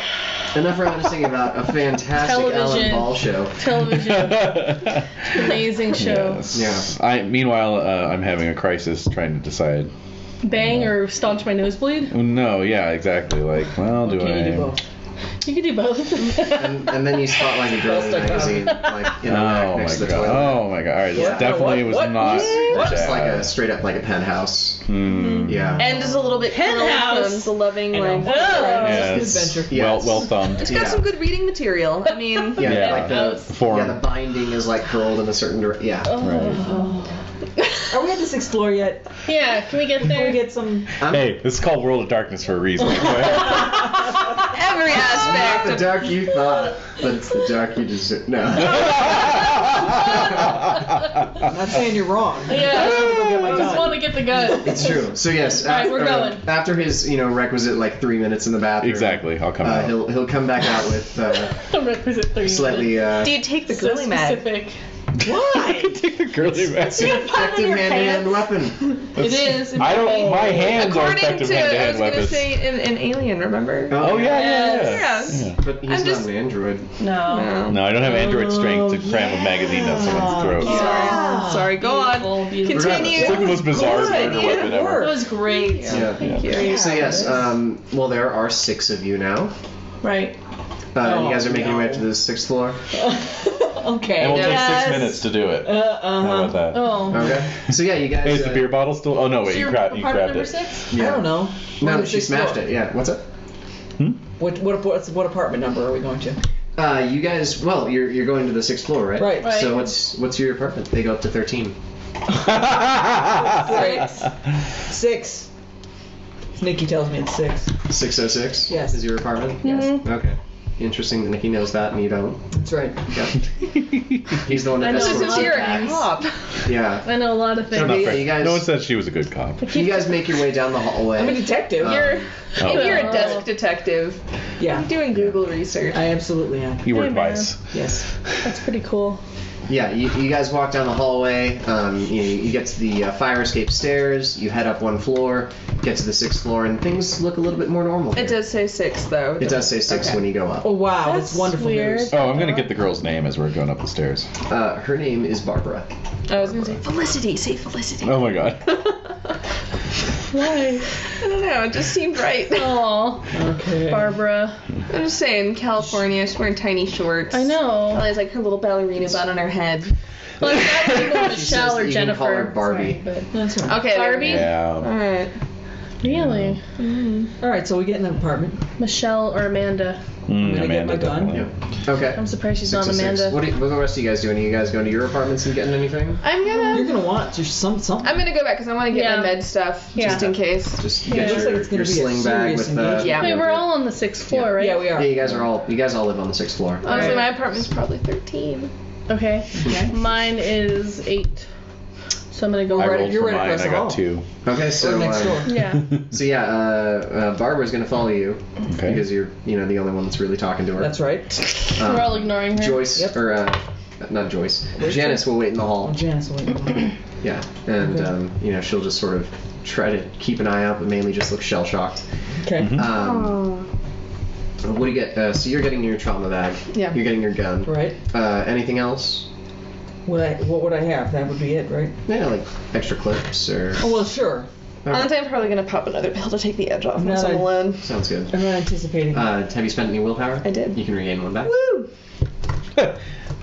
enough reminiscing about a fantastic Television. Alan Ball show. Television, amazing show. Yes. Meanwhile, I'm having a crisis trying to decide. Bang or staunch my nosebleed. No, yeah, exactly. Like, well, do Can you do I? both? You can do both. and then you spot like a girly magazine, like in a rack next to the toilet. Oh my god! Alright, this What? definitely was What? not. It's just like a jazz. straight up like a penthouse. Mm. Yeah. And is a little bit Penthouse. from the loving like. Yeah, Good it's adventure. Yeah, well thumbed. It's got some good reading material. I mean, Yeah, Yeah. like the Form. the binding is like curled in a certain direction. Yeah. Are we at the 6th floor yet? Yeah, can we get Can we there? get some? Hey, this is called World of Darkness for a reason. every Not aspect the of dark you thought, but it's the dark you deserve. No. I'm not saying you're wrong. Yeah, I just want to go get my I just gun. want to get the gun. It's true. So yes, Alright, we're going. after his requisite like 3 minutes in the bathroom. Exactly. I'll come out. He'll come back out with Requisite 3 slightly Do you take the so girly mag? specific. Why? Take the girly it's man. an effective hand-to-hand weapon. It is. I don't. My hands are According effective to, I hand-to-hand was gonna weapons. say an Alien, remember? Oh yeah. Yes. Yeah. But he's I'm not just- an android. No. No, I don't have android strength to cram a magazine down someone's throat. Sorry. Sorry. Go Beautiful, on. beautiful. It's like Continue. the most bizarre Good. murder weapon That ever. was great. Yeah. Thank you. So yes, well there are 6 of you now. Right. You guys are making your way up to the 6th floor. Okay. And we'll Yes. take 6 minutes to do it. How about that? Oh. Okay. So yeah, you guys. Hey, is the beer bottle still? Oh no, wait, So you you're grabbed apartment number it. 6? Yeah. I don't know. No, We're on she the 6th smashed floor. it. Yeah. What's up? What apartment number are we going to? You guys. Well, you're going to the 6th floor, right? Right. Right. So what's your apartment? They go up to 13. 6. Nikki tells me it's 6. 606. Yes. Is your apartment? Yes. Okay. Interesting that Nikki knows that and you don't. That's right. Yeah. He's the one that I know escorts Since a you. you're lot a of cop. Yeah. I know a lot of So things. Not yeah, fair. you guys. No one said she was a good cop. You guys make your way down the hallway. I'm a detective. You're Oh. you're a desk detective. Yeah. You're doing Google research. I absolutely am. You work Hey, man. twice. Yes. That's pretty cool. Yeah, you guys walk down the hallway. You get to the fire escape stairs. You head up one floor, get to the 6th floor, and things look a little bit more normal. It here. does say 6 though. It does say 6 Okay. when you go up. Oh wow, That's that's wonderful weird. news. Oh, I'm gonna get the girl's name as we're going up the stairs. Her name is Barbara. I was gonna say Felicity. Say Felicity. Oh my god. Why? I don't know. It just seemed right. Oh, Okay. Barbara. I'm just saying, California. She's wearing tiny shorts. I know. Probably has like her little ballerina bun on her head. Well, it's not like She Michelle says or that you can call her Jennifer. Barbie. Sorry, That's right. Okay. there we Barbie? go. Yeah. All right. Really? All right, so we get in an apartment. Michelle or Amanda? gonna get Amanda, my gun. definitely. Yeah. Okay. I'm surprised she's not 606. Amanda. What are the rest of you guys doing? Are you guys going to your apartments and getting anything? You're gonna want something. I'm gonna go back because I want to get Yeah. my med stuff Yeah. just in case. Just Yeah. get Looks like it's gonna your be a sling bag serious with engagement. Yeah. Wait, we're all on the 6th floor, right? Yeah, we are. Yeah, you guys all live on the 6th floor. Honestly, Right. my apartment's probably 13. Okay. Mine is 8. So I'm gonna go I right. rolled you're for right mine. across I the got hall. 2. Okay, so Or next door. Yeah. so yeah, Barbara's gonna follow you Okay. because you're the only one that's really talking to her. That's right. We're all ignoring her. Joyce Yep. or not Joyce. Janice will wait in the hall. Oh, Janice, wait. Yeah, and Okay. she'll just sort of try to keep an eye out, but mainly just look shell shocked. Okay. What do you get? So you're getting your trauma bag. Yeah. You're getting your gun. Right. Anything else? What would I have? That would be it, right? Yeah, like extra clips or. Oh well, sure. Honestly, I'm probably gonna pop another pill to take the edge off No, once I'm I- alone. Sounds good. I'm not anticipating. Have you spent any willpower? I did. You can regain one back. Woo!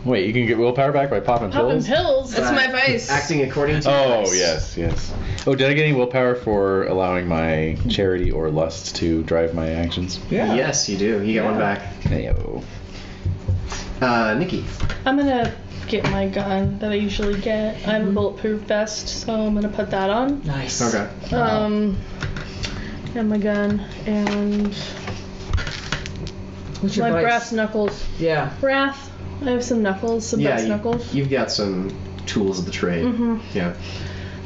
Wait, you can get willpower back by popping Popping pills? pills. That's my vice. Acting according to. your Oh, vice. yes. Oh, did I get any willpower for allowing my charity or lust to drive my actions? Yeah. Yes, you do. You get one back. Heyo. Nikki. I'm gonna get my gun that I usually get. I have a bulletproof vest, so I'm gonna put that on. Nice. Okay. And my gun and What's your my vice? brass knuckles. Yeah. Wrath. I have some knuckles, some brass knuckles. You've got some tools of the trade. Mhm. Yeah.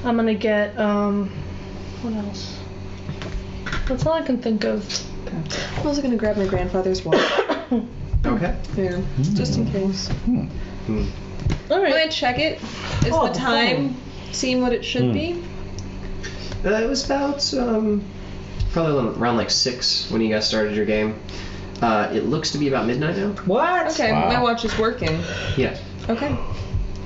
I'm gonna get what else? That's all I can think of. I'm also gonna grab my grandfather's watch. Okay. Yeah, just in case. Hmm. All When I right. check it, is Oh, the time seem what it should be? It was about probably around like 6 when you guys started your game. It looks to be about midnight now. What? Okay, Wow. my watch is working. Yeah. Okay.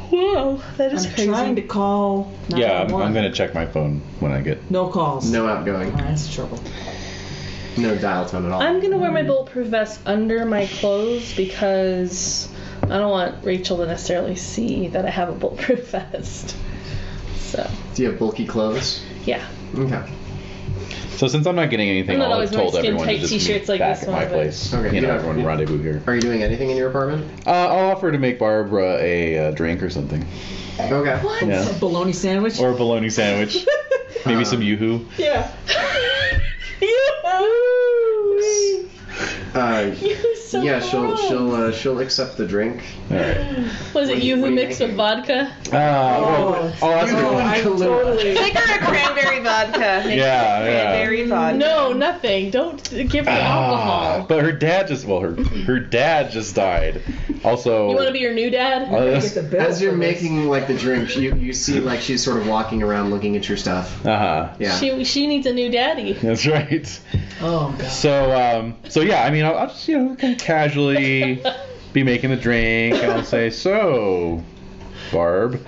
Whoa, that is I'm crazy. trying to call. Yeah, I'm 911. gonna check my phone when I get. No calls. No outgoing. Oh, that's trouble. No dial tone at all. I'm gonna wear my bulletproof vest under my clothes because I don't want Rachel to necessarily see that I have a bulletproof vest. So. Do you have bulky clothes? Yeah. Okay. So since I'm not getting anything, I'm not I'll always have told wearing everyone to skin-tight just t-shirts meet like back this at my one, but- place. Okay, You know, yeah. everyone rendezvous here. Are you doing anything in your apartment? I'll offer to make Barbara a drink or something. Okay. What? Yeah. A bologna sandwich? Or a bologna sandwich. Maybe some yoo-hoo. Yeah. So she'll accept the drink. All right. Was it What you are who you mixed with making? vodka? I'll ask her. I'm totally. Make her a cranberry vodka. Make Yeah, her a yeah. cranberry vodka. No, nothing. Don't give her alcohol. But her dad just her dad just died. Also. You want to be your new dad? Get the bill As you're for this. making like the drink, you see like she's sort of walking around looking at your stuff. Uh-huh. Yeah. She needs a new daddy. That's right. Oh god. So yeah, I mean, I'll just kind of casually be making the drink, and I'll say, so, Barbie.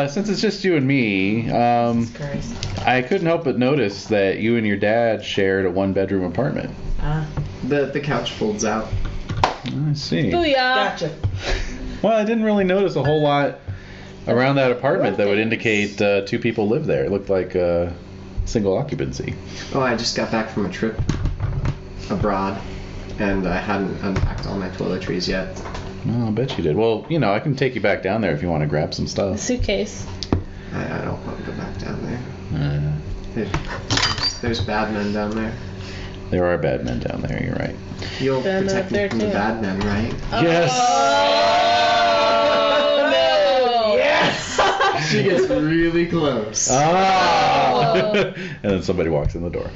Since it's just you and me, Christ. I couldn't help but notice that you and your dad shared a one-bedroom apartment. The couch folds out. I see. Booyah. Gotcha. Well, I didn't really notice a whole lot around that apartment that would indicate two people live there. It looked like single occupancy. Oh, I just got back from a trip abroad, and I hadn't unpacked all my toiletries yet. Oh, I bet you did. Well, I can take you back down there if you want to grab some A stuff. suitcase. I don't want to go back down there. There's bad men down there. There are bad men down there, you're right. You'll Bad men protect up me there, from the too. bad men, right? Yes! Oh, no. Yes! She gets really close. Ah! And then somebody walks in the door.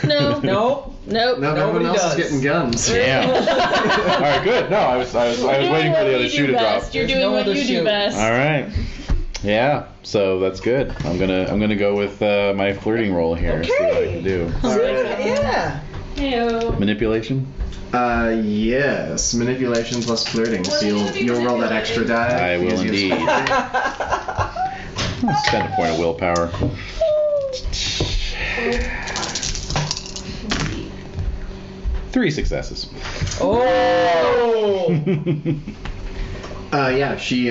No. Nope. Nope. No, Nobody everyone else does. is getting guns. Damn. All right, good. No, I was waiting for the other shoe to drop. You're There's doing no what other you shoe. do best. All right. Yeah. So that's good. I'm gonna go with my flirting roll here. See what I can do. Yeah. Ew. Manipulation. Yes. Manipulation plus flirting. So you'll roll that extra die. I will because you indeed. have- Spend a point of willpower. Three successes. Oh. Yeah, she,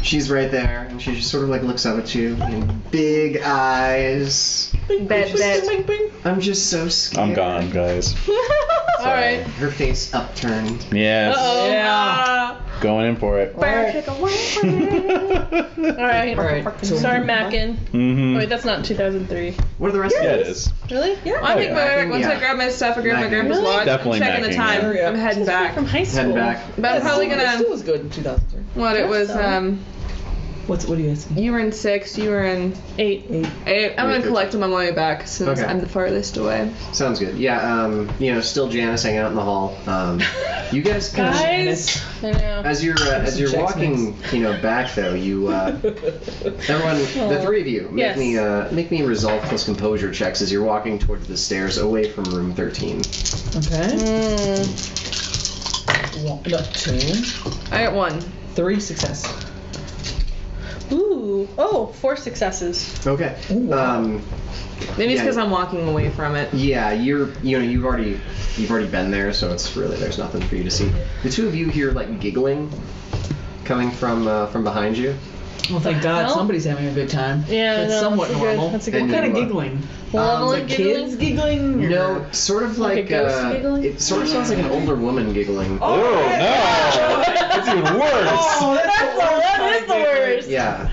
she's right there, and she just sort of like looks up at you, and big eyes. Bet. I'm just so scared. I'm gone, guys. Alright. Her face upturned. Yes. Uh-oh. Yeah. Going in for it. Alright. Alright. So Start macking. Mm-hmm. Oh, wait, that's not 2003. What are the rest Yeah, of it is. Really? Yeah. I think yeah. once Yeah. I grab my stuff, I grab my Macking. grandpa's Really? watch. Definitely I'm checking the macking, time. yeah. I'm heading back. From high school. Head back. But I'm probably School gonna. was good in 2003. What it was? So. What are you asking? You were in 6. You were in 8. 8. I'm gonna collect them on my way back since Okay. I'm the farthest away. Sounds good. Yeah, still Janice hanging out in the hall. You guys kind of, Guys. I know. as you're checks walking, back though, you everyone, the three of you, Yes. make me resolve plus composure checks as you're walking towards the stairs away from room 13. Okay. 2. I got 1. 3 success. Ooh. Oh, 4 successes. Okay. wow. Maybe it's Yeah. because I'm walking away from it. Yeah, you've already been there, so it's really there's nothing for you to see. The two of you hear like giggling coming from behind you. Well, thank God hell? somebody's having a good time. Yeah, That's no, somewhat that's a good- normal. that's a good And What kind you, of giggling? Leveling Like giggling? kids giggling? or- No, sort of Like a like ghost giggling? it sort of sounds like an older woman giggling. Oh, no! It's even worse! Oh, That is the worst. Yeah.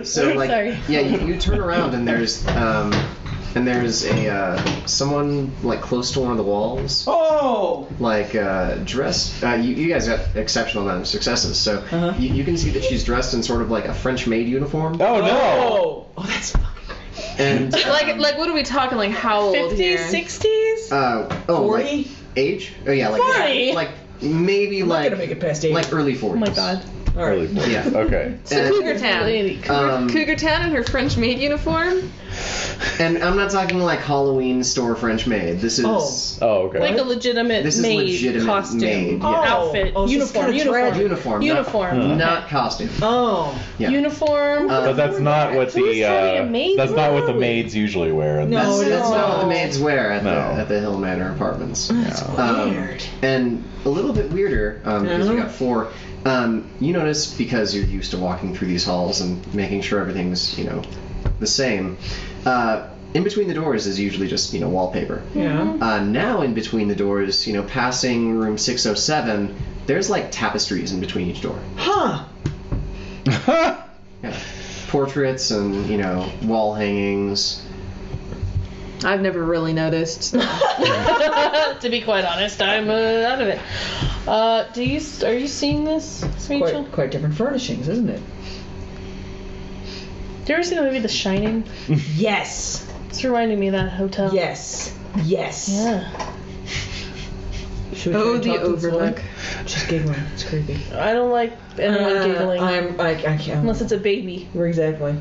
So like, Sorry. yeah, you turn around and there's a someone like close to one of the walls, Oh! like dressed. You guys got exceptional amount of successes, so Uh-huh. you can see that she's dressed in sort of like a French maid uniform, Oh, no! Oh, that's fucking great. and Like what are we talking? Like how old 50s, here? 60s? 40? like age? Oh yeah, like 40? like maybe I'm not like gonna make it past 80. like early 40s. Oh my god. All Early right. 40s. Yeah. Okay. So And- Cougar Town. Lady. Um, Cougar Town in her French maid uniform. And I'm not talking like Halloween store French maid. This is Oh, okay. Like a legitimate This is maid legitimate costume. maid, yeah. Outfit. Oh, so it's uniform. kinda tragic. Uniform, not costume. Oh. Yeah. Uniform. But that's not what Who's having a maid that's not what the robe? maids usually wear. And No, That's not what the No. maids wear at No. the Hill Manor apartments. Weird. And a little bit weirder, because you got 4. You notice, because you're used to walking through these halls and making sure everything's, the same. In between the doors is usually just, wallpaper. Yeah. Now in between the doors, passing room 607, there's like tapestries in between each door. Huh. Yeah. Portraits and, wall hangings. I've never really noticed. To be quite honest, I'm out of it. Are you seeing this, Rachel? Quite different furnishings, isn't it? Did you ever see the movie The Shining? Yes. It's reminding me of that hotel. Yes. Yes. Yeah. Should we Oh, try to the talk to this woman? overlook. Just giggling. It's creepy. I don't like anyone giggling. I can't. Unless it's a baby. Exactly.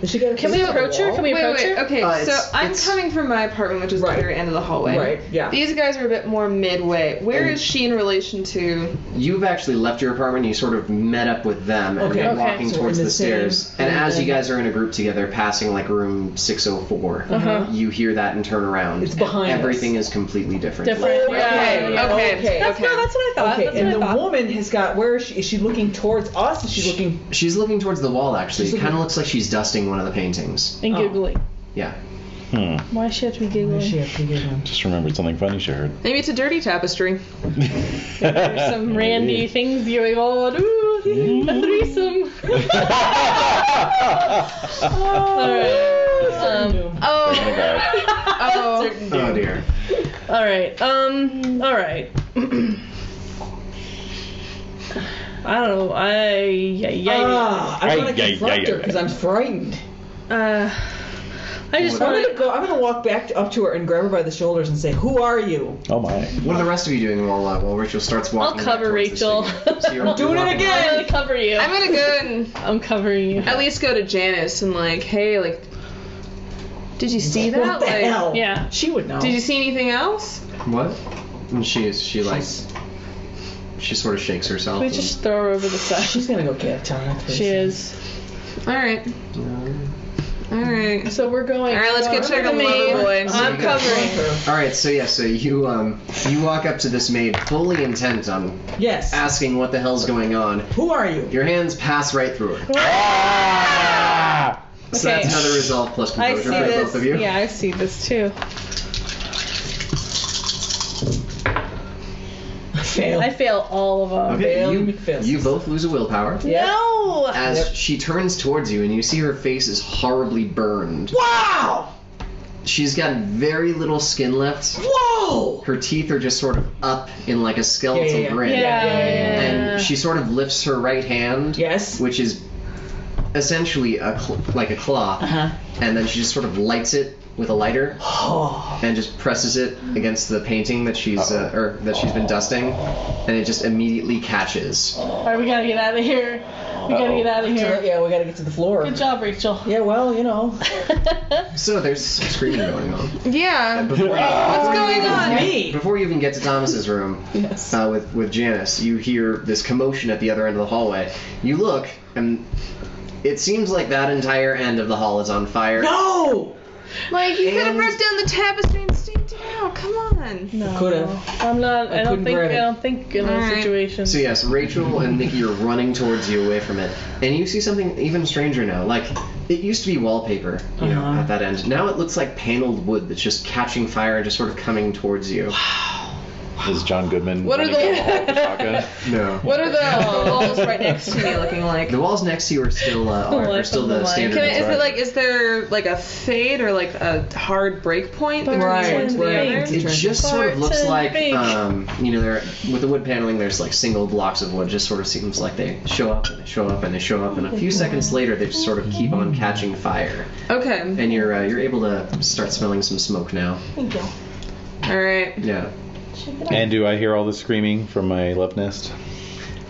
Is she gonna Can we approach her? Can we approach her? Okay, It's- so I'm it's- coming from my apartment, which is Right. the very end of the hallway. Right, yeah. These guys are a bit more midway. Where is she in relation to... You've actually left your apartment, you sort of met up with them, and Okay. you're Okay. walking So we're towards in the the same stairs. And room as you then. guys are in a group together, passing like room 604, you hear that and turn around. It's behind Everything is completely different. Different. Okay. Yeah. Okay. That's what I thought. Okay, That's and what the I thought. woman has got. Where is she? Is she looking towards us? Is she looking? She's looking towards the wall, actually. She's It kind of looking- looks like she's dusting one of the paintings. And Oh. giggling. Yeah. Why does she have to be giggling? Where is she? Just remembered something funny she heard. Maybe it's a dirty tapestry. There's some randy things going on. Ooh, a threesome. Alright. Oh, Oh dear. Alright. Alright. I don't know. I want to Ay, confront ay, her ay, because ay. I'm frightened. I just I'm want gonna walk back up to her and grab her by the shoulders and say, "Who are you?" Oh my. What are the rest of you doing while Rachel starts walking? I'll cover back towards the Rachel. stadium? So you're doing it walking again. I'm gonna cover you. I'm gonna go and I'm covering you. at least go to Janice and like, hey, like, did you see that? What the like, hell? Yeah. She would know. Did you see anything else? What? And she sort of shakes herself. We and- just throw her over the side. She's gonna go get time. She is. All right. All right. So we're going. All right, let's get over check the on the maid. lover boy. I'm covering her. All right, so you walk up to this maid, fully intent on Yes. asking what the hell's going on. Who are you? Your hands pass right through her. Ah! So Okay. that's another resolve plus I composure see for this. both of you. Yeah, I see this too. Fail. I fail all of them. Okay, Fail, you McFist. both lose a willpower. No. As she turns towards you and you see her face is horribly burned. Wow! She's got very little skin left. Whoa! Her teeth are just sort of up in like a skeletal Yeah. grin. Yeah. And she sort of lifts her right hand, Yes. which is essentially like a claw, Uh-huh. and then she just sort of lights it with a lighter Oh. and just presses it against the painting that she's been dusting, and it just immediately catches. Alright, we gotta get out of here. We gotta get out of here. Yeah, we gotta get to the floor. Good job, Rachel. Yeah, well, you know. So there's some screaming going on. Yeah. What's going on? Me. Before you even get to Thomas's room, Yes. with Janice, you hear this commotion at the other end of the hallway. You look, and it seems like that entire end of the hall is on fire. No! Like, you could have And- ripped down the tapestry and staked it out. Come on. No. Could've. I'm not. I don't couldn't grab it. think in those Alright. situations. So yes, Rachel and Nikki are running towards you away from it, and you see something even stranger now. Like, it used to be wallpaper, Uh-huh. at that end. Now it looks like paneled wood that's just catching fire and just sort of coming towards you. Is John Goodman What are running down the- the hall with a shotgun? No. What are the walls right next to me looking like? The walls next to you are still are still the Like- standard. Is ones. it like, is there like a fade or like a hard break point between Right, one to the right. other? It just sort of looks Barton like, Fink. there with the wood paneling, there's like single blocks of wood. Just sort of seems like they show up and they show up and they show up, and a few seconds later they just sort of keep on catching fire. Okay. And you're able to start smelling some smoke now. Thank you. All right. Yeah. And do I hear all the screaming from my left nest?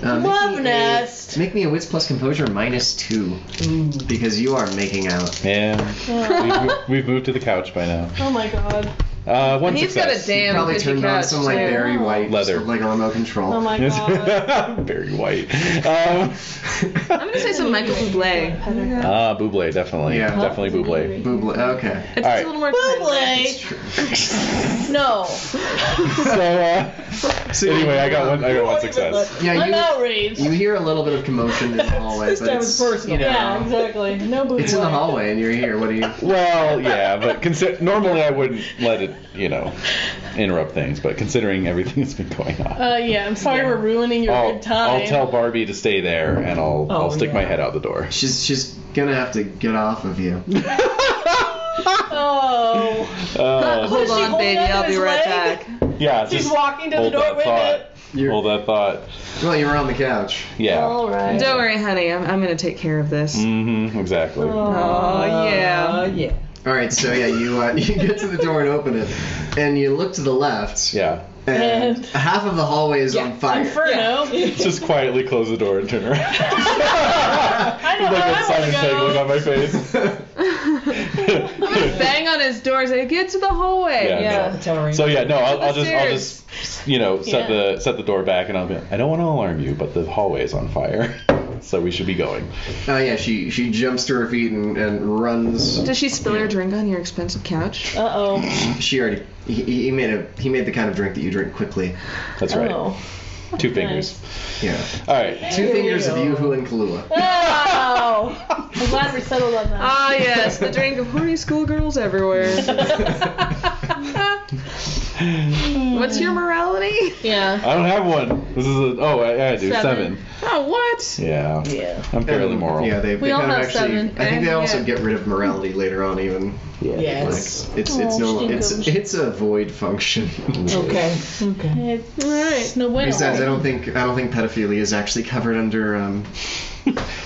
Love nest. Make me a wits plus composure -2 because you are making out. Yeah. We've moved to the couch by now. Oh my god. One He's got a success. damn Probably cushy turned on couch, some like too. very white Leather. like a remote control. Oh my god. Very white. I'm gonna say some Michael Bublé. Bublé, definitely. Yeah. Definitely Bublé. Booble. Okay. It's All right. a little more Bublé. No. So anyway, I got one success. Yeah, I'm outraged. you hear a little bit of commotion in the hallway, This but time it's it's personal. you know, Yeah, exactly. No Bublé. it's in the hallway and you're here. What do you? Well, yeah, but normally I wouldn't let it, interrupt things. But considering everything that's been going on, Yeah, I'm sorry we're ruining your good time. I'll tell Barbie to stay there, and I'll stick my head out the door. She's gonna have to get off of you. Oh. Hold Is she on, holding baby. onto I'll be his right leg? back. Yeah, She's just walking to the hold door that with thought. it. Hold that thought. Well, you were on the couch. Yeah. All right. Don't worry, honey. I'm gonna take care of this. Mm-hmm. Exactly. Oh yeah. Yeah. All right, so yeah, you get to the door and open it, and you look to the left. Yeah. And And- half of the hallway is on fire. Inferno. Just quietly close the door and turn around. I know Like where a I Simon Pegg look want on my face. I'm gonna bang on his door and say, "Get to the hallway." Yeah. Yeah. So yeah, no, I'll the just set the door back, and I'll be. I don't want to alarm you, but the hallway is on fire, so we should be going. Oh yeah, she jumps to her feet and runs. Does she spill her drink on your expensive couch? Uh-oh. She already he made the kind of drink that you drink quickly. That's right. Oh. 2 fingers. Yeah. All right. 2 fingers of Yoo-hoo and Kahlua. Oh. I'm glad we settled on that. Ah yes, the drink of horny schoolgirls everywhere. What's your morality? Yeah. I don't have one. This is I do 7. Oh what? Yeah. Yeah. I'm fairly And, moral. Yeah, they We all kind of have actually. 7. I think they And, also yeah. get rid of morality later on, even. Yes. Like, it's stinkums. it's a void function. Okay. Okay. It's no bueno. Besides, I don't think pedophilia is actually covered under.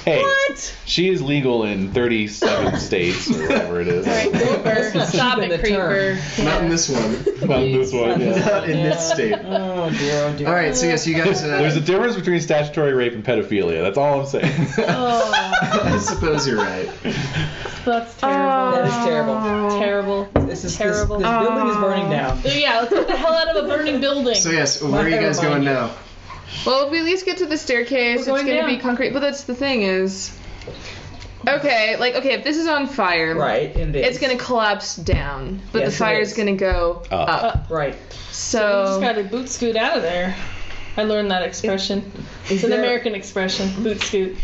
Hey, What? she is legal in 37 states or whatever it is. Alright, Creeper. Stop cheapen it, the term. Creeper. Not in this one. Not in this one. Yeah. Not in this state. Oh dear. Oh dear. All right, so yes, you guys. There's a difference between statutory rape and pedophilia. That's all I'm saying. Oh, I suppose you're right. that's terrible. That is terrible. Terrible. This terrible. This building is burning down. Yeah, let's get the hell out of a burning building. So yes, where are you guys going now? Well, if we at least get to the staircase, it's going gonna down. be concrete. But that's the thing is, okay, if this is on fire, Right. And it's gonna collapse down, but Yes, the it fire's is. gonna go up. Right. We just So gotta boot scoot out of there. I learned that expression. It's an there- American expression. Boot scoot.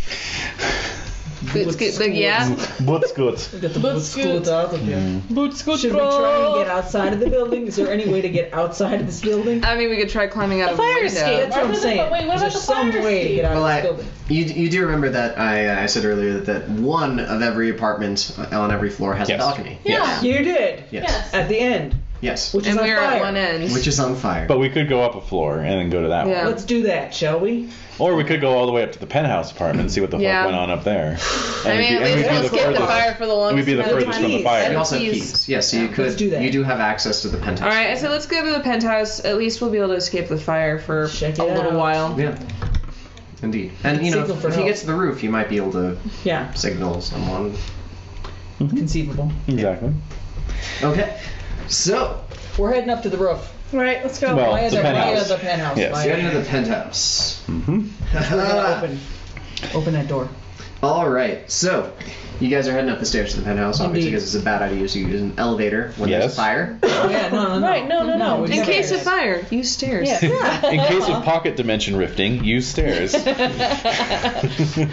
yeah. What's good? Get the Boot boot scoot. scoot out of here. Boot scoot. Should we try and get outside of the building? Is there any way to get outside of this building? I mean, we could try climbing out of a fire window. escape. That's what I'm saying. Wait, what Is about there the some fire way to escape? get out Well, of this building? you do remember that I said earlier that one of every apartment on every floor has a Yes. balcony. Yeah. You did. Yes. At the end, Yes. which is And on we're fire. at one end. Which is on fire. But we could go up a floor and then go to that Yeah. one. Let's do that, shall we? Or we could go all the way up to the penthouse apartment and see what the Yeah. fuck went on up there. I mean, at least we'll skip the fire for the longest. We'd be the amount of furthest from the time. fire. you also have keys. keys. Yes, so you could. let's do that. You do have access to the penthouse. All right, so let's go to the penthouse. At least we'll be able to escape the fire for Check a it little out. while. Yeah. Indeed. And you know, Signal for if you help. get to the roof, you might be able to Yeah. signal someone. Conceivable. Exactly. Okay. So, We're heading up to the roof. Right, let's go. Well, Via the the penthouse. penthouse. Yes. Via- get into the penthouse. Mm-hmm. We're gonna open that door. All right. So, you guys are heading up the stairs to the penthouse, obviously, Indeed. because it's a bad idea to use an elevator when Yes. there's fire. Oh, yeah, no. Right, no. we In never case did of that. fire, use stairs. Yeah. In case of pocket dimension rifting, use stairs.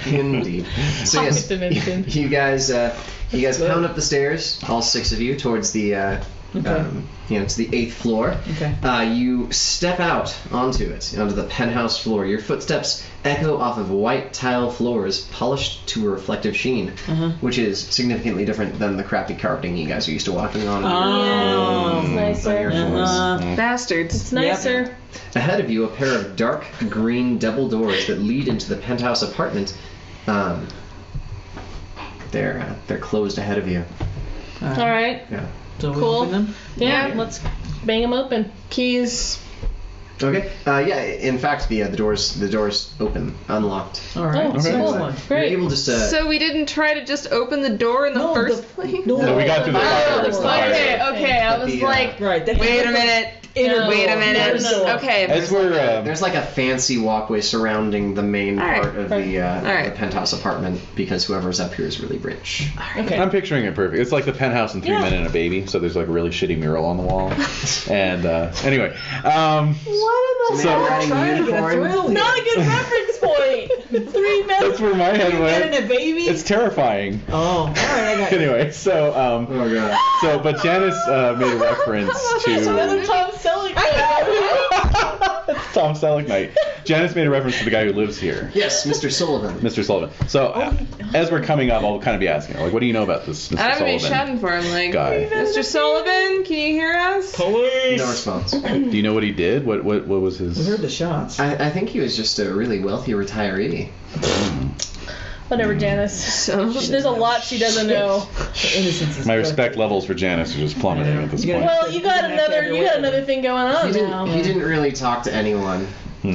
Indeed. So Pocket yes, dimension. you guys pound up the stairs, all 6 of you, towards the to the 8th floor. Okay. You step out onto the penthouse floor. Your footsteps echo off of white tile floors, polished to a reflective sheen, which is significantly different than the crappy carpeting you guys are used to walking on. Yeah, it's on your nicer. floors. Bastards. It's nicer. Ahead of you, a pair of dark green double doors that lead into the penthouse apartment. They're closed ahead of you. All right. Yeah. So we Cool. open them? Yeah, let's bang them open. Keys. Okay. Yeah. In fact, the doors open, unlocked. All right. Oh, Okay. cool. Excellent. You're Great. able to. So we didn't try to just open the door in the No, first the- place? no. No, we got through the fire. Oh, It's the fire. okay. I was The, like, Right. That's Wait a minute. No. Wait a minute. No. Okay. As we're There's like a fancy walkway surrounding the main All right. part of the right. penthouse apartment because whoever's up here is really rich. Okay. I'm picturing it perfect. It's like the penthouse in 3 Men and a Baby. So there's like a really shitty mural on the wall. And anyway, So maybe you're riding a Trying to get a unicorn. thrill here. not a good reference point. 3 men. that's where my head Getting went. a baby? It's terrifying. Oh, all right, I got you. Anyway, so Oh god. but Janice made a reference to Tom Selleck. it's Tom Selleck night. Janice made a reference to the guy who lives here, Yes, Mr. Sullivan. Mr. Sullivan. So as we're coming up, I'll kind of be asking her, like, what do you know about this Mr. I'm gonna be Sullivan shouting for him, like, guy? Mr. Sullivan, can you hear us? Police. No response. Do you know what he did? What was We his? heard the shots. I think he was just a really wealthy retiree. Whatever, Janice. There's a lot she doesn't know. Innocence is My good. respect levels for Janice are just plummeting at this You point. gotta- Well, you got another thing going on He now. didn't really talk to anyone. He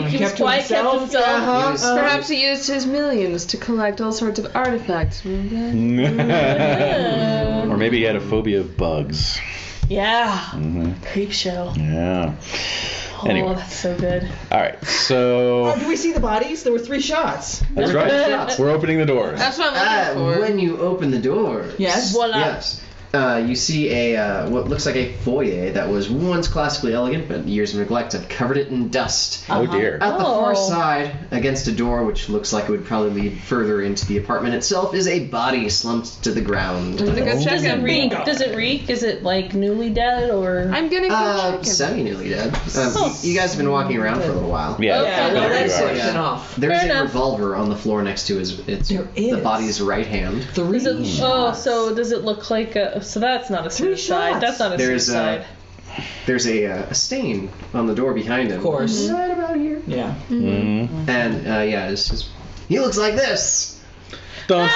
keeps Kept to quiet, kept himself? himself. He was- Perhaps he used his millions to collect all sorts of artifacts. Or maybe he had a phobia of bugs. Yeah. hmm Creep show. Yeah. Oh, Anyway. that's so good. All right. So Do we see the bodies? There were 3 shots. that's right. We're opening the doors. That's what I'm looking for. When you open the doors, Yes. Voila. yes, you see a what looks like a foyer that was once classically elegant, but years of neglect have covered it in dust. Oh dear. At the far Oh. side, against a door which looks like it would probably lead further into the apartment itself, is a body slumped to the ground. I'm gonna go check Does it him. reek? Does it reek? Is it like newly dead or? I'm gonna go check him. Semi-newly dead. Oh. You guys have been walking around for a little while. Yeah. Okay. Yeah, it's well, been a that's few hours. section off. There's Fair a enough. revolver on the floor next to the is. body's right hand. 3 Does it, shots. so does it look like a? So that's not a 3 suicide. shots. That's not a suicide. There's a stain on the door behind him. Of course. Right about here. Yeah. Mhm. And yeah, it's just he looks like this. Dun, dun,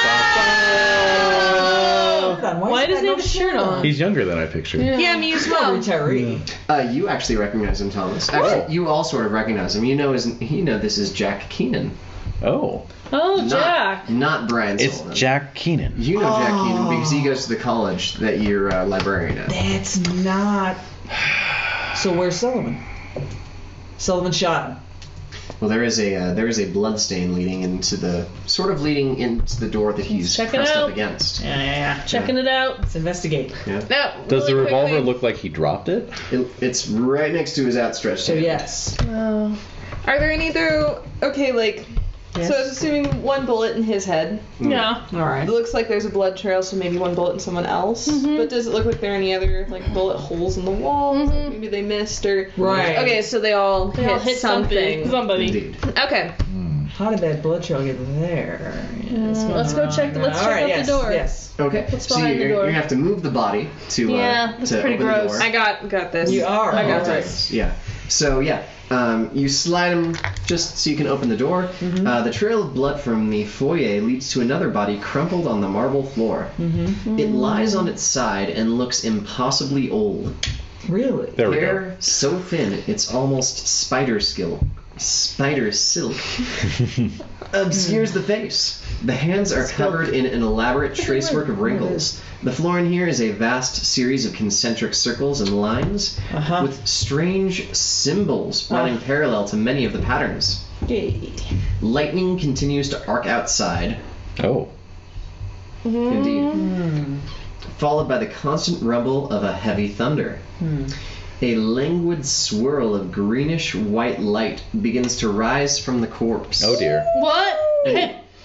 dun. Why does he have a shirt on? He's younger than I pictured. Yeah, me as well. Retiree. You actually recognize him, Thomas. Actually, you all sort of recognize him. You know this is Jack Keenan. Oh, Oh, Jack. Not Brian it's Sullivan. Jack Keenan. You know Jack Keenan because he goes to the college that you're a librarian at. That's not. So where's Sullivan? Sullivan shot him. Well, there is a blood stain leading into the door that he's Check it pressed out. up against. Yeah. Checking it out. Let's investigate. Yeah. No, Does the really revolver quickly. look like he dropped it? It's right next to his outstretched So hand. yes. Oh. Are there any though? Okay, like. Yes. So I was assuming one bullet in his head. Yeah. All right. It looks like there's a blood trail, so maybe one bullet in someone else. But does it look like there are any other like bullet holes in the walls? Maybe they missed or. Right. Okay, so they all They all hit something. Somebody. Indeed. Okay. How did that blood trail get there? Let's go check. Let's check out yes, the door. Yes. Okay. What's So behind the you're door? gonna have to move the body to Yeah, that's to pretty open gross. the door. I got this. You are. I got all right. this. Yeah. So yeah, you slide him just so you can open the door. The trail of blood from the foyer leads to another body crumpled on the marble floor. It lies on its side and looks impossibly old. Really? There we go. Hair so thin it's almost spider silk obscures the face. The hands are covered in an elaborate tracework of wrinkles. The floor in here is a vast series of concentric circles and lines with strange symbols running parallel to many of the patterns. Yay. Lightning continues to arc outside, Oh. indeed, followed by the constant rumble of a heavy thunder. A languid swirl of greenish white light begins to rise from the corpse. Oh dear. What?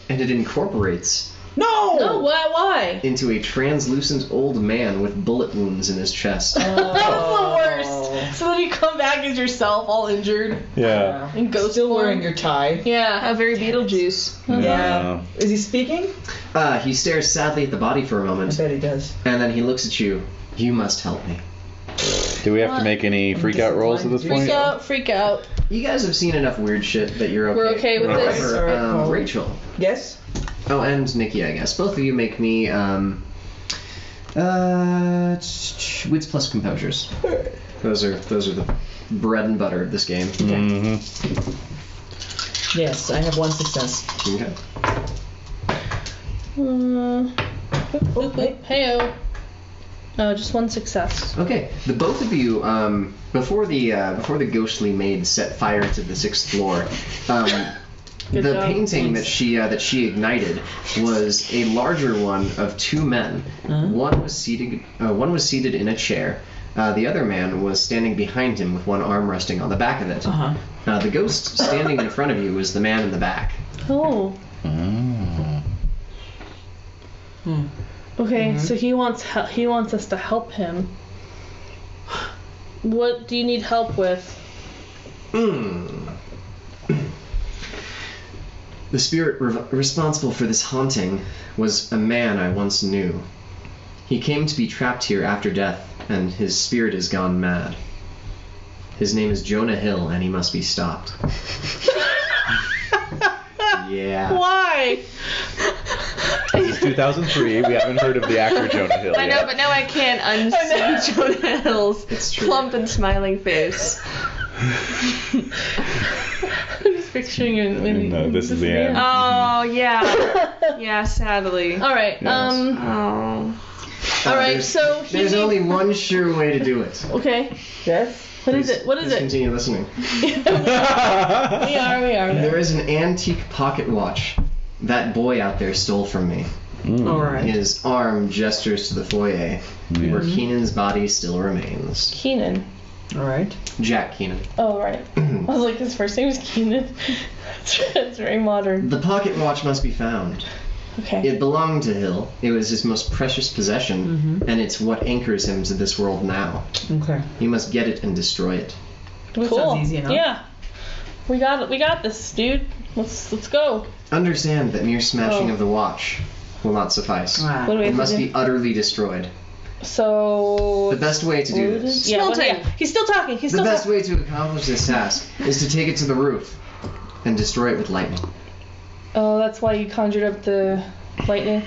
And it incorporates No! No. Why? into a translucent old man with bullet wounds in his chest. That's the worst. So then you come back as yourself, all injured Yeah. and ghost Still form. wearing your tie. Yeah. A very Beetlejuice. Yeah. Is he speaking? He stares sadly at the body for a I moment, bet he does. and then he looks at you. You must help me. Do we have to make any freak out rolls at this point? Freak out. You guys have seen enough weird shit that you're okay. We're okay with this. However, All right. Rachel. Yes? Oh, and Nikki, I guess. Both of you make me, wits plus composures. Those are the bread and butter of this game. Mm-hmm. Yes, I have one success. Okay. Heyo. Oh, just one success. Okay. The both of you, before the ghostly maid set fire to the 6th floor, Good the job. painting that she ignited was a larger one of 2 men. One was seated in a chair. The other man was standing behind him with one arm resting on the back of it. The ghost standing in front of you was the man in the back. Oh. Okay, so he wants us to help him. What do you need help with? The spirit responsible for this haunting was a man I once knew. He came to be trapped here after death, and his spirit has gone mad. His name is Jonah Hill, and he must be stopped. Yeah. Why? This is 2003. We haven't heard of the actor Jonah Hill I know, yet. but now I can't unsee Jonah Hill's It's true. plump and smiling face. I'm just picturing it. No, this is the end. Oh, yeah. Yeah, sadly. All right. Yes. Oh. All right. There's- So There's only one sure way to do it. Okay. Yes? What is it? What is Please it? continue listening. We are. There is an antique pocket watch that boy out there stole from me. Alright. His arm gestures to the foyer, where Keenan's body still remains. Keenan. Alright. Jack Keenan. Oh, right. I was like, his first name is Keenan. It's very modern. The pocket watch must be found. Okay. It belonged to Hill. It was his most precious possession, and it's what anchors him to this world now. Okay. He must get it and destroy it. That Cool. sounds easy enough. Yeah. We got it. We got this, dude. Let's go. Understand that mere smashing of the watch will not suffice. Ah. What do we It have must to do? be utterly destroyed. So. The best way to do this. Yeah. Smelting. Yeah. He's still talking. He's The still best talking. way to accomplish this task is to take it to the roof and destroy it with lightning. Oh, that's why you conjured up the lightning.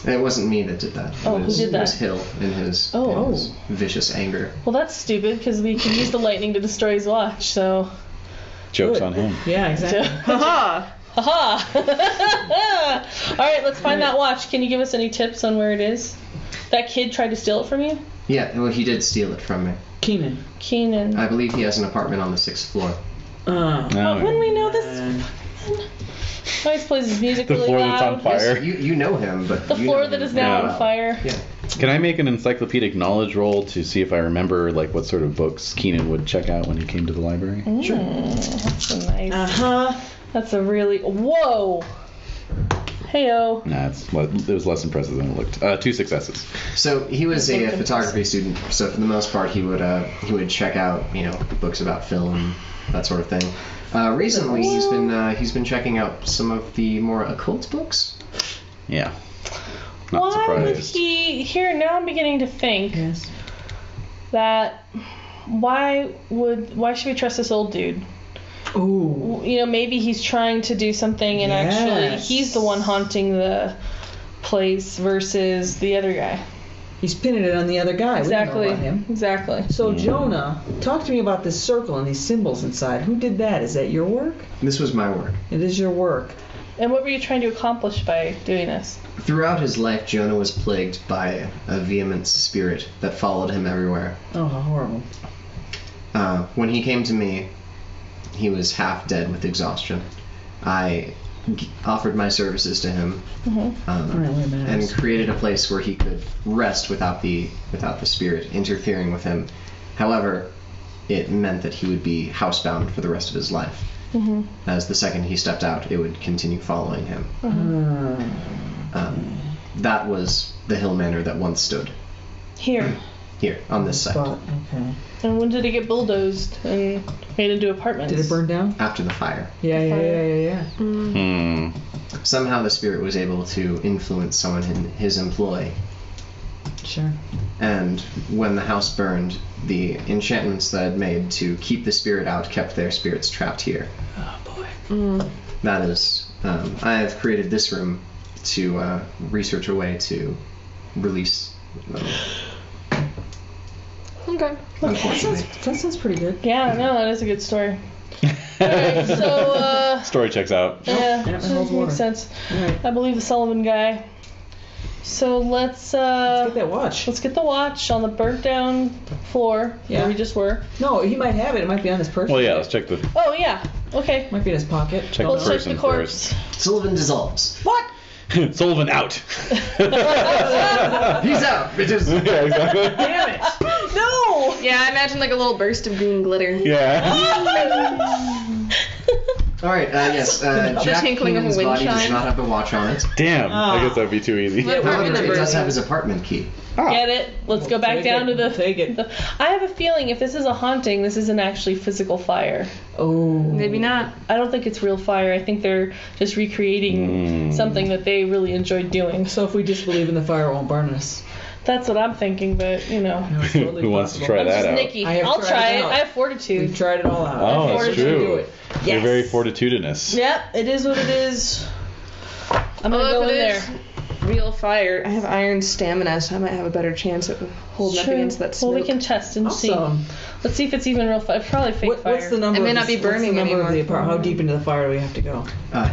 And it wasn't me that did that. Oh, it who was, did It was that? Hill in his, Oh. in his vicious anger. Well, that's stupid because we can use the lightning to destroy his watch. So. Joke's on him. Yeah, exactly. Haha. Haha! All right, let's find that watch. Can you give us any tips on where it is? That kid tried to steal it from you? Yeah, well, he did steal it from me. Keenan. Keenan. I believe he has an apartment on the 6th floor. No. When we know this, always plays his music The really floor loud. that's on fire. You know him, but The you floor know that him is now very on well. fire. Yeah. Can I make an encyclopedic knowledge roll to see if I remember like what sort of books Keenan would check out when he came to the library? Sure. That's a nice. Uh-huh. That's a really. Whoa! Heyo. Nah, it was less impressive than it looked. 2 successes. So he was a photography student. So for the most part, he would check out books about film, that sort of thing. Recently, he's been checking out some of the more occult books. Yeah. Not Why would surprised. he? Here now, I'm beginning to think Yes. that. Why should we trust this old dude? Ooh. Maybe he's trying to do something and actually Yes. he's the one haunting the place versus the other guy. He's pinning it on the other guy. We don't know Exactly. about him. Exactly. So, Jonah, talk to me about this circle and these symbols inside. Who did that? Is that your work? This was my work. It is your work. And what were you trying to accomplish by doing this? Throughout his life, Jonah was plagued by a vehement spirit that followed him everywhere. Oh, how horrible. When he came to me, he was half dead with exhaustion. I offered my services to him and created a place where he could rest without the spirit interfering with him. However, it meant that he would be housebound for the rest of his life. As the second he stepped out, it would continue following him. That was the Hill Manor that once stood Here. here on this site. Spot. Okay. And when did it get bulldozed and made into apartments? Did it burn down? After the fire. Yeah. Somehow the spirit was able to influence someone in his employ. Sure. And when the house burned, the enchantments that I'd made to keep the spirit out kept their spirits trapped here. Oh, boy. That is, I have created this room to research a way to release them. Okay. unfortunately. That sounds pretty good. Yeah, no, that is a good story. Alright, so, Story checks out. yeah, Yeah, it holds water. makes sense. Alright. I believe the Sullivan guy. So let's Get that watch. let's get the watch on the burnt down floor Yeah. where we just were. No, he might have it. It might be on his person. Well, yeah, let's check the Oh yeah, okay. Might be in his pocket. check Let's the check the person corpse. Sullivan dissolves. What? first. Sullivan out. He's out, bitches. Yeah, exactly. Damn it! No. Yeah, I imagine like a little burst of green glitter. Yeah. All right. Yes. Jack tinkling of a Keenan's wind body does chime. not have a watch on it. Damn. I guess that'd be too easy. What apartment However, it number does is have it? his apartment key. Get it? Let's go back take down it. to the. Take it. I have a feeling if this is a haunting, this isn't actually physical fire. Oh. Maybe not. I don't think it's real fire. I think they're just recreating something that they really enjoyed doing. So if we disbelieve in the fire, it won't burn us. That's what I'm thinking, but you know. No, it's totally Who wants to possible. try I'm that just out? Nikki. I have I'll tried try it it. out. I have fortitude. We've tried it all out. Oh, that's Fortitude. true. Do it. You're Yes. very fortitudinous. Yep, it is what it is. I'm gonna go if in it there. is real fire. I have iron stamina, so I might have a better chance at holding up True. against that smoke. Well, we can test and see. Awesome. Let's see if it's even real fire. Probably fake fire. What's the number? It may of not this- be burning what's the number of the anymore. apartment? How deep into the fire do we have to go?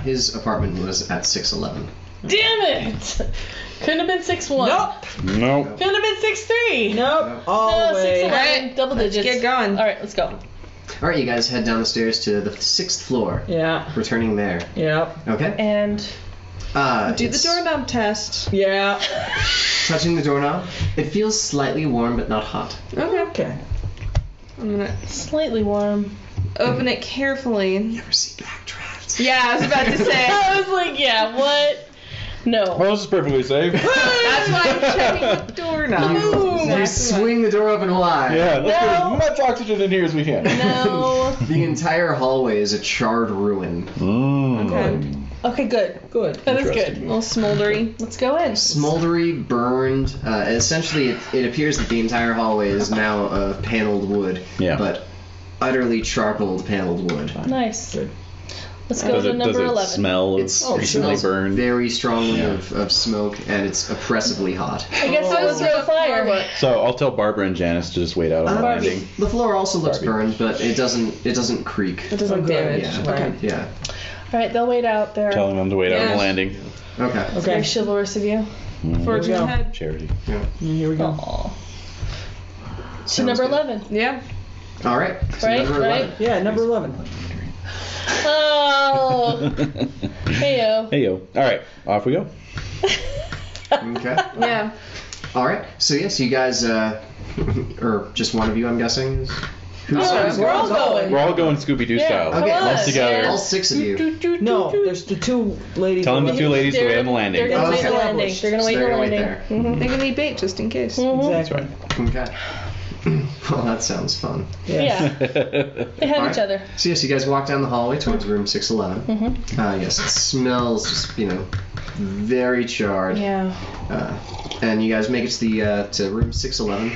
His apartment was at 611. Damn it! Couldn't have been 6'1". Nope. Nope. Couldn't have been 6'3". Nope. All No, the way. 6'11", Alright, double let's digits. get going. All right, let's go. All right, you guys head down the stairs to the 6th floor. Yeah. Returning there. Yep. Okay. And Do the it's doorknob test. Yeah. Touching the doorknob, it feels slightly warm but not hot. Okay. Okay. I'm gonna slightly warm. open it carefully. Ever see backdrafts? Yeah, I was about to say. I was like, yeah, what? No. Well, this is perfectly safe. That's why I'm checking the doorknob. You swing the door open wide. Yeah, let's get No. as much oxygen in here as we can. No. The entire hallway is a charred ruin. Okay. Okay, good. Good. That is Interesting. good. A little smoldery. Let's go in. Smoldery, burned. Essentially, it appears that the entire hallway is now of paneled wood. Yeah. But utterly charcoaled paneled wood. Nice. Good. Let's go Does to it number 11. smell of It recently smells burned? very strongly Yeah. of smoke, and it's oppressively hot. I guess it was real fire. So I'll tell Barbara and Janice to just wait out on the Barbie. landing. The floor also looks Barbie. burned, but it doesn't creak. It doesn't Oh, good. damage. Yeah. Okay. Yeah. All right, they'll wait out there. Telling them to wait out on Yeah. the landing. Okay. It's very chivalrous of you. Forge Here we go. ahead. Charity. Yeah. Here we go. Aw. To Sounds number good. 11. Yeah. All right. So Right, number 11. right. Yeah, number 11. Oh. Heyo. Hey yo. All right, off we go. Okay. Yeah. All right. So yes, you guys, or just one of you, I'm guessing. Who's We're all going. We're all going Scooby Doo Yeah, style. come Okay, on. all together. All 6 of you. No, there's the two ladies. Tell them the who- two ladies to wait on the They're landing. gonna wait Okay. the landing. They're gonna So wait they're the gonna wait landing. there. They can leave bait just in case. Exactly. Okay. Well, that sounds fun. Yeah. They have All each right. other. So yes, you guys walk down the hallway towards room 611. Yes, it smells just very charred. Yeah. And you guys make it to room 611.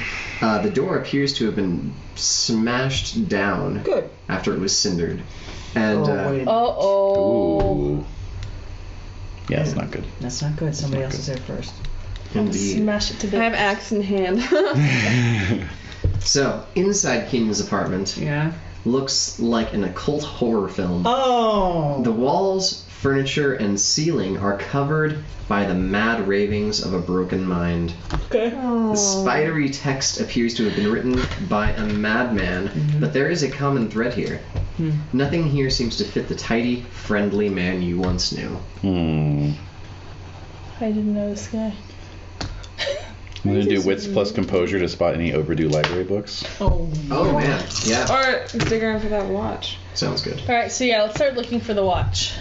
The door appears to have been smashed down Good. after it was cindered. And Oh, wait. Uh-oh. Ooh. Yeah, it's not good. That's not good. Somebody else is there first. indeed. Smash it to I have bits. axe in hand. So inside Keenan's apartment Yeah. looks like an occult horror film. Oh. The walls, furniture, and ceiling are covered by the mad ravings of a broken mind. Okay. The spidery text appears to have been written by a madman, but there is a common thread here. Nothing here seems to fit the tidy, friendly man you once knew. I didn't know this guy. I'm gonna do wits plus composure to spot any overdue library books. Oh. Oh man, yeah, Or dig around for that watch. sounds good. All right, so yeah, let's start looking for the watch.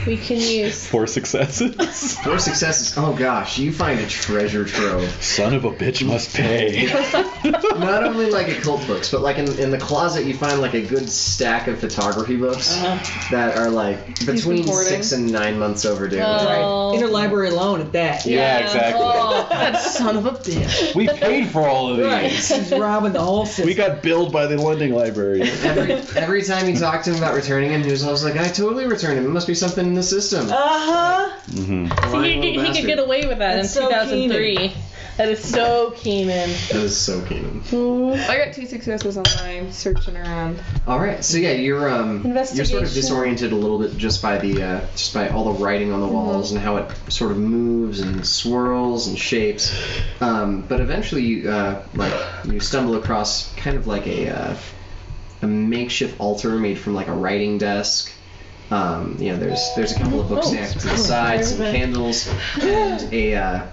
We can use. 4 successes. 4 successes. Oh gosh, you find a treasure trove. Son of a bitch must pay. Not only like occult books, but like in the closet you find like a good stack of photography books that are like between reporting. 6 and 9 months overdue. Oh. Interlibrary loan at that. Yeah, exactly. Oh. That son of a bitch. We paid for all of these. Right. He's robbing the whole system. We got billed by the lending library. Every time you talk to him about returning him, he was always like, I totally returned him. It must be something in the system. Uh-huh. Mm-hmm. See, Lying he little could bastard. get away with that That's in so 2003. Keenan. That is so Keenan. That is so Keenan. I got 2 successes on my searching around. All right, so yeah, you're sort of Investigation. disoriented a little bit just by all the writing on the walls and how it sort of moves and swirls and shapes. But eventually, you stumble across kind of like a makeshift altar made from like a writing desk. There's a couple of books stacked to the side, some candles, and a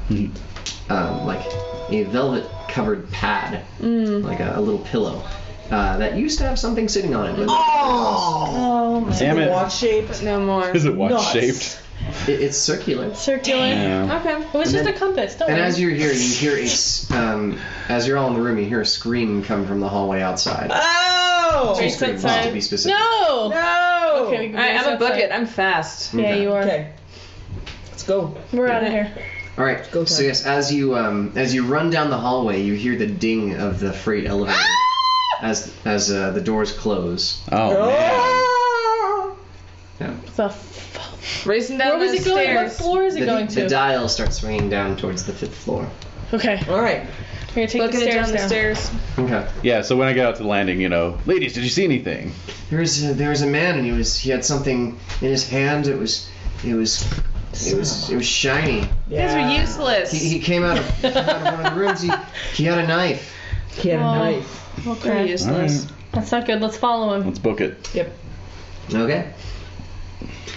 velvet covered pad, like a little pillow that used to have something sitting on it. But Oh, Damn it. Watch shape. But no more. Is it watch Nuts. shaped? it's circular. circular. Yeah. Okay. It was just a compass. Don't And worry. as you're here, you hear as you're all in the room, you hear a scream come from the hallway outside. Oh! Two Race screams, outside. to be specific. No. No! Okay, we can I'm a race book outside. it. I'm fast. Yeah, Okay. you are. Okay. Let's go. We're out of here. All right. Go So time. yes, as you run down the hallway, you hear the ding of the freight elevator as the doors close. Oh, man. Oh! Yeah. The Racing down Where was the it going? What stairs. floor is it The, going the to? dial starts swinging down towards the 5th floor. Okay. All right. We're gonna take Looking the stairs down the stairs. Okay. Yeah, so when I get out to the landing, ladies, did you see anything? There was a man, and he had something in his hand. It was shiny. You guys are useless. He came out of one of the rooms. He had a knife. He had a Oh. knife. You're Okay. useless. That's not good. Let's follow him. Let's book it. Yep. Okay.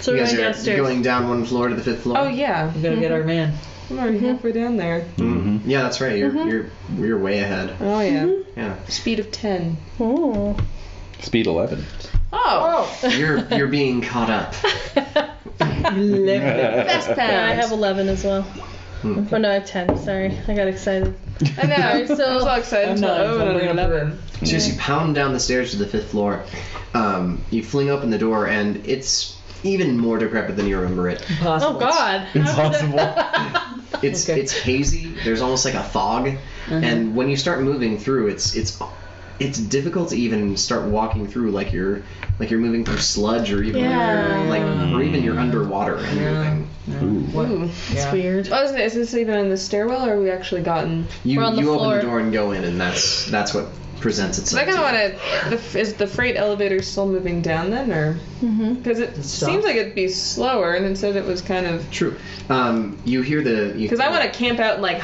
So You we're guys going are downstairs. going down one floor to the 5th floor. Oh yeah. We're gonna get our man. I'm already halfway down there. Mm-hmm. Yeah, that's right. You're way ahead. Oh yeah. Yeah. Speed of 10. Oh. Speed 11. Oh. You're being caught up. Fast pass. Yeah, I have 11 as well. Hmm. Or no, I have 10. Sorry, I got excited. I know. Alright, so- I was all excited. I'm until not. I'm bringing up the 11. room. So as you pound down the stairs to the 5th floor, you fling open the door, and it's even more decrepit than you remember it. Impossible. Oh God. Impossible. It's Okay. it's hazy. There's almost like a fog, and when you start moving through, it's difficult to even start walking through like you're moving through sludge or even Yeah. or even you're underwater and moving. What? Ooh. It's Yeah. weird. Oh, is this even in the stairwell, or have we actually gotten? You We're on the you open floor. the door and go in, and that's what presents So I itself. kind of to want to. Is the freight elevator still moving down then, or? Mm-hmm. Because it Stop. seems like it'd be slower, and it said it was kind of. you. True. You hear the. Because I want to camp out and like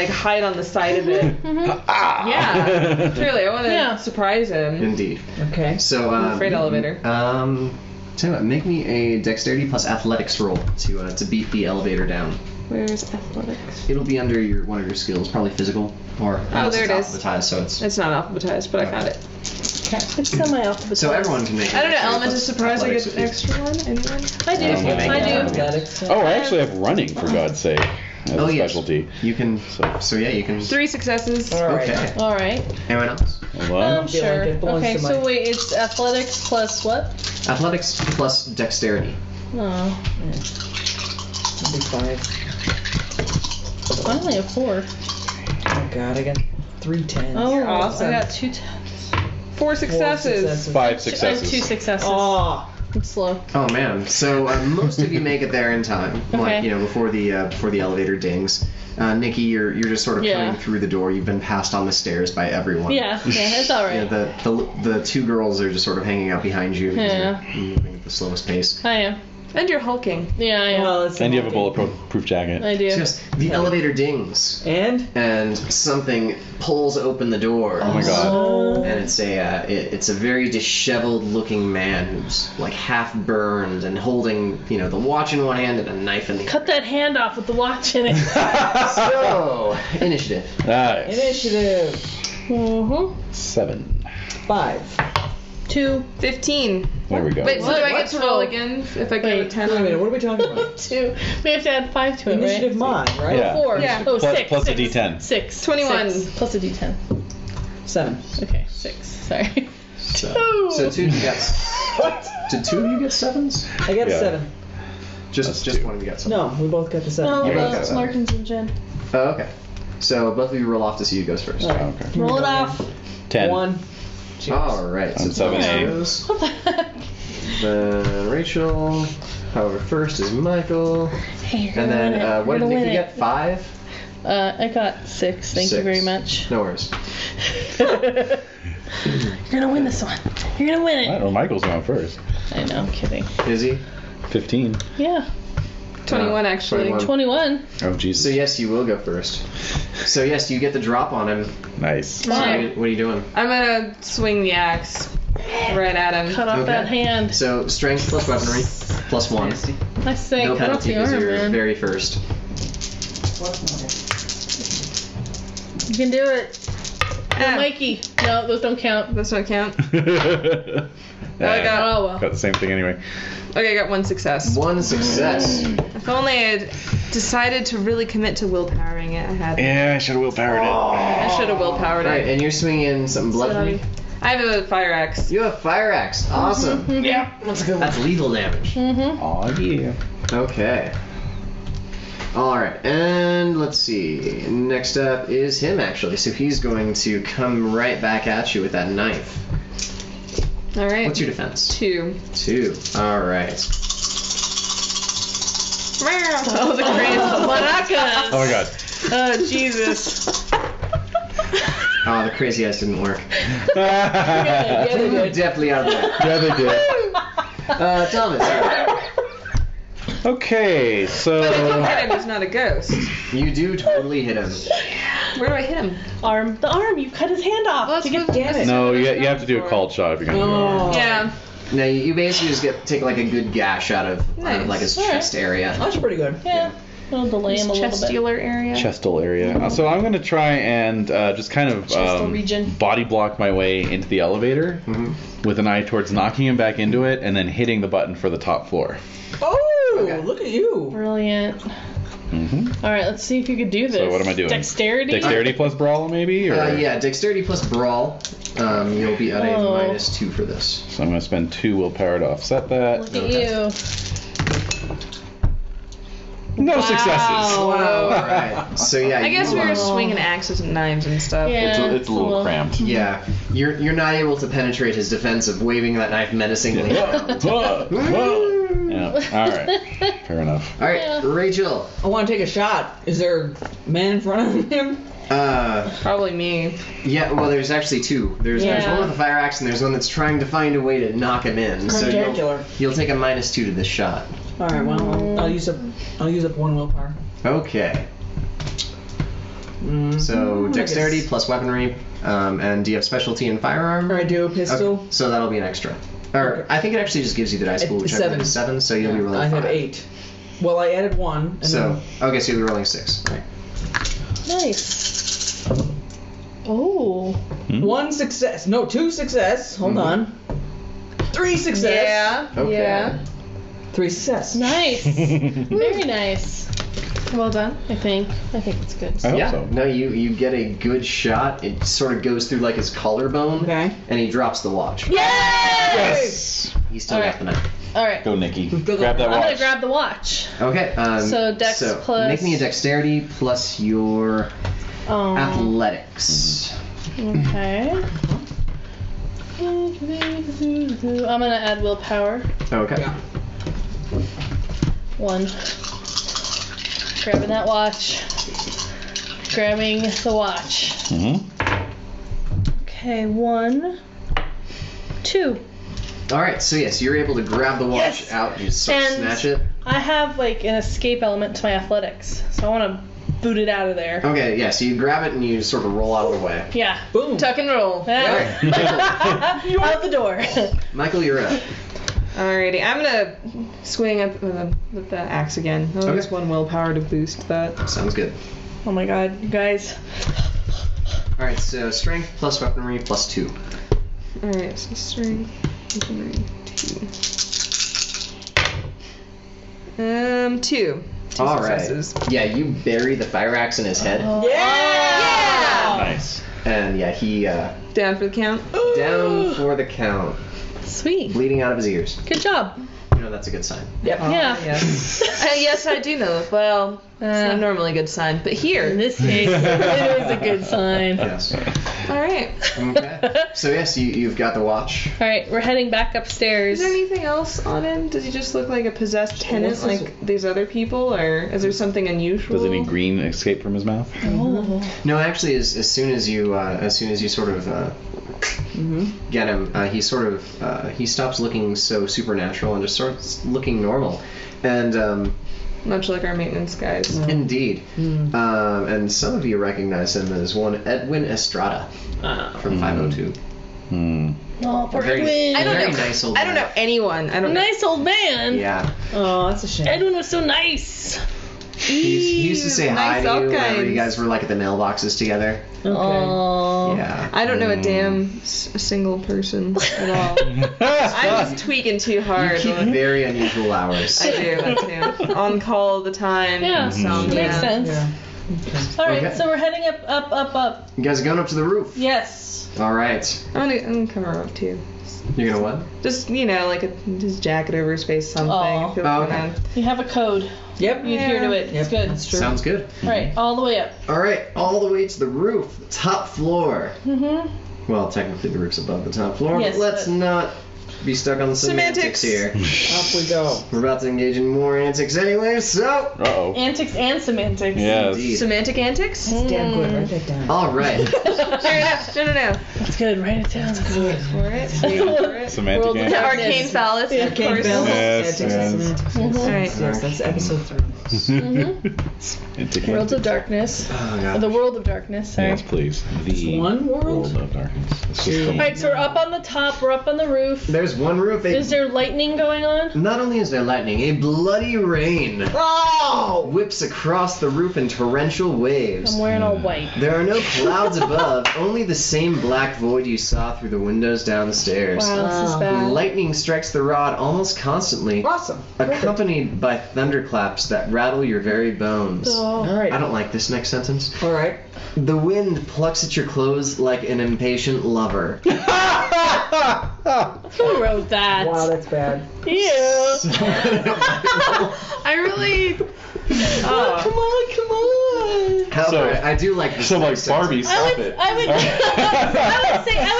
hide on the side of it. Yeah, truly, I want to Yeah. surprise him. Indeed. Okay. So Freight elevator. Tell you what, make me a dexterity plus athletics roll to beat the elevator down. Where's athletics? It'll be under one of your skills, probably physical, or Oh, there it is. alphabetized, so it's. It's not alphabetized, but I found it. It's semi-alphabetized. So everyone can make. a I don't know. dexterity Element of plus surprise. I athletics get if you- an extra one. Anyone? I do. You make I it. do. Athletics. Oh, I actually have running, for God's sake, as Oh a yes. specialty. You can. So yeah, you can. 3 successes. All right. Okay. All right. Anyone else? Hold on. feel Sure. like it belongs Okay. to So my- wait, it's athletics plus what? Athletics plus dexterity. Oh, That'd be 5. I only have 4. Oh God, I got 3 10s. Oh, You're awesome. I got 2 10s. 4 successes. 5 I have 2 successes. successes. Oh. I'm slow. Oh man. So most of you make it there in time, like Okay. before the elevator dings. Nikki, you're just sort of Yeah. coming through the door. You've been passed on the stairs by everyone. Yeah, it's all right. The 2 girls are just sort of hanging out behind you. because Yeah. You're moving at the slowest pace. I am. And you're hulking. Yeah, I am. Well, it's And you have a walking. bulletproof jacket. I do. So yes, the elevator dings, And? something pulls open the door. Oh my God. Oh. And it's a very disheveled looking man who's like half burned and holding the watch in one hand and a knife in the Cut that hand off with the watch in it. other. So initiative. Nice. Initiative. Mm-hmm. 7. 5. 2. 15. There we go. Wait, so do I get What? to roll again if I get a Wait. 10? Wait a minute, what are we talking about? 2. We have to add 5 to it, Initiative right? mod, right? Yeah. 4. Yeah. Oh, Plus- 6. plus a 6. D10. 6. 21. 6. Plus a D10. 7. Okay, 6. Sorry. So 2 you get. Did 2 of you get 7s? I got Yeah. a 7. Just 2. one of you got 7. No, we both got the 7. No, You both got it's 7. Martins and Jen. Oh, okay. So both of you roll off to see who goes first. Alright. Okay. Roll it off. 10. 1. All right. I'm So 7A. goes. What the heck? Then Rachel. However, first is Michael. Hey, you're And gonna then win it. what You're did gonna Nikki win get? 5. I got 6. Thank you 6. very much. No worries. You're gonna win this one. You're gonna win it. Well, Michael's going first. I know, I'm kidding. Is he? 15. Yeah. 21 actually. 21. Oh, Jesus. So yes, you will go first. So yes, you get the drop on him. Nice. So what are you doing? I'm gonna swing the axe right at him. Cut off that hand. So strength plus weaponry plus 1. I say, No cut off penalty the because arm, you're man. very first. You can do it. No, Ah. Mikey. No, those don't count. This don't count. I Oh, well. got the same thing anyway. Okay, I got 1 success. 1 success. If only I had decided to really commit to willpowering it, I had. Yeah, I should have willpowered it. I should have willpowered it. Alright, and you're swinging something blood for me? I have a fire axe. You have a fire axe. Awesome. Yeah, that's a good That's lethal damage. Mm-hmm. Aw, yeah. Okay. Alright, and let's see. Next up is him, actually. So he's going to come right back at you with that knife. Alright. What's your defense? 2. 2. Alright. Oh, the greatest maracas. Oh my god. Oh, Jesus. Oh, the crazy eyes didn't work. Yeah, they did. Definitely out of there. they did. Thomas, Okay, But if you so... hit him, he's not a ghost. you do totally hit him. Where do I hit him? Arm. The arm. You cut his hand off. Well, to get Damn it. No, you have to do a called shot if you're going to do Oh. Yeah. No, you basically just take like a good gash out of like his Alright. chest area. That's pretty good. Yeah. It'll delay him a little bit. Chesticular area. it. Chestal area. So I'm going to try and just kind of Chestal region. body block my way into the elevator with an eye towards knocking him back into it and then hitting the button for the top floor. Oh, Okay. look at you. Brilliant. Mm-hmm. All right, let's see if you could do this. So what am I doing? Dexterity. Dexterity plus brawl, maybe? Or? Yeah, dexterity plus brawl. You'll be at a Oh. -2 for this. So I'm going to spend 2 willpower to offset that. Look at you. No Wow. successes. Alright. So yeah, I guess you, we were swinging axes and knives and stuff. Yeah. It's a little cramped. Yeah, you're not able to penetrate his defense of waving that knife menacingly. Yeah. All right. Fair enough. All right, Yeah. Rachel. I want to take a shot. Is there a man in front of him? Probably me. Yeah. Well, there's actually 2. There's Yeah. one with a fire axe, and there's one that's trying to find a way to knock him in. So Spectacular. you'll take a -2 to this shot. All right. Well, I'll use up 1 willpower. Okay. So dexterity plus weaponry, and do you have specialty in firearm? Or I do a pistol. Okay, so that'll be an extra. Or I think it actually just gives you the dice pool, which I believe is 7, so you'll be rolling I 5. have 8. Well, I added 1. And So okay, so you'll be rolling 6. Right. Nice. Oh. then 1 success. No, 2 success. Hold on. 3 success. Yeah. Okay. Yeah. 3 success. Nice. Very nice. Well done. I think it's good. I hope Yeah. so. No, you get a good shot. It sort of goes through like his collarbone, Okay. and he drops the watch. Yes! He's still All got right. the knife. All right. Go, Nikki. Go. Grab that I'm gonna watch. grab the watch. Okay. So dex plus- Make me a dexterity plus your athletics. Okay. I'm gonna add willpower. Okay. Yeah. 1. Grabbing that watch. Grabbing the watch. Mm-hmm. Okay, 1, 2. All right. So yes, you're able to grab the watch Yes. out and just sort of And snatch it. I have like an escape element to my athletics, so I want to boot it out of there. Okay. Yeah. So you grab it and you sort of roll out of the way. Yeah. Boom. Tuck and roll. Yeah. Out the door. Michael, you're up. Alrighty, I'm gonna swing up with the axe again. I'll Okay. use 1 willpower to boost that. Sounds good. Oh my god, you guys. All right. So strength plus weaponry plus 2. Alright, so strength, weaponry, 2. 2. 2 All right. successes. Yeah, you bury the fire axe in his head, Yeah! Nice. and yeah, he Down for the count. down for the count, Sweet. bleeding out of his ears. Good job. know that's a good sign. Yep. Yeah. Yes. Yes, I do know. Well, it's not normally a good sign, but In here. this case, it is a good sign. Yes. All right. Okay. So yes, you've got the watch. All right, we're heading back upstairs. Is there anything else on him? Does he just look like a possessed tenant like these other people, or is there something unusual? Does any green escape from his mouth? Oh. No, actually, as soon as you sort of get him, he stops looking so supernatural and just starts looking normal, and Much like our maintenance guys. indeed, and some of you recognize him as one Edwin Estrada from 502. Oh, poor Very- Edwin. I don't Very know. nice old I don't man. know anyone. I don't know. Nice old man. Yeah, Oh, that's a shame. Edwin was so nice. he used to say hi Nice to you all whenever you kinds. guys were like at the mailboxes together. Oh. Yeah. I don't know a damn single person at all. I'm just tweaking too hard. You keep very unusual hours. I do. On call all the time. Yeah, Insomnia. makes sense. Yeah. All right, Okay. so we're heading up. You guys are going up to the roof. Yes. All right. I'm gonna cover up too. You're gonna what? Just like his jacket over his face, something. Aw. If you Oh, look okay. around. You have a code. Yep. You adhere to it. Yep. It's good. That's true. Sounds good. All right, all the way up. All right, all the way to the roof, the top floor. Mm-hmm. Well, technically the roof's above the top floor, Yes, but let's but- not be stuck on the semantics here. Off we go. We're about to engage in more antics anyway, so. Uh-oh. Antics and semantics. Yes. Indeed. Semantic antics? That's damn good. Write that down. All right. No. That's good. Write it down. Wait for it. Wait for it. Semantic World of antics. Darkness. Arcane phallus, of Arcane course. Bell. Yes, Semantics and yes. semantics. All right. Yes, that's episode 3. Semantic Worlds of antics. Darkness. Oh, God. The World of Darkness. Sorry. Yes, please. The one world? of darkness. It's just All one. right, so we're up on the top. We're up on the roof. There's one roof. Is there lightning going on? Not only is there lightning, a bloody rain whips across the roof in torrential waves. I'm wearing all white. There are no clouds above, only the same black void you saw through the windows down the stairs. Wow, this is bad. Lightning strikes the rod almost constantly, Awesome. accompanied by thunderclaps that rattle your very bones. Oh. All right. I don't like this next sentence. All right. The wind plucks at your clothes like an impatient lover. Who wrote that? Wow, that's bad. Yeah. I really. Oh. Come on. However, So- I do like this So like next sentence. Barbie, stop it. I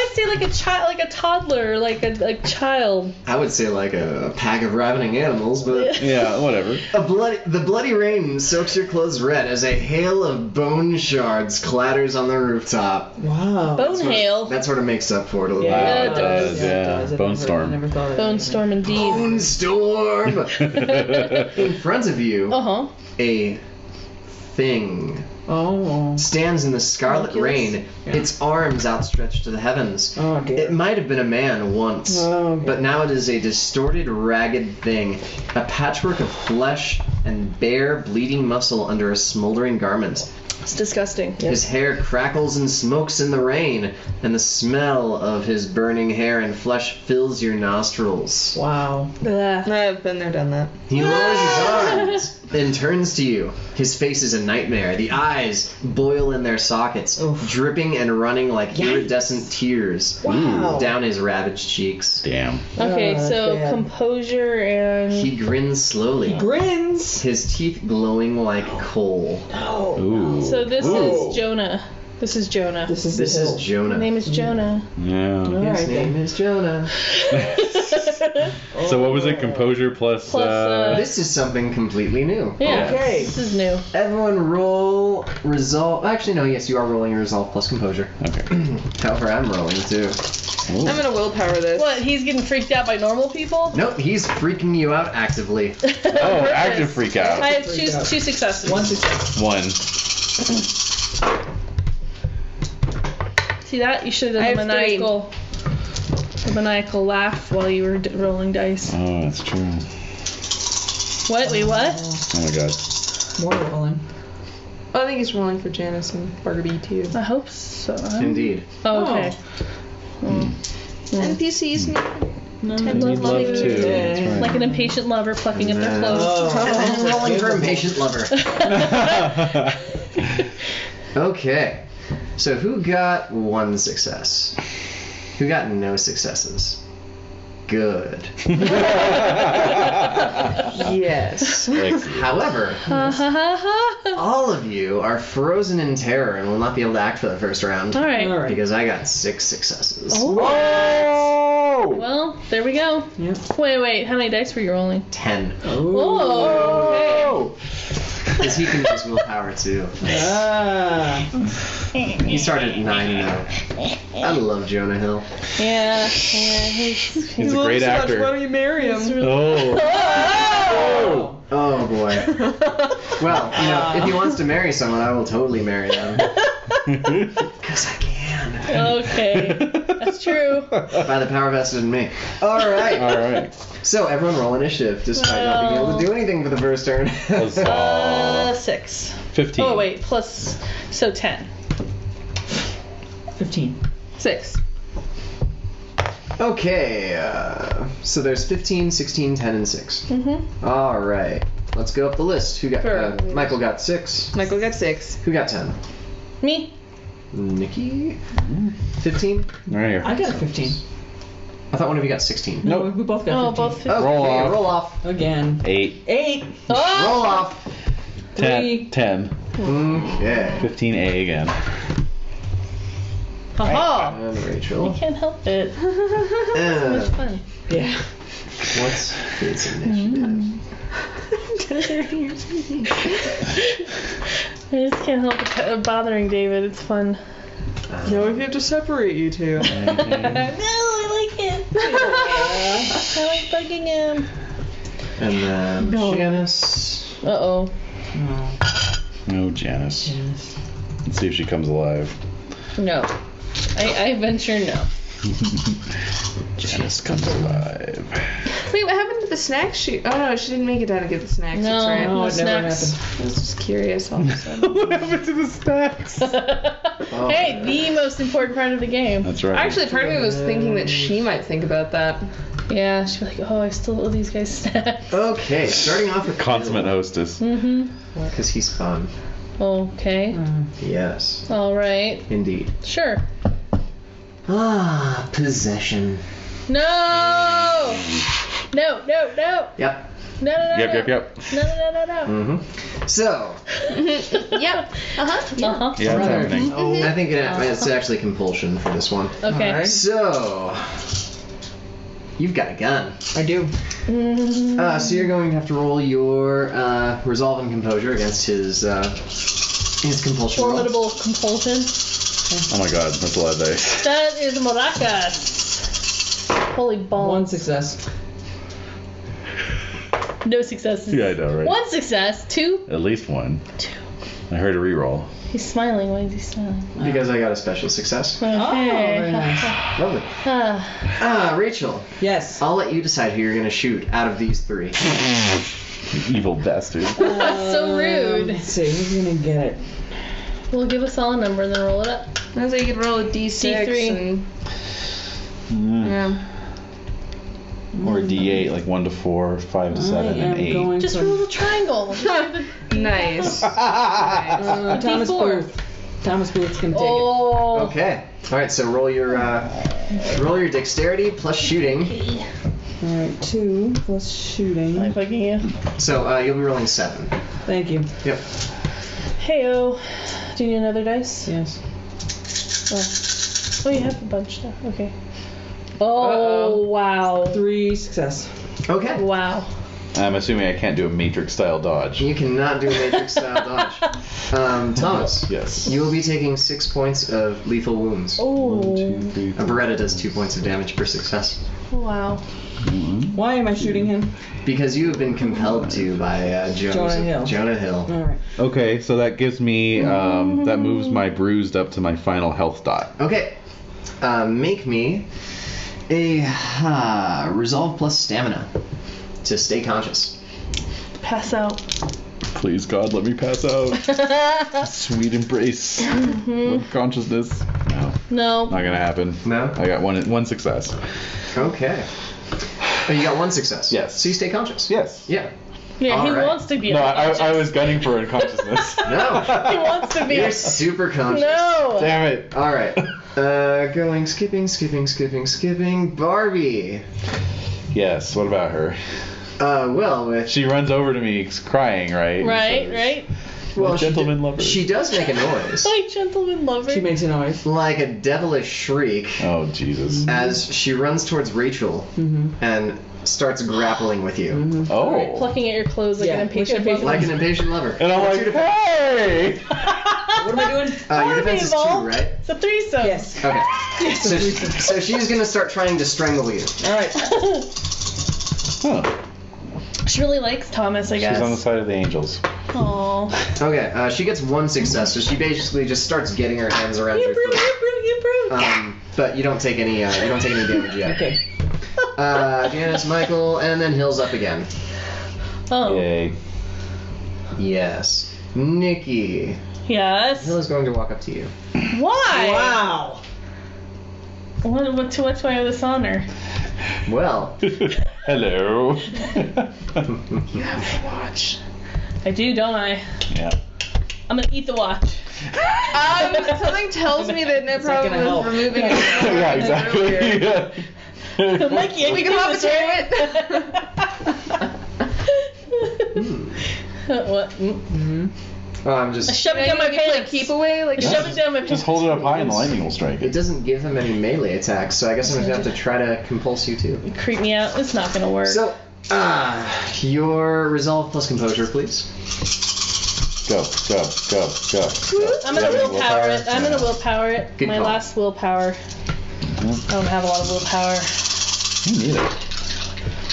would say like a child, like a toddler, like a child. I would say like a pack of ravening animals, but Yeah, whatever. the bloody rain soaks your clothes red as a hail of bone shards clatters on the rooftop. Wow. Bone hail. That sort of makes up for it a little Wow, Yeah, bit. it does. Yeah, Bone Storm. I never thought of Bone that. storm indeed. Bone storm! In front of you, Uh-huh. a thing Oh. stands in the scarlet Homunculus? rain, its arms outstretched to the heavens. Oh, dear. It might have been a man once, Oh, okay. but now it is a distorted, ragged thing, a patchwork of flesh and bare, bleeding muscle under a smoldering garment. It's disgusting. His hair crackles and smokes in the rain, and the smell of his burning hair and flesh fills your nostrils. Wow. Ugh. I've been there, done that. He lowers his arms and turns to you. His face is a nightmare. The eyes boil in their sockets, Oof. dripping and running like iridescent tears Wow. down his ravaged cheeks. Damn. Okay, that's so bad. composure and He grins slowly, Grins. his teeth glowing like coal. Oh. Ooh. so this Ooh. is Jonah. This is Jonah. This is This the is hill. His Jonah. name is Jonah. Yeah. All His right, name then. is Jonah. So what was it? Composure plus. Plus, This is something completely new. Yeah. Okay. This is new. Everyone roll resolve. Actually, no, yes, you are rolling a resolve plus composure. Okay. However, I'm rolling too. Ooh. I'm gonna willpower this. What? He's getting freaked out by normal people? Nope, he's freaking you out actively. Oh, active freak out. I have Freak out. two successes. One success. One. See that? You should have I done the have three. maniacal laugh while you were rolling dice. Oh, that's true. What? Wait, what? Oh my god. More rolling. I think he's rolling for Janice and Barbie too. I hope so. Indeed. Oh, okay. NPCs need No. Tend Need love you. too. That's right. Like an impatient lover plucking at their No. clothes. I'm rolling for impatient lover. Okay. So who got one success? Who got no successes? good. Yes. Excellent. However, all of you are frozen in terror and will not be able to act for the first round. Alright. All right. Because I got 6 successes. Whoa! Well, there we go. Yep. Wait. How many dice were you rolling? 10. Oh. Because he can use willpower too. Ah. He started at 9 though. I love Jonah Hill. Yeah. He's He's a great actor. Why don't you marry him? Oh. Oh boy. Well, if he wants to marry someone, I will totally marry them. Because I can. Okay. That's true. By the power vested in me. Alright. All right. So everyone roll initiative, despite not being able to do anything for the first turn. 6. 15. Oh, wait. Plus. So 10. 15. 6. Okay, so there's 15, 16, 10, and 6. Mm-hmm. Alright. Let's go up the list. Who got Michael got 6. Michael got 6. Who got 10? Me? Nikki? 15? Right here. I got a 15. I thought one of you got 16. No, Nope. we both got 15. Both 15. Okay, Roll off. roll off. Again. 8. 8. Oh! Roll off. 10. 10. Okay. 15A again. Haha! And You Rachel. can't help it. So much fun. Yeah. What's his initiative? I just can't help it bothering David. It's fun. You know, we have to separate you two. No, I like it. I like bugging him. And then No. Janice. Uh-oh. Oh, Janice. Yes. Let's see if she comes alive. No. I venture no. Janice comes alive. Wait, what happened to the snacks? Oh no, she didn't make it down to get the snacks. No, That's right. no it never snacks. I was just curious all of a sudden. What happened to the stacks? Hey, the most important part of the game. That's right. Actually, part of me was thinking that she might think about that. Yeah, she'd be like, oh, I still owe these guys snacks. Okay, starting off with Consummate hostess. Mm-hmm. Because he's fun. Okay. Yes, All right. indeed. Sure. Ah, possession. No! No. Yep. No. Yep. No. Mm-hmm. So, Yep. Uh-huh. Uh-huh. Yeah, it's happening. I think it's actually compulsion for this one. Okay. Alright. So, you've got a gun. I do. So you're going to have to roll your resolve and composure against his compulsion roll. Formidable compulsion. Oh my god, that's a lot of dice. That is maracas. Holy balls. 1 success. No successes. Yeah, I know, right? 1 success. 2. At least 1. 2. I heard a reroll. He's smiling. Why is he smiling? Because I got a special success. Okay. very nice. Lovely. Rachel, Yes. I'll let you decide who you're going to shoot out of these 3. You evil bastard. That's so rude. Let's see, who's gonna get it? Well, give us all a number and then roll it up. I so you could roll a D6 D3. and yeah. Or D8, like 1 to 4, 5 to 7, and 8. Going Just for roll the triangle. Just do the Nice. Thomas D4. Booth. Thomas Booth's gonna take Oh. Okay. All right. So roll your dexterity plus shooting. it. Alright, 2 plus shooting. Am I bugging you? So you'll be rolling 7. Thank you. Yep. Heyo. Do you need another dice? Yes. Oh, you have a bunch now. Okay. Oh, Uh-oh. wow. 3 success. Okay. Wow. I'm assuming I can't do a Matrix style dodge. You cannot do a Matrix style dodge. Thomas. Yes. You will be taking 6 points of lethal wounds. Oh. 1, 2, 3, A Beretta does 2 points of damage per success. Wow. Why am I shooting him? Because you have been compelled to by Jonah Hill. Jonah Hill. Alright. Okay, so that gives me, that moves my bruised up to my final health dot. Okay. Make me a resolve plus stamina to stay conscious. Pass out. Please, God, let me pass out. Sweet embrace of consciousness. No, No. not gonna happen. No? I got one success. Okay. Oh, you got 1 success. Yes. So you stay conscious. Yes. Yeah. Yeah, he Alright. wants to be No, unconscious. I was gunning for unconsciousness. No. He wants to be. You're super conscious. No. Damn it. All right. Skipping. Barbie. Yes. What about her? Well, She runs over to me crying, right? Right. Well, gentleman lover. She does make a noise. My gentleman lover. She makes a noise. Like a devilish shriek Oh, Jesus. as she runs towards Rachel and starts grappling with you. Oh. Plucking at your clothes like Yeah, an impatient what's your Like an impatient lover. And I'm What's like, your defense? hey! What am I doing? Your defense is 2, right? It's a threesome. Yes. Okay. Yes. So she's gonna start trying to strangle you. All right. Huh. She really likes Thomas, I guess. She's on the side of the angels. Aww. Okay, she gets 1 success, so she basically just starts getting her hands around You your brute, throat. you brute. But you don't take any damage yet. Okay. Janice, Michael, and then Hill's up again. Oh. Yay. Yes. Nikki. Yes. Hill is going to walk up to you. Why? Wow. What's why I have this honor? Well, Hello. You have a watch. I do, don't I? Yeah. I'm gonna eat the watch. Something tells me that no problem gonna help. with removing it. Yeah, exactly. Yeah. Mikey, We can hop into it. What? I'm I just. shove it down my pants. Keep away, like Shove it down my pants. Just hold it up high and the lightning will strike It it. doesn't give him any melee attacks, so I guess I'm gonna have to try to compulse you too. Creep me out. It's not gonna work. So, your resolve plus composure, please. Go. I'm gonna willpower it. I'm gonna willpower it. Good My call. last willpower. I don't have a lot of willpower. You need it.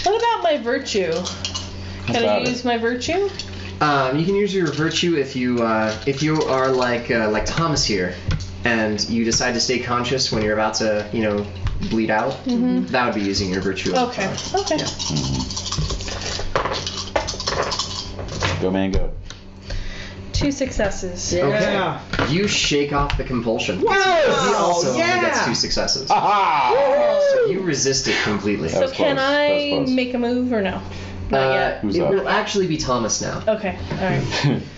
What about my virtue? Can I about use it? my virtue? You can use your virtue if you are like Thomas here, and you decide to stay conscious when you're about to bleed out. That would be using your virtue. Okay. Okay. Yeah. Go, man, go. 2 successes. Yeah. Okay. You shake off the compulsion. Wow. He also only Yeah. gets 2 successes. Aha! So you resist it completely. That So was can close. That was I close. make a move or no? Not yet. Who's It up? will actually be Thomas now. Okay. All right.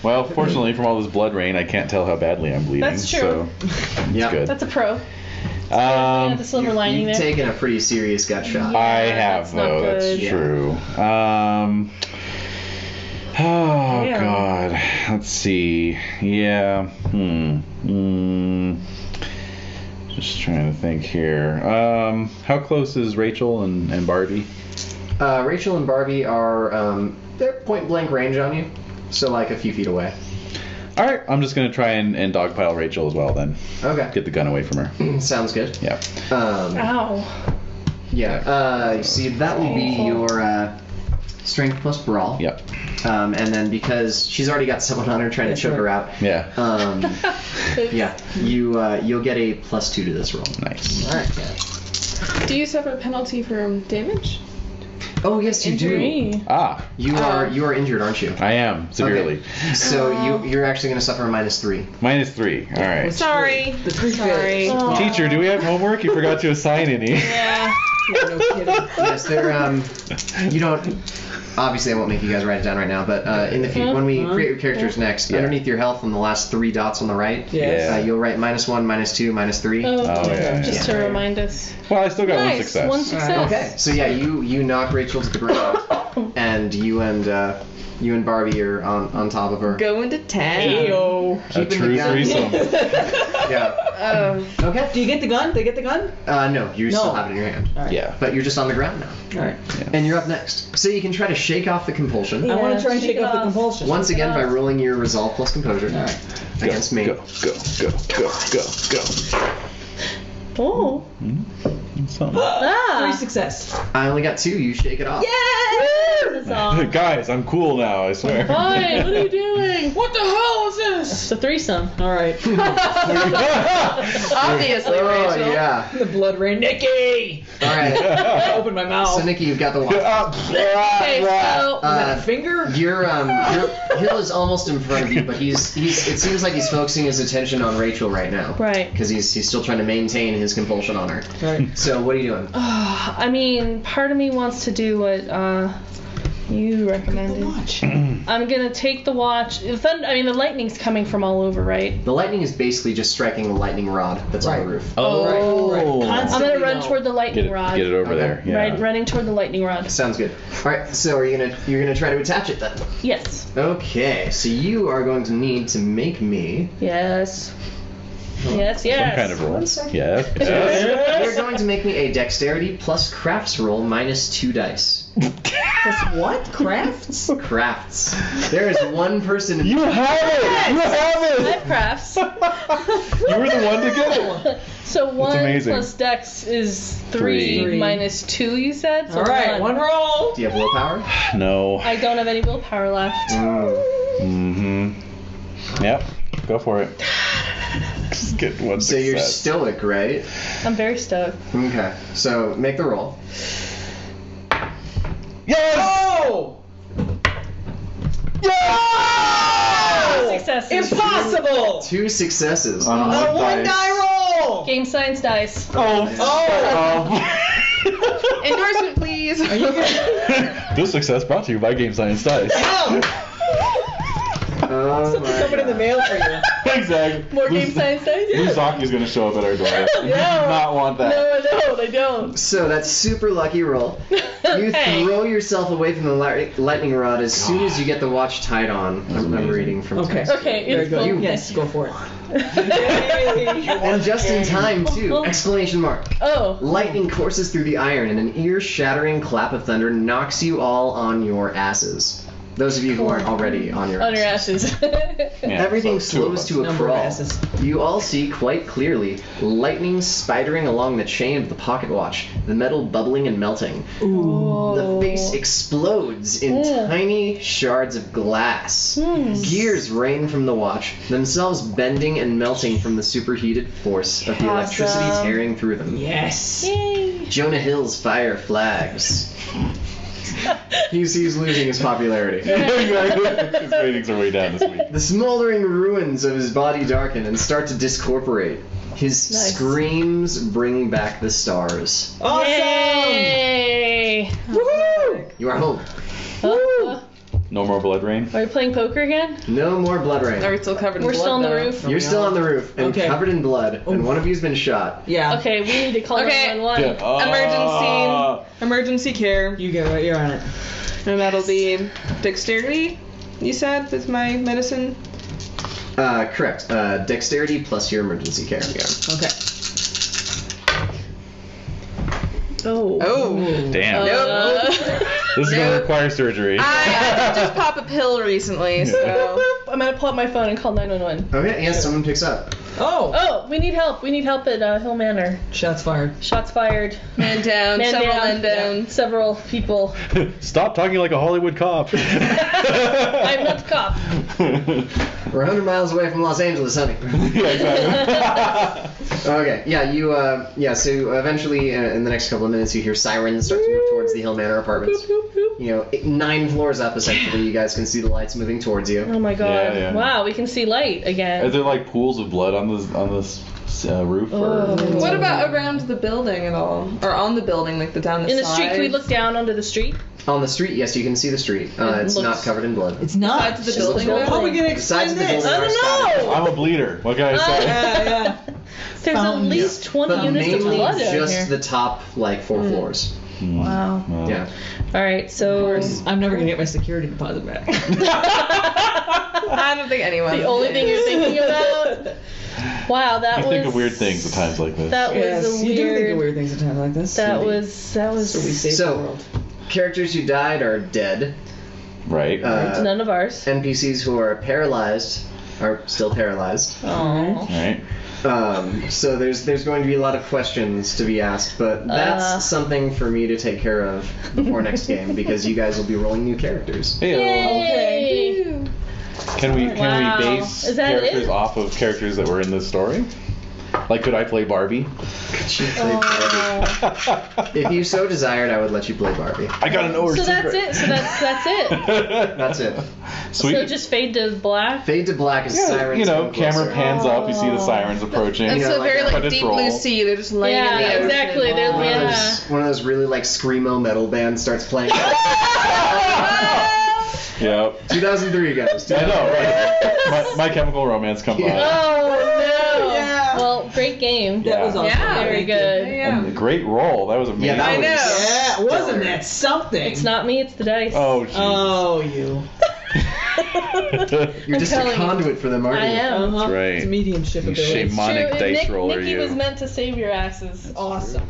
Well, fortunately, from all this blood rain, I can't tell how badly I'm bleeding. That's true. So Yeah. it's good. That's a pro. Yeah, the silver lining You've there. taken a pretty serious gut shot. I have, that's not though. That's good. Yeah. true. Oh, Damn. God. Let's see. Yeah. Just trying to think here. How close is Rachel and Barbie? Rachel and Barbie are they're point blank range on you, so like a few feet away. All right. I'm just going to try and dogpile Rachel as well then. Okay. Get the gun away from her. Sounds good. Yeah. Ow. Yeah. See, that will be your strength plus brawl. Yep. And then because she's already got someone on her trying to choke her out. Yeah. Yeah. You'll get a +2 to this roll. Nice. All right. Do you suffer a penalty for damage? Oh yes, you do. Injury. Ah, You are injured, aren't you? I am severely. Okay. So you're actually going to suffer a -3. -3. All right. Sorry. The 3 Sorry. Oh. Teacher, do we have homework? You forgot to assign any. Yeah. No kidding. Yes, they're you don't. Obviously, I won't make you guys write it down right now, but in the future, when we create your characters next, Yeah. underneath your health on the last 3 dots on the right, Yes. you'll write -1, -2, -3. Oh, yeah. just to remind us. Well, I still got one Nice. success. One success. Okay, so yeah, you knock Rachel to the ground, and you and Barbie are on top of her. Going to town. Ayo. A Keeping true the gun. threesome. Yeah. Okay. Do you get the gun? They get the gun? No, you No. still have it in your hand, All right. Yeah. but you're just on the ground now, All right. and you're up next. So you can try to shake off the compulsion. I want to try and shake shake it off the off. compulsion. Once again by rolling your resolve plus composure against me. Go. Oh. Something. Ah. 3 success. I only got 2. You shake it off. That's all. Guys, I'm cool now, I swear. Hi, what are you doing? What the hell is this? It's a threesome. All right. Obviously, Oh Rachel. yeah. The blood rain. Nikki! All right. I opened my mouth. So Nikki, you've got the watch. Okay, so Is that a finger? Your Hill is almost in front of you, but he's it seems like he's focusing his attention on Rachel right now. right. Because he's still trying to maintain his compulsion on her. Right. So what are you doing? I mean, part of me wants to do what You recommended. I'm gonna take the watch. The lightning's coming from all over, right? The lightning is basically just striking the lightning rod that's on the roof. Oh. Right. I'm Constantly gonna run though. toward the lightning rod. Get it over Okay. there. Yeah. Right, running toward the lightning rod. Sounds good. All right, so you're gonna try to attach it then. Yes. Okay, so you are going to need to make me. Yes. Yes. Some kind of roll. 1 second. Yes. You're going to make me a dexterity plus crafts roll minus 2 dice. Plus what? Crafts? Crafts. There is one person. You have it! You have I it! have crafts. You were the one to get it. So 1 amazing. plus dex is 3 Three. minus 2, you said? So All right, one roll. Do you have willpower? No. I don't have any willpower left. Mm-hmm. Yep. Go for it. Just get one So you're success. stoic, right? I'm very stoked. Okay. So make the roll. Yes! Oh! Successes. Impossible! 2 successes. On A one one dice. die roll! Game science dice. Oh. Endorsement, please. Are you good? This success brought to you by Game Science Dice. Oh Something coming in the mail for you. Exactly. More game science dice? Luzaki's gonna show up at our door. You do not want that. No, I don't. So that super lucky roll. You Okay. throw yourself away from the lightning rod as soon as you get the watch tied on. I'm reading from Okay. text. Okay, Very it's good. full. Yes, go for it. And just in time too! Exclamation mark. Oh. Lightning courses through the iron, and an ear-shattering clap of thunder knocks you all on your asses. Those of you who aren't already on your On your asses. asses. Yeah, Everything so two of slows us. to a Number of crawl. asses. You all see quite clearly lightning spidering along the chain of the pocket watch, the metal bubbling and melting. The face explodes in tiny shards of glass. Gears rain from the watch, themselves bending and melting from the superheated force of the electricity Awesome. tearing through them. Yes. Yay. Jonah Hill's fire flags. He's losing his popularity. Exactly. His ratings are way down this week. The smoldering ruins of his body darken and start to discorporate. His Nice. screams bring back the stars. Awesome! Yay. Woohoo! You are home. No more blood rain. Are we playing poker again? No more blood rain. Are we still covered in We're blood, still on the though? roof. You're still on the roof and Okay. covered in blood, and one of you's been shot. Yeah. Okay, we need to call Okay. 911. Emergency care. You go. You're on it. And that'll be dexterity, you said, is my medicine? Correct. Dexterity plus your emergency care. Okay. Oh. Oh. Damn. This is gonna require surgery. I did just pop a pill recently, so. I'm gonna pull up my phone and call 911. Okay, yes, someone picks up. Oh. Oh, we need help. We need help at Hill Manor. Shots fired. Shots fired. Man down, Man several down. men down. Several people. Stop talking like a Hollywood cop. I'm not the cop. We're 100 miles away from Los Angeles, honey. Yeah, exactly. Okay, so eventually in the next couple of minutes you hear sirens start to move towards the Hill Manor apartments. You know, 9 floors up essentially, you guys can see the lights moving towards you. Oh my god. Yeah, yeah. Wow, we can see light Are again. there like pools of blood on this roof? Or... What about around the building at all? Or on the building, like down the In the sides? street, can we look down onto the street? On the street, yes, you can see the street. It's looks- not covered in blood. It's not. Sides of the Just building, looks though? How are we gonna Besides explain the this? building I are don't spattered. know. I'm a bleeder. What can I say? Yeah. There's Fountains. at least 20 But units of mainly blood out just here. the top, 4 floors. Wow. Well, Yeah. Alright, so I'm never gonna get my security deposit back. I don't think anyone. the only thing you're thinking about? Wow, that You was... think of weird things at times like this. That Yes, was a you do think of weird... weird things at times like this. That Indeed. was... So we save the So, world. characters who died are dead. Right. None of ours. NPCs who are paralyzed are still paralyzed. Oh. Right. So there's going to be a lot of questions to be asked, but that's something for me to take care of before next game because you guys will be rolling new characters. Hey. Yay! Can we Wow. base Is that characters it? off of characters that were in this story? Like, could I play Barbie? Could you play Barbie? If you so desired, I would let you play Barbie. I gotta know her So secret. that's it. So that's it. That's it. Sweet. So just fade to black. Fade to black as Yeah, sirens you know, come camera closer. pans up, you see the sirens approaching. It's You know, a very like like credits deep roll. blue sea. They're just laying in Yeah, the ocean. exactly. They're One of yeah. those- One of those really screamo metal bands starts playing. So 2003, guys. I know, right? My Chemical Romance comes on. Oh no. Yeah. Well, great game. That was awesome. Yeah. Very good. And a great roll. That was amazing. Yeah, that I was- know. Yeah, wasn't that something? It's not me, it's the dice. Oh, jeez. Oh, you. You're just a telling you. conduit for them, aren't you? I am. Uh-huh. right. It's mediumship You ability. shamanic True, dice Nick, roller, Nikki you. was meant to save your asses. Awesome.